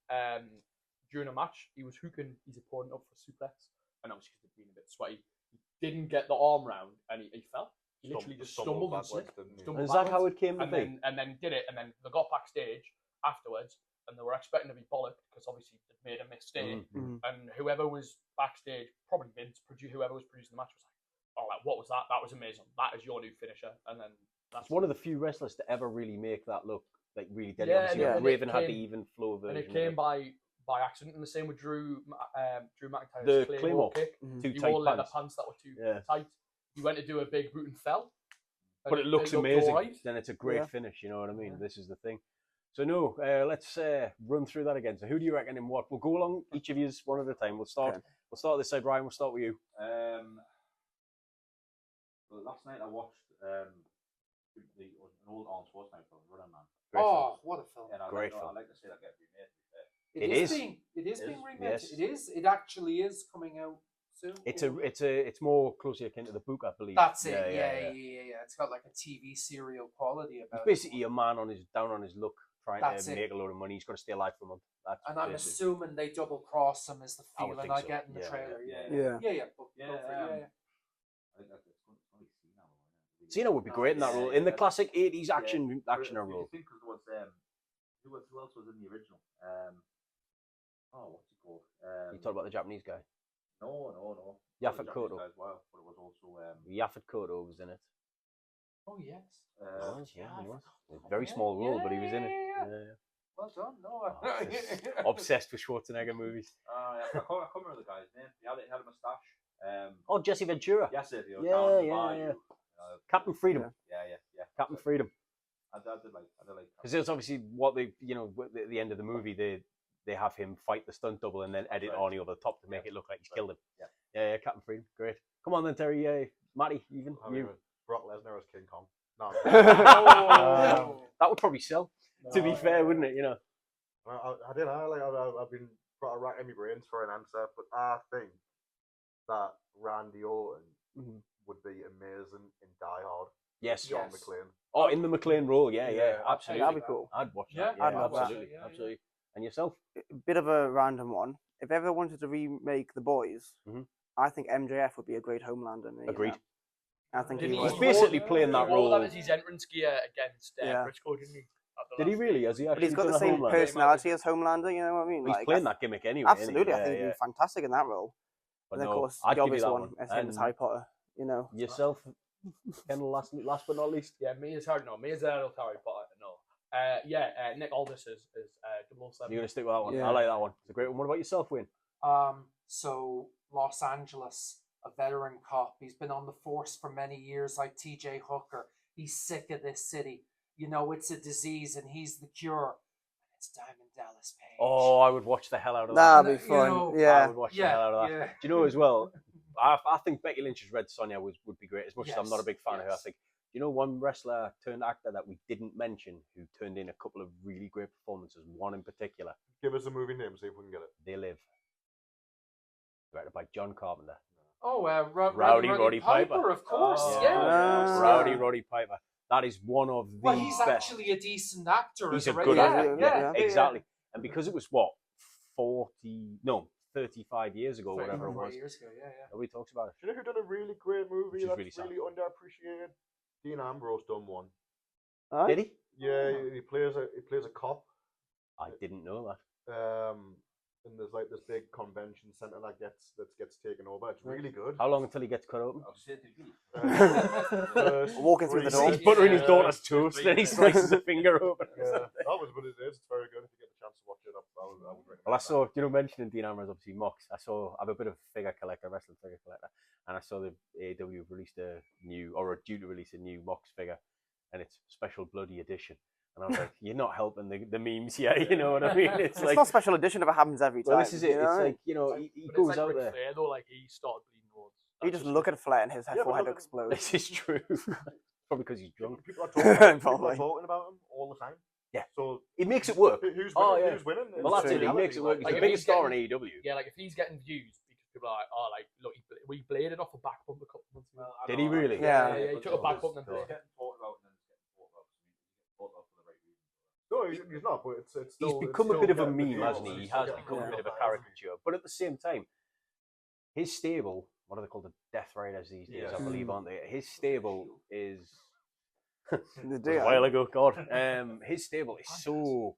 [SPEAKER 6] during a match. He was hooking his opponent up for suplex, and obviously because he'd been a bit sweaty, he didn't get the arm round, and he fell. He literally just stumbled and slipped.
[SPEAKER 1] And is that how it came to
[SPEAKER 6] And
[SPEAKER 1] be?
[SPEAKER 6] then did it, and then they got backstage afterwards, and they were expecting to be bollocked because obviously they'd made a mistake.
[SPEAKER 1] Mhm.
[SPEAKER 6] And whoever was backstage, probably Vince, whoever was producing the match, was like, "Oh, like, what was that? That was amazing. That is your new finisher." And then that's
[SPEAKER 1] It's one of the few wrestlers to ever really make that look like really deadly.
[SPEAKER 6] Yeah,
[SPEAKER 1] Obviously,
[SPEAKER 5] yeah.
[SPEAKER 1] like,
[SPEAKER 6] and it
[SPEAKER 1] Raven had the
[SPEAKER 6] came-
[SPEAKER 1] even flow version.
[SPEAKER 6] and it
[SPEAKER 1] of
[SPEAKER 6] came by accident. And the same with Drew McIntyre's
[SPEAKER 1] The
[SPEAKER 6] Claymore
[SPEAKER 1] Claymore.
[SPEAKER 6] kick.
[SPEAKER 5] Mhm.
[SPEAKER 1] Too
[SPEAKER 6] He
[SPEAKER 1] tight
[SPEAKER 6] wore leather
[SPEAKER 1] pants.
[SPEAKER 6] pants that were too
[SPEAKER 1] Yeah.
[SPEAKER 6] tight. He went to do a big boot and fell. And
[SPEAKER 1] But it looks
[SPEAKER 6] looked
[SPEAKER 1] amazing.
[SPEAKER 6] alright.
[SPEAKER 1] Then it's a great
[SPEAKER 5] Yeah.
[SPEAKER 1] finish. You know what I mean?
[SPEAKER 6] Yeah.
[SPEAKER 1] This is the thing. So no, let's run through that again. So who do you reckon in what? We'll go along each of you one at a time. We'll start.
[SPEAKER 5] Okay.
[SPEAKER 1] We'll start this side. Ryan, we'll start with you.
[SPEAKER 4] Well, last night I watched an old Arnold Schwarzenegger film, Running Man.
[SPEAKER 1] Great
[SPEAKER 2] Oh,
[SPEAKER 1] film.
[SPEAKER 2] what a film!
[SPEAKER 4] And
[SPEAKER 1] Great
[SPEAKER 4] I
[SPEAKER 1] film.
[SPEAKER 4] like to say that get remade. To be fair.
[SPEAKER 1] It is.
[SPEAKER 2] It is
[SPEAKER 4] It
[SPEAKER 2] being
[SPEAKER 4] is,
[SPEAKER 2] remade.
[SPEAKER 1] yes.
[SPEAKER 2] It is. It actually is coming out soon.
[SPEAKER 1] It's more closely akin to the book, I believe.
[SPEAKER 2] That's it. Yeah. It's got like a TV serial quality
[SPEAKER 1] It's
[SPEAKER 2] about
[SPEAKER 1] basically
[SPEAKER 2] it.
[SPEAKER 1] a man down on his luck, trying
[SPEAKER 2] That's
[SPEAKER 1] to
[SPEAKER 2] it.
[SPEAKER 1] make a load of money. He's got to stay alive for a month. That's
[SPEAKER 2] And I'm
[SPEAKER 1] basically-
[SPEAKER 2] assuming they double cross him, is the
[SPEAKER 1] I would
[SPEAKER 2] feeling
[SPEAKER 1] think
[SPEAKER 2] I
[SPEAKER 1] so.
[SPEAKER 2] get in the
[SPEAKER 1] Yeah,
[SPEAKER 2] trailer.
[SPEAKER 4] yeah,
[SPEAKER 5] Yeah.
[SPEAKER 2] Yeah. But
[SPEAKER 4] Yeah,
[SPEAKER 2] go for it,
[SPEAKER 4] I think that's it's going to be Cena.
[SPEAKER 1] Cena would be great in that
[SPEAKER 2] Yeah,
[SPEAKER 1] role, in the
[SPEAKER 4] yeah.
[SPEAKER 1] classic '80s
[SPEAKER 4] Yeah.
[SPEAKER 1] actioner
[SPEAKER 4] If
[SPEAKER 1] role.
[SPEAKER 4] you think because there was Who else was in the original? What's it called?
[SPEAKER 1] You talk about the Japanese guy.
[SPEAKER 4] No.
[SPEAKER 1] Yaphet
[SPEAKER 4] The Japanese
[SPEAKER 1] Kotto.
[SPEAKER 4] guy as well, but it was also
[SPEAKER 1] Yaphet Kotto was in it.
[SPEAKER 2] Oh yes.
[SPEAKER 1] He was.
[SPEAKER 2] yeah, I
[SPEAKER 1] He was.
[SPEAKER 2] forgot.
[SPEAKER 1] A very small role, but he was in it.
[SPEAKER 2] Yeah.
[SPEAKER 1] Yeah.
[SPEAKER 2] Well done. No.
[SPEAKER 1] Obsessed with Schwarzenegger movies.
[SPEAKER 4] I can't remember the guy's name. He had a moustache.
[SPEAKER 1] Oh, Jesse Ventura.
[SPEAKER 4] Yes, it.
[SPEAKER 1] Yeah. Captain Freedom.
[SPEAKER 4] Yeah.
[SPEAKER 1] Captain Freedom.
[SPEAKER 4] I did like.
[SPEAKER 1] Because it's obviously what they, at the end of the movie, they have him fight the stunt double and then edit
[SPEAKER 4] right.
[SPEAKER 1] Arnie over the top to make it look like he's killed him.
[SPEAKER 4] Yeah.
[SPEAKER 1] Yeah, Captain Freedom. Great. Come on then, Terry. Matty, even you.
[SPEAKER 3] Brock Lesnar as King Kong. No.
[SPEAKER 1] That would probably sell. To be fair, wouldn't it?
[SPEAKER 3] I don't know. Like I've been trying to rack my brains for an answer, but I think that Randy Orton would be amazing in Die Hard.
[SPEAKER 1] Yes.
[SPEAKER 3] John McClane.
[SPEAKER 1] Oh, in the McClane role, yeah, absolutely.
[SPEAKER 5] That'd be cool.
[SPEAKER 1] I'd watch
[SPEAKER 5] Yeah,
[SPEAKER 1] that.
[SPEAKER 5] I'd love that.
[SPEAKER 1] absolutely, absolutely. And yourself?
[SPEAKER 5] A bit of a random one. If ever wanted to remake The Boys, I think MJF would be a great Homelander.
[SPEAKER 1] Agreed.
[SPEAKER 5] I think
[SPEAKER 6] Didn't
[SPEAKER 5] he
[SPEAKER 1] He's
[SPEAKER 5] would.
[SPEAKER 1] basically playing that role.
[SPEAKER 6] That is his entrance gear against Briscoe, didn't he?
[SPEAKER 1] Did he really? Has he
[SPEAKER 5] But
[SPEAKER 1] actually
[SPEAKER 5] he's got
[SPEAKER 1] done
[SPEAKER 5] the
[SPEAKER 1] a
[SPEAKER 5] same
[SPEAKER 1] Homelander?
[SPEAKER 5] personality as Homelander, you know what I mean?
[SPEAKER 1] He's
[SPEAKER 5] Like,
[SPEAKER 1] playing that gimmick anyway.
[SPEAKER 5] Absolutely,
[SPEAKER 1] isn't he?
[SPEAKER 5] I think he'd be fantastic in that role.
[SPEAKER 1] But
[SPEAKER 5] And then,
[SPEAKER 1] no,
[SPEAKER 5] of course,
[SPEAKER 1] I'd
[SPEAKER 5] the
[SPEAKER 1] give you
[SPEAKER 5] obvious
[SPEAKER 1] that
[SPEAKER 5] one
[SPEAKER 1] one.
[SPEAKER 5] is him as
[SPEAKER 1] And
[SPEAKER 5] Harry Potter, you know.
[SPEAKER 1] yourself, Kendall, last but not least.
[SPEAKER 6] Yeah, me as Harry Potter, no. Nick Aldis is 007.
[SPEAKER 1] You're going to stick with that one?
[SPEAKER 5] Yeah.
[SPEAKER 1] I like that one. It's a great one. What about yourself, Wayne?
[SPEAKER 2] So Los Angeles, a veteran cop. He's been on the force for many years, like T.J. Hooker. He's sick of this city. It's a disease, and he's the cure. And it's Diamond Dallas Page.
[SPEAKER 1] Oh, I would watch the hell out of that.
[SPEAKER 5] That'd be fun.
[SPEAKER 1] I
[SPEAKER 5] Yeah.
[SPEAKER 1] would watch the hell out of that.
[SPEAKER 2] Yeah.
[SPEAKER 1] Do you know as well? I think Becky Lynch's Red Sonja would be great. As much as I'm not a
[SPEAKER 2] Yes,
[SPEAKER 1] big fan of her, I
[SPEAKER 2] yes.
[SPEAKER 1] think. Do you know one wrestler turned actor that we didn't mention who turned in a couple of really great performances? One in particular.
[SPEAKER 3] Give us a movie name, see if we can get it.
[SPEAKER 1] They Live. Directed by John Carpenter.
[SPEAKER 2] Oh,
[SPEAKER 1] Rowdy Roddy Piper.
[SPEAKER 2] of course.
[SPEAKER 1] Oh,
[SPEAKER 2] yeah.
[SPEAKER 1] Rowdy Roddy Piper. That is one of the
[SPEAKER 2] Well, he's
[SPEAKER 1] best.
[SPEAKER 2] actually a decent actor.
[SPEAKER 1] He's
[SPEAKER 2] as
[SPEAKER 1] a good actor.
[SPEAKER 5] Yeah.
[SPEAKER 1] Exactly. And because it was 35 years ago, whatever it
[SPEAKER 2] 34
[SPEAKER 1] was.
[SPEAKER 2] years ago, yeah.
[SPEAKER 1] Nobody talks about it.
[SPEAKER 3] Do you know who done a really great movie
[SPEAKER 1] Which is
[SPEAKER 3] that's
[SPEAKER 1] really sad.
[SPEAKER 3] really underappreciated? Dean Ambrose done one.
[SPEAKER 1] Did he?
[SPEAKER 3] Yeah, he plays a cop.
[SPEAKER 1] I didn't know that.
[SPEAKER 3] And there's like this big convention center that gets taken over. It's really good.
[SPEAKER 1] How long until he gets cut open?
[SPEAKER 4] I'll say it to you.
[SPEAKER 5] Walking through the door.
[SPEAKER 1] He's buttering his daughter's toast, then he slices a finger open.
[SPEAKER 3] Yeah, that was what it is. It's very good if you get the chance to watch it. I would recommend
[SPEAKER 1] Well, I
[SPEAKER 3] that.
[SPEAKER 1] saw, mentioning Dean Ambrose, obviously Mox. I'm a bit of a figure collector, wrestling figure collector, and I saw the AEW released are due to release a new Mox figure, and it's special bloody edition. And I was like, you're not helping the memes here, you know what I mean? It's like,
[SPEAKER 5] not special edition if it happens every time.
[SPEAKER 1] well, this is it.
[SPEAKER 5] you know?
[SPEAKER 1] It's like, he
[SPEAKER 6] But
[SPEAKER 1] goes
[SPEAKER 6] it's like
[SPEAKER 1] out
[SPEAKER 6] Ric
[SPEAKER 1] there.
[SPEAKER 6] Flair, though, like he started bleeding loads.
[SPEAKER 5] You just look at Flair and his
[SPEAKER 3] Yeah, but
[SPEAKER 5] forehead
[SPEAKER 3] look-
[SPEAKER 5] explodes.
[SPEAKER 1] This is true. Probably because he's drunk.
[SPEAKER 3] People are talking
[SPEAKER 5] Probably.
[SPEAKER 3] about him all the time.
[SPEAKER 1] Yeah.
[SPEAKER 3] So
[SPEAKER 1] He makes it work.
[SPEAKER 3] who's winning?
[SPEAKER 1] Oh, yeah.
[SPEAKER 3] Who's winning?
[SPEAKER 1] Well, that's it. He
[SPEAKER 3] Reality,
[SPEAKER 1] makes it work. He's
[SPEAKER 6] Like,
[SPEAKER 1] the
[SPEAKER 6] if
[SPEAKER 1] biggest
[SPEAKER 6] he's
[SPEAKER 1] star in
[SPEAKER 6] getting-
[SPEAKER 1] AEW.
[SPEAKER 6] Yeah, like if he's getting views because people are like, oh, like look, we bladed off a back bump a couple months ago.
[SPEAKER 1] Did he really?
[SPEAKER 5] Yeah.
[SPEAKER 6] He took a back bump and
[SPEAKER 4] It's
[SPEAKER 6] played.
[SPEAKER 4] getting talked about and then it's getting talked about. So he's getting talked about for the right reason.
[SPEAKER 3] No, he's not. But it's
[SPEAKER 1] He's
[SPEAKER 3] still,
[SPEAKER 1] become a
[SPEAKER 3] it's
[SPEAKER 1] bit of
[SPEAKER 3] still
[SPEAKER 1] a
[SPEAKER 3] getting
[SPEAKER 1] meme,
[SPEAKER 3] the
[SPEAKER 1] hasn't he?
[SPEAKER 3] views.
[SPEAKER 1] He has
[SPEAKER 3] It's
[SPEAKER 1] become a
[SPEAKER 3] getting
[SPEAKER 1] bit of a
[SPEAKER 3] the
[SPEAKER 1] caricature. But at the same time, his stable, what are they called? The Death Riders these days, I
[SPEAKER 3] Yeah.
[SPEAKER 1] believe, aren't they? His stable is
[SPEAKER 5] The
[SPEAKER 1] it was a while ago, God. His stable is so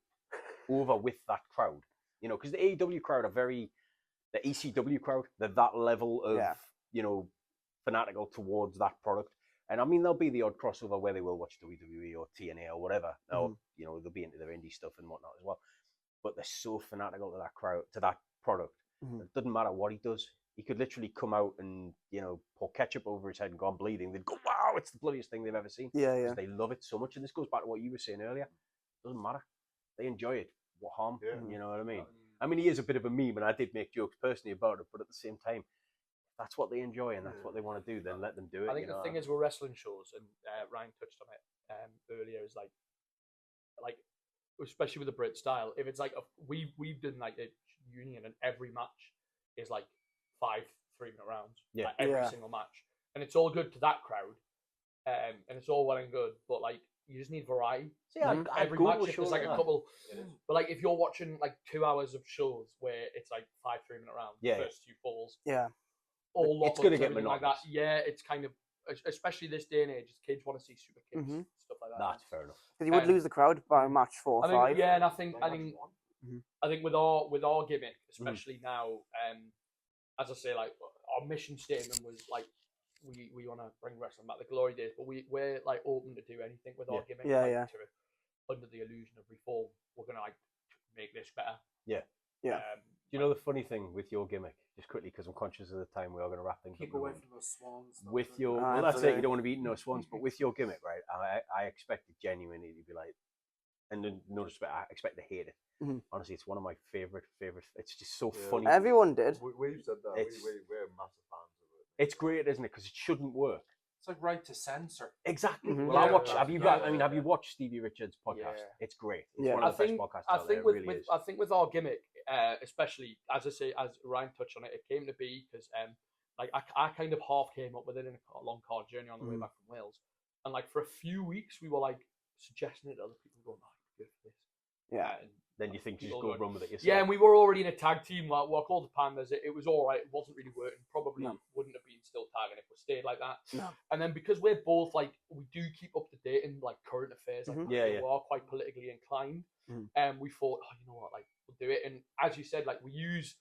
[SPEAKER 1] over with that crowd, because the AEW crowd are the ECW crowd, they're that level of,
[SPEAKER 5] Yeah.
[SPEAKER 1] fanatical towards that product. And I mean, there'll be the odd crossover where they will watch WWE or TNA or whatever. Or, they'll be into their indie stuff and whatnot as well. But they're so fanatical to that crowd, to that product. It doesn't matter what he does. He could literally come out and, pour ketchup over his head and go on bleeding. They'd go, wow, it's the bloodiest thing they've ever seen.
[SPEAKER 5] Yeah, yeah.
[SPEAKER 1] Because they love it so much. And this goes back to what you were saying earlier. It doesn't matter. They enjoy it. What harm?
[SPEAKER 3] Yeah.
[SPEAKER 1] You know what I mean? I mean, he is a bit of a meme, and I did make jokes personally about it, but at the same time, that's what they enjoy and that's what they want to do, then let them do it.
[SPEAKER 6] I think the thing is with wrestling shows, and Ryan touched on it earlier, is like especially with the Brit style, if it's like we've done like a union and every match is like 5 3-minute rounds,
[SPEAKER 1] Yeah.
[SPEAKER 6] like every single match, and it's all good to that crowd, and it's all well and good, but like you just need variety.
[SPEAKER 1] See,
[SPEAKER 6] Like
[SPEAKER 1] I'd
[SPEAKER 6] every
[SPEAKER 1] go
[SPEAKER 6] match,
[SPEAKER 1] to a
[SPEAKER 6] if
[SPEAKER 1] show
[SPEAKER 6] there's like
[SPEAKER 1] like
[SPEAKER 6] a
[SPEAKER 1] that.
[SPEAKER 6] couple, but like if you're watching like 2 hours of shows where it's like 5 3-minute rounds,
[SPEAKER 1] Yeah.
[SPEAKER 6] first 2 falls,
[SPEAKER 5] Yeah.
[SPEAKER 6] all
[SPEAKER 1] It's
[SPEAKER 6] lop-ups,
[SPEAKER 1] gonna get
[SPEAKER 6] everything like that.
[SPEAKER 1] monotonous.
[SPEAKER 6] Yeah, it's kind of especially this day and age, kids want to see super kicks,
[SPEAKER 5] Mhm.
[SPEAKER 6] stuff like that.
[SPEAKER 1] That's fair enough.
[SPEAKER 5] Because you would lose the crowd by match 4 or
[SPEAKER 6] I think,
[SPEAKER 5] 5.
[SPEAKER 6] yeah, and I think
[SPEAKER 5] Mhm.
[SPEAKER 6] I think with our gimmick, especially now, as I say, like our mission statement was like we want to bring wrestling back the glory days, but we're like open to do anything with our gimmick.
[SPEAKER 5] Yeah,
[SPEAKER 6] like,
[SPEAKER 5] yeah.
[SPEAKER 6] Under the illusion of reform, we're gonna like make this better.
[SPEAKER 1] Yeah.
[SPEAKER 5] Yeah.
[SPEAKER 1] Do you know the funny thing with your gimmick? Just quickly, because I'm conscious of the time, we are going to wrap things
[SPEAKER 2] Keep
[SPEAKER 1] up.
[SPEAKER 2] away from those swans. though,
[SPEAKER 1] With
[SPEAKER 2] don't
[SPEAKER 1] your,
[SPEAKER 2] you?
[SPEAKER 1] well, that's it.
[SPEAKER 5] absolutely.
[SPEAKER 1] You don't want to be eating no swans, but with your gimmick, right? I expected genuinely to be like, and then no respect, I expect to hate it.
[SPEAKER 5] Mhm.
[SPEAKER 1] Honestly, it's one of my favorite. It's just so
[SPEAKER 3] Yeah.
[SPEAKER 1] funny.
[SPEAKER 5] Everyone did.
[SPEAKER 3] We've said that.
[SPEAKER 1] It's-
[SPEAKER 3] We're massive fans of it.
[SPEAKER 1] It's great, isn't it? Because it shouldn't work.
[SPEAKER 2] It's like right to censor.
[SPEAKER 1] Exactly.
[SPEAKER 5] Mhm.
[SPEAKER 1] Well, I
[SPEAKER 6] Yeah,
[SPEAKER 1] watch.
[SPEAKER 3] that's
[SPEAKER 1] Have you
[SPEAKER 3] great.
[SPEAKER 1] got? I mean, have you watched Stevie Richards' podcast?
[SPEAKER 6] Yeah.
[SPEAKER 1] It's great. It's
[SPEAKER 5] Yeah.
[SPEAKER 1] one of the best podcasts
[SPEAKER 6] I
[SPEAKER 1] out
[SPEAKER 6] think
[SPEAKER 1] there. It really is.
[SPEAKER 6] I think with our gimmick, especially as I say, as Ryan touched on it, it came to be because like I kind of half came up with it in a long car journey on the way back from Wales, and like for a few weeks we were like suggesting it to other people, going, "Oh, good for this."
[SPEAKER 5] Yeah.
[SPEAKER 6] And
[SPEAKER 1] Then you think you just
[SPEAKER 6] people
[SPEAKER 1] go
[SPEAKER 6] going,
[SPEAKER 1] run with it yourself.
[SPEAKER 6] yeah, and we were already in a tag team. Like, we're called the Pandas. It was all right. It wasn't really working. Probably
[SPEAKER 5] No.
[SPEAKER 6] wouldn't have been still tagging if we stayed like that.
[SPEAKER 5] No.
[SPEAKER 6] And then because we're both like, we do keep up to date in like current affairs. Like,
[SPEAKER 5] Mhm.
[SPEAKER 1] Yeah,
[SPEAKER 6] we
[SPEAKER 1] yeah.
[SPEAKER 6] are quite politically inclined.
[SPEAKER 5] Mhm.
[SPEAKER 6] And we thought, oh, you know what, like we'll do it. And as you said, like we use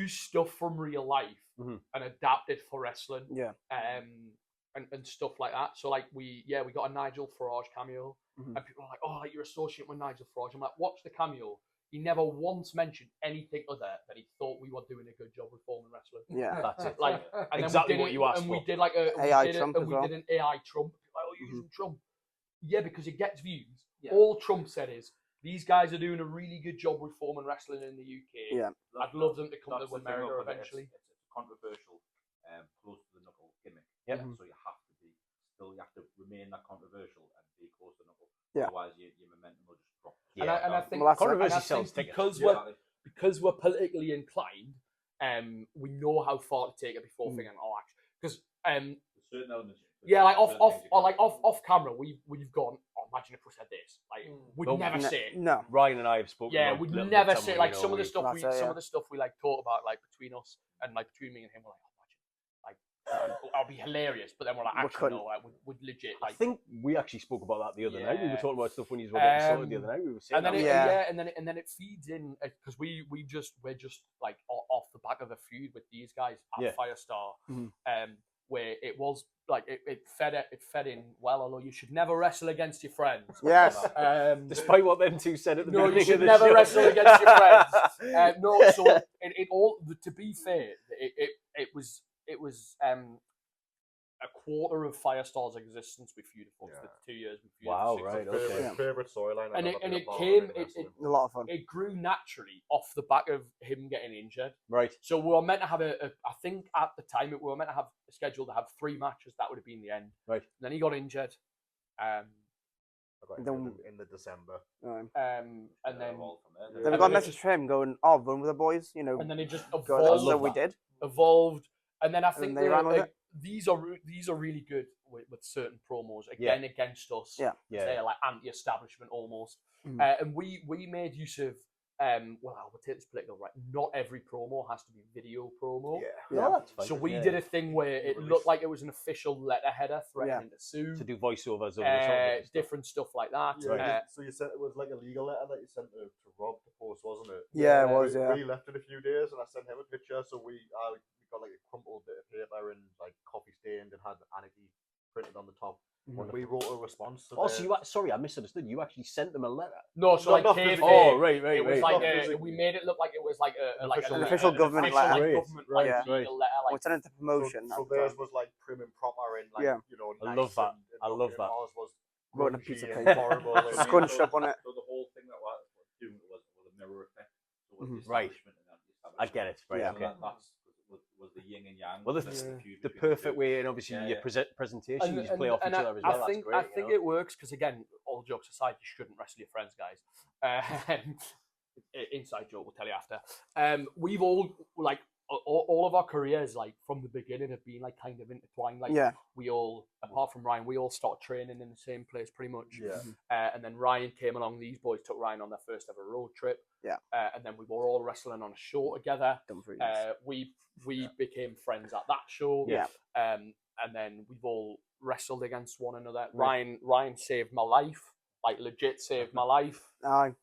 [SPEAKER 6] stuff from real life
[SPEAKER 1] Mhm.
[SPEAKER 6] and adapt it for wrestling.
[SPEAKER 5] Yeah.
[SPEAKER 6] And stuff like that. So like we got a Nigel Farage cameo,
[SPEAKER 5] Mhm.
[SPEAKER 6] and people are like, oh, like you're associating with Nigel Farage. I'm like, watch the cameo. He never once mentioned anything other than he thought we were doing a good job reforming wrestling.
[SPEAKER 5] Yeah.
[SPEAKER 1] That's it.
[SPEAKER 6] Like, and
[SPEAKER 1] Exactly
[SPEAKER 6] then we
[SPEAKER 1] what
[SPEAKER 6] did
[SPEAKER 1] you asked
[SPEAKER 6] and
[SPEAKER 1] for.
[SPEAKER 6] we did like a
[SPEAKER 5] AI
[SPEAKER 6] we did
[SPEAKER 5] Trump
[SPEAKER 6] it,
[SPEAKER 5] as
[SPEAKER 6] and
[SPEAKER 5] well.
[SPEAKER 6] we did an AI Trump. Like, oh, you're
[SPEAKER 5] Mhm.
[SPEAKER 6] using Trump. Yeah, because it gets views.
[SPEAKER 2] Yeah.
[SPEAKER 6] All Trump said is these guys are doing a really good job reforming wrestling in the UK.
[SPEAKER 5] Yeah.
[SPEAKER 6] I'd love them to come
[SPEAKER 4] That's
[SPEAKER 6] to
[SPEAKER 4] the thing,
[SPEAKER 6] America
[SPEAKER 4] though, 'cause
[SPEAKER 6] eventually.
[SPEAKER 4] It's controversial, close to the knuckle gimmick.
[SPEAKER 1] Yep.
[SPEAKER 4] So you have to remain that controversial and be close to the knuckle.
[SPEAKER 5] Yeah.
[SPEAKER 4] Otherwise, your momentum will just drop.
[SPEAKER 6] And I think
[SPEAKER 5] Well, that's it.
[SPEAKER 1] Controversy
[SPEAKER 6] and I
[SPEAKER 1] sells
[SPEAKER 6] think
[SPEAKER 1] tickets.
[SPEAKER 6] because we're politically inclined, we know how far to take it before
[SPEAKER 5] Mm.
[SPEAKER 6] thinking, oh, actually, because
[SPEAKER 4] There's certain elements.
[SPEAKER 6] yeah, like
[SPEAKER 4] certain things you can't do.
[SPEAKER 6] off camera, we've gone. Oh, imagine if we said this. Like, we'd
[SPEAKER 1] Nope.
[SPEAKER 6] never
[SPEAKER 5] No-
[SPEAKER 6] say it.
[SPEAKER 5] No.
[SPEAKER 1] Ryan and I have spoken.
[SPEAKER 6] Yeah,
[SPEAKER 1] about
[SPEAKER 6] we'd
[SPEAKER 1] little
[SPEAKER 6] never
[SPEAKER 1] bits,
[SPEAKER 6] say
[SPEAKER 1] haven't
[SPEAKER 6] like
[SPEAKER 1] we,
[SPEAKER 6] some of the
[SPEAKER 1] we-
[SPEAKER 6] stuff
[SPEAKER 5] That's it,
[SPEAKER 6] some
[SPEAKER 5] yeah.
[SPEAKER 6] of the stuff we like thought about like between us and like between me and him. We're like, oh, imagine, like I'll be hilarious, but then we're like,
[SPEAKER 5] We
[SPEAKER 6] actually
[SPEAKER 5] couldn't.
[SPEAKER 6] no, like would legit
[SPEAKER 1] I
[SPEAKER 6] like.
[SPEAKER 1] think we actually spoke about that the other night. We were
[SPEAKER 6] Yeah.
[SPEAKER 1] talking about stuff when you were getting started the
[SPEAKER 6] Um,
[SPEAKER 1] other night. We were saying
[SPEAKER 6] And then
[SPEAKER 1] that.
[SPEAKER 6] it,
[SPEAKER 5] Yeah.
[SPEAKER 6] and then it feeds in because we're just like off the back of a feud with these guys at
[SPEAKER 1] Yeah.
[SPEAKER 6] Firestar,
[SPEAKER 5] Mhm.
[SPEAKER 6] where it was like it fed in well. Although you should never wrestle against your friends.
[SPEAKER 5] Yes.
[SPEAKER 1] Despite what them two said at the
[SPEAKER 6] No, you
[SPEAKER 1] beginning
[SPEAKER 6] should
[SPEAKER 1] of the
[SPEAKER 6] never
[SPEAKER 1] show.
[SPEAKER 6] wrestle against your friends. No, so it all. To be fair, it was a quarter of Firestar's existence we feuded for the 2 years we feuded.
[SPEAKER 1] Wow,
[SPEAKER 6] for 6
[SPEAKER 1] right,
[SPEAKER 6] months.
[SPEAKER 1] okay.
[SPEAKER 5] Yeah.
[SPEAKER 3] Favorite storyline.
[SPEAKER 6] And
[SPEAKER 3] I've
[SPEAKER 6] it
[SPEAKER 3] ever been a part of
[SPEAKER 6] came-
[SPEAKER 3] in wrestling.
[SPEAKER 5] A lot of fun.
[SPEAKER 6] It grew naturally off the back of him getting injured.
[SPEAKER 1] Right.
[SPEAKER 6] So we were meant to have I think at the time we were meant to have a schedule to have 3 matches. That would have been the end.
[SPEAKER 1] Right.
[SPEAKER 6] Then he got injured.
[SPEAKER 3] I got
[SPEAKER 5] Then-
[SPEAKER 3] injured in the December.
[SPEAKER 6] And
[SPEAKER 4] They're
[SPEAKER 6] then
[SPEAKER 4] all from there.
[SPEAKER 5] Then we
[SPEAKER 6] And
[SPEAKER 5] got a
[SPEAKER 6] then it
[SPEAKER 5] message from him going, "Oh, run with the boys," you know.
[SPEAKER 6] and then it just
[SPEAKER 5] Go,
[SPEAKER 6] evolved.
[SPEAKER 5] so we did.
[SPEAKER 6] Evolved, and then I
[SPEAKER 5] And
[SPEAKER 6] think
[SPEAKER 5] they ran with
[SPEAKER 6] these are really good with certain promos again against us.
[SPEAKER 5] Yeah.
[SPEAKER 1] Yeah.
[SPEAKER 6] They're like anti-establishment almost,
[SPEAKER 5] Mhm.
[SPEAKER 6] and we made use of well, I would take this political right. Not every promo has to be video promo.
[SPEAKER 3] Yeah.
[SPEAKER 1] No, that's fine.
[SPEAKER 6] So we
[SPEAKER 1] Yeah.
[SPEAKER 6] did a thing where it
[SPEAKER 3] Release.
[SPEAKER 6] looked like it was an official letterheader threatening to sue,
[SPEAKER 1] to do voiceovers over the top of it and stuff.
[SPEAKER 6] different stuff like that.
[SPEAKER 3] Yeah, so you sent it was like a legal letter that you sent to Rob to post, wasn't it?
[SPEAKER 5] Yeah, it was.
[SPEAKER 3] we,
[SPEAKER 5] Yeah.
[SPEAKER 3] we left it a few days, and I sent him a picture. So we got like a crumpled bit of paper and like coffee stained and had anarchy printed on the top. And we wrote a response to
[SPEAKER 1] Oh, so sorry, I misunderstood. You actually sent them a letter.
[SPEAKER 6] No, so
[SPEAKER 3] Not-
[SPEAKER 6] like
[SPEAKER 3] not
[SPEAKER 6] kayfabe,
[SPEAKER 3] physically.
[SPEAKER 1] Oh, right.
[SPEAKER 6] it was like
[SPEAKER 3] Not physically.
[SPEAKER 6] we made it look like it was like an
[SPEAKER 5] official government letter.
[SPEAKER 1] Right,
[SPEAKER 6] government like
[SPEAKER 5] right.
[SPEAKER 6] legal letter.
[SPEAKER 5] We
[SPEAKER 6] Like,
[SPEAKER 5] sent it to promotion.
[SPEAKER 3] So
[SPEAKER 5] at the
[SPEAKER 3] theirs
[SPEAKER 5] time.
[SPEAKER 3] was like prim and proper and like
[SPEAKER 5] Yeah.
[SPEAKER 3] you know.
[SPEAKER 1] I
[SPEAKER 3] nice
[SPEAKER 1] love that.
[SPEAKER 3] and
[SPEAKER 1] I love
[SPEAKER 3] lovely, and
[SPEAKER 1] that.
[SPEAKER 3] Ours was
[SPEAKER 5] Wrote on a
[SPEAKER 3] grungy
[SPEAKER 5] piece of
[SPEAKER 3] and
[SPEAKER 5] paper.
[SPEAKER 3] horrible. and-
[SPEAKER 5] Scrunched up on it.
[SPEAKER 4] So the whole thing that was doing was a mirror effect. So it was
[SPEAKER 5] Mhm.
[SPEAKER 4] the
[SPEAKER 1] Right.
[SPEAKER 4] establishment and the
[SPEAKER 1] I get it. Right.
[SPEAKER 5] Yeah.
[SPEAKER 4] So
[SPEAKER 1] Okay.
[SPEAKER 4] was the yin and yang.
[SPEAKER 1] Well, the
[SPEAKER 4] feud
[SPEAKER 1] The
[SPEAKER 4] between
[SPEAKER 1] perfect
[SPEAKER 4] two.
[SPEAKER 1] way, and obviously
[SPEAKER 4] Yeah,
[SPEAKER 1] your
[SPEAKER 4] yeah.
[SPEAKER 1] presentation, you just play off each other as well.
[SPEAKER 6] I think
[SPEAKER 1] That's great.
[SPEAKER 6] it works because again, all jokes aside, you shouldn't wrestle your friends, guys. Inside joke, we'll tell you after. We've all like all of our careers, like from the beginning, have been like kind of intertwined. Like
[SPEAKER 5] Yeah.
[SPEAKER 6] we all, apart from Ryan, we all started training in the same place pretty much.
[SPEAKER 3] Yeah.
[SPEAKER 6] And then Ryan came along. These boys took Ryan on their first ever road trip.
[SPEAKER 5] Yeah.
[SPEAKER 6] And then we were all wrestling on a show together.
[SPEAKER 5] Dumfries.
[SPEAKER 6] We became friends at that show.
[SPEAKER 5] Yeah.
[SPEAKER 6] and then we've all wrestled against one another. Ryan saved my life, like legit saved my life.
[SPEAKER 5] Aye.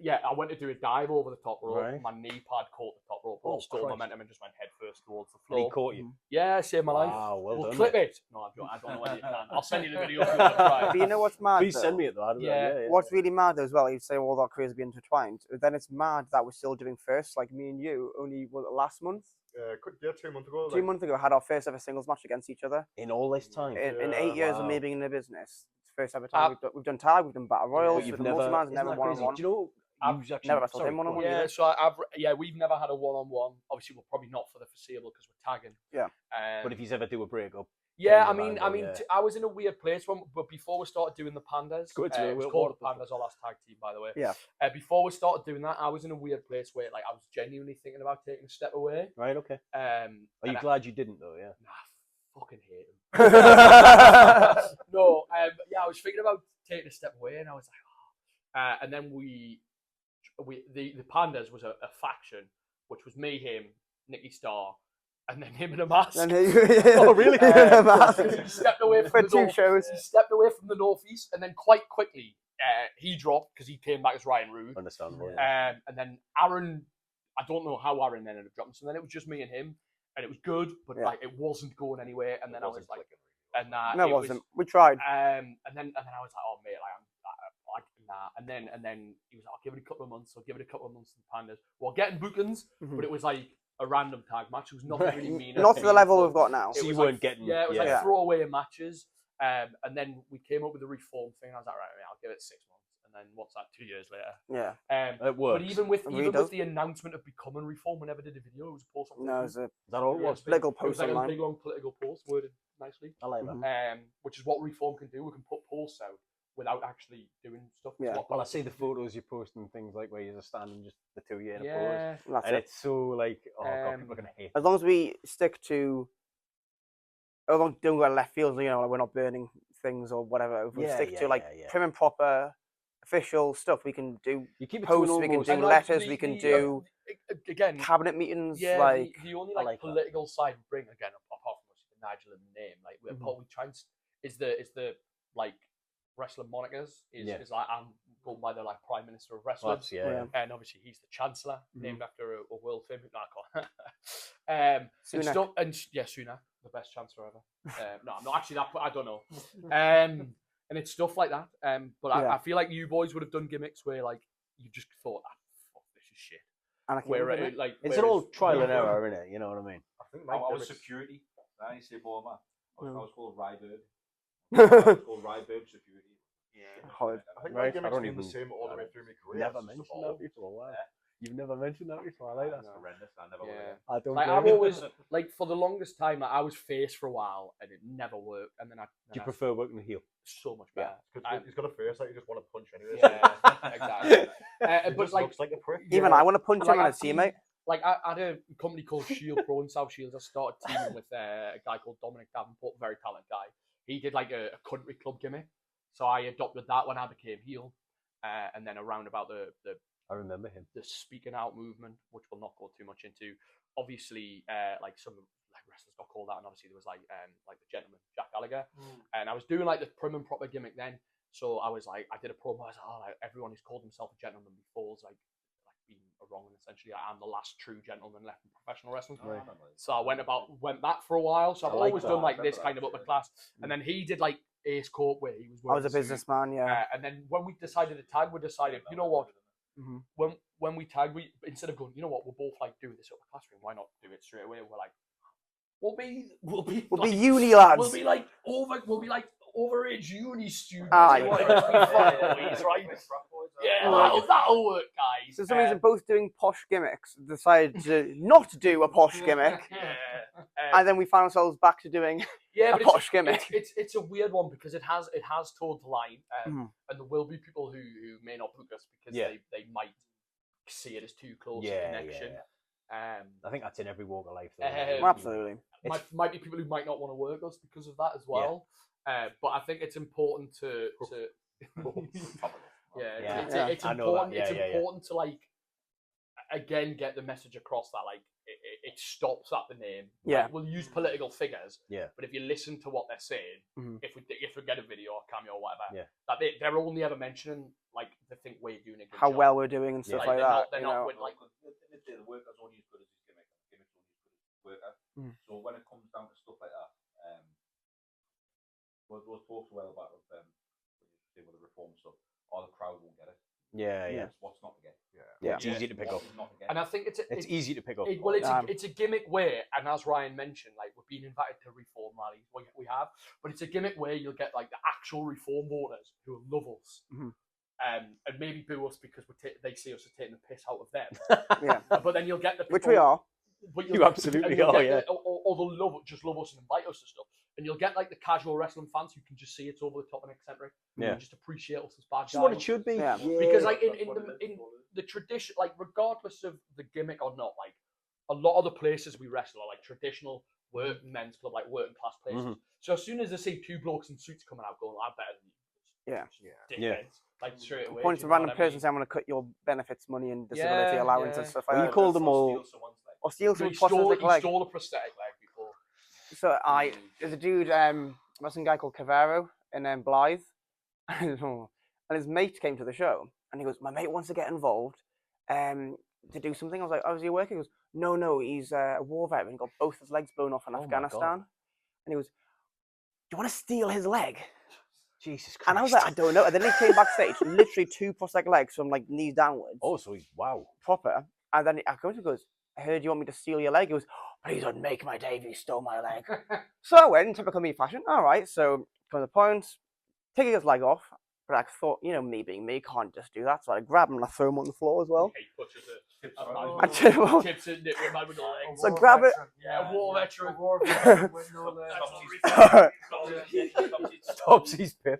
[SPEAKER 6] Yeah, I went to do a dive over the top rope.
[SPEAKER 1] Right.
[SPEAKER 6] My knee pad caught the top rope, stole
[SPEAKER 1] Christ.
[SPEAKER 6] momentum, and just went head first towards the
[SPEAKER 1] And he
[SPEAKER 6] floor.
[SPEAKER 1] caught you.
[SPEAKER 6] Yeah, saved my life.
[SPEAKER 1] Wow, well
[SPEAKER 6] We'll
[SPEAKER 1] done,
[SPEAKER 6] clip
[SPEAKER 1] mate.
[SPEAKER 6] it. No, I don't know whether you can. I'll send you the video if you want to try.
[SPEAKER 5] But you know what's mad?
[SPEAKER 1] Please
[SPEAKER 5] though?
[SPEAKER 1] send me it, though.
[SPEAKER 6] Yeah.
[SPEAKER 5] What's really mad as well, you say all our careers be intertwined. Then it's mad that we're still doing first. Like me and you, only last month,
[SPEAKER 3] 2 months ago.
[SPEAKER 5] 2 months ago, had our first ever singles match against each other.
[SPEAKER 1] In all this time.
[SPEAKER 5] In 8 years of
[SPEAKER 1] wow.
[SPEAKER 5] me being in the business, it's the first ever time we've done tag, we've done battle royals,
[SPEAKER 1] But
[SPEAKER 5] we've done multi-mans,
[SPEAKER 1] isn't
[SPEAKER 5] never
[SPEAKER 1] that
[SPEAKER 5] one
[SPEAKER 1] crazy?
[SPEAKER 5] on one.
[SPEAKER 1] Do you know? You've actually,
[SPEAKER 5] never wrestled
[SPEAKER 1] sorry,
[SPEAKER 5] him one-on-one
[SPEAKER 1] go
[SPEAKER 5] either.
[SPEAKER 6] Yeah, so we've never had a one-on-one. Obviously, we're probably not for the foreseeable because we're tagging.
[SPEAKER 5] Yeah.
[SPEAKER 1] But if he's ever do a breakup,
[SPEAKER 6] Yeah,
[SPEAKER 1] Then
[SPEAKER 6] I
[SPEAKER 1] you're
[SPEAKER 6] mean,
[SPEAKER 1] liable, yeah.
[SPEAKER 6] I was in a weird place but before we started doing the Pandas,
[SPEAKER 1] Go into
[SPEAKER 6] it was
[SPEAKER 1] it,
[SPEAKER 6] called the
[SPEAKER 1] what-
[SPEAKER 6] Pandas, our last tag team, by the way.
[SPEAKER 5] Yeah.
[SPEAKER 6] Before we started doing that, I was in a weird place where, like, I was genuinely thinking about taking a step away.
[SPEAKER 1] right? Okay. Are you
[SPEAKER 6] and
[SPEAKER 1] glad you didn't, though? Yeah.
[SPEAKER 6] Nah, fucking hate him. No, yeah, I was thinking about taking a step away, and I was like, and then the Pandas was a faction, which was me, him, Nicky Starr, and then him and a mask.
[SPEAKER 1] Oh, really?
[SPEAKER 6] He stepped away
[SPEAKER 5] For
[SPEAKER 6] from the
[SPEAKER 5] 2
[SPEAKER 6] north.
[SPEAKER 5] shows.
[SPEAKER 6] He stepped away from the northeast, and then quite quickly he dropped because he came back as Ryan Roode.
[SPEAKER 1] Understandable. Yeah.
[SPEAKER 6] And then Aaron, I don't know how Aaron ended up dropping. So then it was just me and him, and it was good, but
[SPEAKER 5] Yeah.
[SPEAKER 6] like it wasn't going anywhere. And then I was like, and
[SPEAKER 5] No, it wasn't. We tried.
[SPEAKER 6] and then I was like, oh mate, like I'm like nah. And then he was like, I'll give it a couple of months. I'll give it a couple of months to the Pandas. Well, getting bookings,
[SPEAKER 5] Mhm.
[SPEAKER 6] but it was like a random tag match. It was nothing really mean.
[SPEAKER 5] Not to the level we've got now.
[SPEAKER 6] It
[SPEAKER 1] So you
[SPEAKER 6] was
[SPEAKER 1] weren't
[SPEAKER 6] like,
[SPEAKER 1] getting.
[SPEAKER 6] Yeah, it was
[SPEAKER 5] Yeah.
[SPEAKER 6] like throwaway matches. And then we came up with a reform thing. And I was like, right, I'll give it 6 months. And then what's that? 2 years later.
[SPEAKER 5] Yeah.
[SPEAKER 1] It
[SPEAKER 6] But
[SPEAKER 1] works.
[SPEAKER 6] even with
[SPEAKER 5] It really does.
[SPEAKER 6] the announcement of becoming reform, we never did a video. It was a post on
[SPEAKER 5] No,
[SPEAKER 6] Facebook.
[SPEAKER 5] it's a
[SPEAKER 1] Is that all it
[SPEAKER 6] Yeah,
[SPEAKER 1] was?
[SPEAKER 5] political
[SPEAKER 6] It was
[SPEAKER 5] post
[SPEAKER 6] like a
[SPEAKER 5] online.
[SPEAKER 6] big long political post worded nicely.
[SPEAKER 1] I like that.
[SPEAKER 6] Which is what reform can do. We can put posts out without actually doing stuff. It's
[SPEAKER 5] Yeah.
[SPEAKER 6] what
[SPEAKER 1] Well, I see the
[SPEAKER 6] politicians do.
[SPEAKER 1] photos you post and things like where you're just standing just the two of you in a pose.
[SPEAKER 6] Yeah.
[SPEAKER 5] That's
[SPEAKER 1] And
[SPEAKER 5] it.
[SPEAKER 1] it's so like, oh god, people are
[SPEAKER 6] Um,
[SPEAKER 1] gonna hate.
[SPEAKER 5] As long as we stick to, as long as we don't go left field, you know, like we're not burning things or whatever. If we
[SPEAKER 1] Yeah,
[SPEAKER 5] stick
[SPEAKER 1] yeah,
[SPEAKER 5] to like
[SPEAKER 1] yeah.
[SPEAKER 5] prim and proper, official stuff, we can do
[SPEAKER 1] You keep it
[SPEAKER 5] posts,
[SPEAKER 1] to an
[SPEAKER 5] we can
[SPEAKER 1] almost.
[SPEAKER 5] do
[SPEAKER 6] And, like,
[SPEAKER 5] letters, we can do
[SPEAKER 6] again.
[SPEAKER 5] cabinet meetings.
[SPEAKER 6] Yeah,
[SPEAKER 5] like
[SPEAKER 6] the only
[SPEAKER 1] I
[SPEAKER 6] like
[SPEAKER 1] like that.
[SPEAKER 6] political side we bring again, apart from obviously the Nigel and the name, like
[SPEAKER 5] Mhm.
[SPEAKER 6] what we try and is the like wrestler monikers
[SPEAKER 1] Yeah.
[SPEAKER 6] is like I'm going by the like Prime Minister of Wrestling.
[SPEAKER 1] Perhaps, yeah, yeah.
[SPEAKER 6] And obviously he's the Chancellor,
[SPEAKER 5] Mhm.
[SPEAKER 6] named after a world famous. No, I can't. And
[SPEAKER 5] Sunak.
[SPEAKER 6] stuff, and yeah, Sunak, the best Chancellor ever. No, I'm not actually that. I don't know. And it's stuff like that. But
[SPEAKER 5] Yeah.
[SPEAKER 6] I feel like you boys would have done gimmicks where like you just thought, fuck, this is shit.
[SPEAKER 5] and I can
[SPEAKER 6] Where
[SPEAKER 5] remember
[SPEAKER 6] it, like
[SPEAKER 1] It's an all trial and error, isn't it? You know what I mean?
[SPEAKER 3] I think
[SPEAKER 4] I
[SPEAKER 3] Mike
[SPEAKER 4] was
[SPEAKER 3] Divick's-
[SPEAKER 4] security. I didn't say more, man. I was called Ryberg. I
[SPEAKER 5] it.
[SPEAKER 4] was called Ryberg Security. Yeah.
[SPEAKER 5] Hard.
[SPEAKER 3] I think
[SPEAKER 1] Right,
[SPEAKER 3] my
[SPEAKER 1] I
[SPEAKER 3] gimmick's
[SPEAKER 1] don't
[SPEAKER 3] been the
[SPEAKER 1] even-
[SPEAKER 3] same all the way through my career.
[SPEAKER 1] Never
[SPEAKER 3] It's just
[SPEAKER 1] mentioned
[SPEAKER 3] evolved.
[SPEAKER 1] that before. Wow. You've never mentioned that before. I like that.
[SPEAKER 4] That's horrendous. I never
[SPEAKER 6] Yeah.
[SPEAKER 4] would.
[SPEAKER 1] I don't.
[SPEAKER 6] Like
[SPEAKER 1] blame
[SPEAKER 6] I've
[SPEAKER 1] you.
[SPEAKER 6] always like for the longest time I was face for a while and it never worked and then
[SPEAKER 1] Do you
[SPEAKER 6] I
[SPEAKER 1] prefer working the heel?
[SPEAKER 6] so much better.
[SPEAKER 3] He's got a face that you just want to punch anyway.
[SPEAKER 6] Yeah, exactly.
[SPEAKER 3] It
[SPEAKER 6] But
[SPEAKER 3] just
[SPEAKER 6] like
[SPEAKER 3] looks like a prick.
[SPEAKER 5] Even
[SPEAKER 6] yeah.
[SPEAKER 5] I want to punch
[SPEAKER 6] Like,
[SPEAKER 5] him on a
[SPEAKER 6] I've seen-
[SPEAKER 5] teammate.
[SPEAKER 6] Like I had a company called Shield Pro in South Shields. I started teaming with a guy called Dominic Davenport, very talented guy. He did like a country club gimmick, so I adopted that when I became heel. And then around about the
[SPEAKER 1] I remember him.
[SPEAKER 6] speaking out movement, which we'll not go too much into. Obviously, like some like wrestlers got called out, and obviously there was like the gentleman Jack Gallagher, and I was doing like the prim and proper gimmick then. So I was like, I did a promo. I was like, oh, like, everyone who's called himself a gentleman before is like being wrong, and essentially I'm the last true gentleman left in professional wrestling. So I went that for a while. So I've
[SPEAKER 1] I like
[SPEAKER 6] always
[SPEAKER 1] that.
[SPEAKER 6] done
[SPEAKER 4] I
[SPEAKER 6] like
[SPEAKER 4] remember
[SPEAKER 6] this
[SPEAKER 4] that,
[SPEAKER 6] kind of upper
[SPEAKER 4] yeah.
[SPEAKER 6] class, and then he did like Ace Court where he was.
[SPEAKER 5] I was
[SPEAKER 6] wearing
[SPEAKER 5] a
[SPEAKER 6] suit.
[SPEAKER 5] businessman, yeah.
[SPEAKER 6] And then when we decided to tag, we decided, you know what?
[SPEAKER 5] Mhm.
[SPEAKER 6] When we tag, we instead of going, you know what, we'll both like do this upper class ring. Why not do it straight away? We're like, we'll be
[SPEAKER 5] We'll
[SPEAKER 6] like,
[SPEAKER 5] be uni lads.
[SPEAKER 6] we'll be like overage uni students.
[SPEAKER 5] Aye.
[SPEAKER 6] who want to be frat boys, right? Yeah, that'll work, guys.
[SPEAKER 5] So for some reason, both doing posh gimmicks decided to not do a posh gimmick, and then we found ourselves back to doing
[SPEAKER 6] yeah,
[SPEAKER 5] a
[SPEAKER 6] but
[SPEAKER 5] posh gimmick.
[SPEAKER 6] it's a weird one because it has told the line,
[SPEAKER 5] Mhm.
[SPEAKER 6] and there will be people who may not book us because
[SPEAKER 1] Yeah.
[SPEAKER 6] they might see it as too close
[SPEAKER 1] Yeah,
[SPEAKER 6] a connection.
[SPEAKER 1] yeah. I think that's in every walk of life. Though,
[SPEAKER 6] Um,
[SPEAKER 5] Absolutely.
[SPEAKER 6] Might be people who might not want to work us because of that as well. But I think it's important to
[SPEAKER 1] Yeah.
[SPEAKER 6] it's
[SPEAKER 1] I know that.
[SPEAKER 6] important.
[SPEAKER 1] Yeah,
[SPEAKER 6] It's
[SPEAKER 1] yeah, yeah.
[SPEAKER 6] important to like again get the message across that like it stops at the name.
[SPEAKER 5] Yeah.
[SPEAKER 6] Like, we'll use political figures.
[SPEAKER 1] Yeah.
[SPEAKER 6] But if you listen to what they're saying,
[SPEAKER 5] Mhm.
[SPEAKER 6] if we get a video or cameo or whatever,
[SPEAKER 1] Yeah.
[SPEAKER 6] that they're only ever mentioning like they think we're doing a good
[SPEAKER 5] How
[SPEAKER 6] job.
[SPEAKER 5] well we're doing and stuff like
[SPEAKER 6] they're
[SPEAKER 5] that.
[SPEAKER 6] Not, they're
[SPEAKER 5] you
[SPEAKER 6] not
[SPEAKER 5] know?
[SPEAKER 6] with, like,
[SPEAKER 4] The worker's only as good as his gimmick. Gimmick's only as good as his worker.
[SPEAKER 5] Mm.
[SPEAKER 4] So when it comes down to stuff like that, we'll talk well about with the reform stuff. Or the crowd won't get it.
[SPEAKER 1] Yeah.
[SPEAKER 4] What's not to get?
[SPEAKER 1] Yeah, it's easy to pick up.
[SPEAKER 6] And I think
[SPEAKER 1] It's easy to pick up.
[SPEAKER 6] It's a gimmick way, and as Ryan mentioned, like we've been invited to reform rallies, we have, but it's a gimmick where you'll get like the actual reform voters who love us,
[SPEAKER 5] Mhm.
[SPEAKER 6] and maybe boo us because they see us as taking the piss out of them.
[SPEAKER 5] Yeah.
[SPEAKER 6] But then you'll get the people,
[SPEAKER 5] Which we are.
[SPEAKER 6] but
[SPEAKER 1] You absolutely
[SPEAKER 6] and you'll
[SPEAKER 1] are,
[SPEAKER 6] get or they'll just love us and invite us to stuff. And you'll get like the casual wrestling fans who can just see it's over the top and eccentric,
[SPEAKER 1] Yeah.
[SPEAKER 6] and just appreciate us as bad
[SPEAKER 1] Which is what
[SPEAKER 6] guys.
[SPEAKER 1] it should be.
[SPEAKER 5] Yeah.
[SPEAKER 6] Because like in the tradition, like regardless of the gimmick or not, like a lot of the places we wrestle are like traditional working men's club, like working class places.
[SPEAKER 1] Mhm.
[SPEAKER 6] So as soon as they see two blokes in suits coming out, going, "I'm better than you,"
[SPEAKER 5] Yeah.
[SPEAKER 6] dickheads, like straight away.
[SPEAKER 5] Points
[SPEAKER 6] do
[SPEAKER 5] a
[SPEAKER 6] you know
[SPEAKER 5] random
[SPEAKER 6] what I mean?
[SPEAKER 5] person saying, I'm going to cut your benefits, money, and disability
[SPEAKER 6] Yeah,
[SPEAKER 5] allowance
[SPEAKER 6] yeah.
[SPEAKER 5] and stuff
[SPEAKER 1] Well,
[SPEAKER 5] like
[SPEAKER 1] you
[SPEAKER 5] that.
[SPEAKER 1] called them all.
[SPEAKER 5] Or steal
[SPEAKER 6] So
[SPEAKER 5] some
[SPEAKER 6] he stole
[SPEAKER 5] prosthetic leg.
[SPEAKER 6] a prosthetic leg before.
[SPEAKER 5] So there's a dude, wrestling guy called Cavero in Blythe, and his mate came to the show, and he goes, "My mate wants to get involved, to do something." I was like, "Oh, is he working?" He goes, "No, he's a war veteran. He got both his legs blown off in
[SPEAKER 1] Oh my
[SPEAKER 5] Afghanistan."
[SPEAKER 1] God.
[SPEAKER 5] And he goes, "Do you want to steal his leg?"
[SPEAKER 1] Jesus Christ.
[SPEAKER 5] And I was like, "I don't know." And then he came backstage, literally 2 prosthetic legs from like knees downwards,
[SPEAKER 1] Oh, so he's wow.
[SPEAKER 5] proper. And then I go to him, he goes, "I heard you want me to steal your leg." He goes, "Please don't make my day if you stole my leg." So I went in typical me fashion. All right, so come to the point, taking his leg off. But I thought, me being me, can't just do that. So I grab him and I throw him on the floor as well.
[SPEAKER 6] He pushes it.
[SPEAKER 5] I tip him off.
[SPEAKER 6] Tips it, nip with man with the legs.
[SPEAKER 5] So grab it.
[SPEAKER 6] Yeah, a war veteran.
[SPEAKER 2] A war veteran with no legs.
[SPEAKER 1] Stops his pip.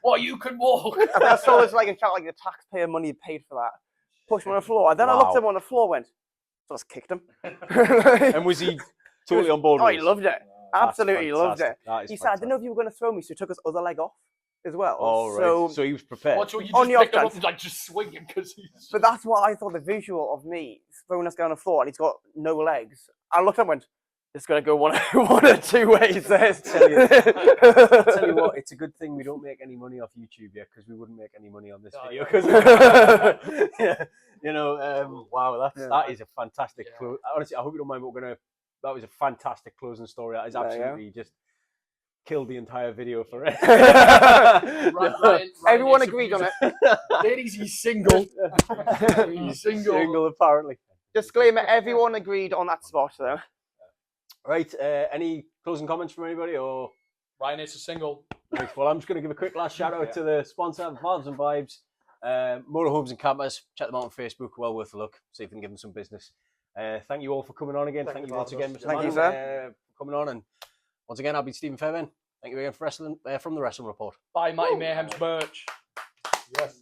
[SPEAKER 6] Well, you can walk.
[SPEAKER 5] And then I saw this like a shout, like the taxpayer money paid for that. Pushed him on the floor. And then I looked at him on the floor, went, just kicked him.
[SPEAKER 1] And was he totally on board
[SPEAKER 5] Oh,
[SPEAKER 1] with
[SPEAKER 5] he
[SPEAKER 1] it?
[SPEAKER 5] loved it.
[SPEAKER 1] That's
[SPEAKER 5] Absolutely loved it.
[SPEAKER 1] fantastic. That is
[SPEAKER 5] He said, "I didn't know if you were going to throw me," so he took his other leg off as well.
[SPEAKER 1] Oh, right. So he was prepared.
[SPEAKER 6] What, so you
[SPEAKER 5] On
[SPEAKER 6] just
[SPEAKER 5] the
[SPEAKER 6] pick him
[SPEAKER 5] off
[SPEAKER 6] up and like just swing him because he's.
[SPEAKER 5] But that's what I thought, the visual of me throwing this guy on the floor and he's got no legs. I looked at him and went, "It's going to go one or two ways." This.
[SPEAKER 1] I'll tell you what, it's a good thing we don't make any money off YouTube yet, because we wouldn't make any money on this
[SPEAKER 6] Oh,
[SPEAKER 1] video.
[SPEAKER 6] yeah.
[SPEAKER 1] 'Cause- wow, that is a fantastic
[SPEAKER 6] Yeah.
[SPEAKER 1] close. Honestly, I hope you don't mind, but that was a fantastic closing story. That is absolutely just killed the entire video for it.
[SPEAKER 6] Ryan
[SPEAKER 5] Everyone
[SPEAKER 6] is
[SPEAKER 5] agreed on it.
[SPEAKER 6] Ladies, he's single. He's single.
[SPEAKER 1] Single, apparently.
[SPEAKER 5] Disclaimer, everyone agreed on that spot though.
[SPEAKER 1] Right, any closing comments from anybody? Or
[SPEAKER 6] Ryan is a single.
[SPEAKER 1] right, well, I'm just going to give a quick last shout out to the sponsor, Vibes and Vibes, Motorhomes and Campers. Check them out on Facebook. Well worth a look. See if we can give them some business. Thank you all for coming on again. Thank you once again, Mr.
[SPEAKER 5] Thank you,
[SPEAKER 1] Mann, for coming on. And once again, I've been Stephen Fairbairn. Thank you again for wrestling from the Wrestling Report.
[SPEAKER 6] Buy Matty Mayhem's merch.
[SPEAKER 3] Yes.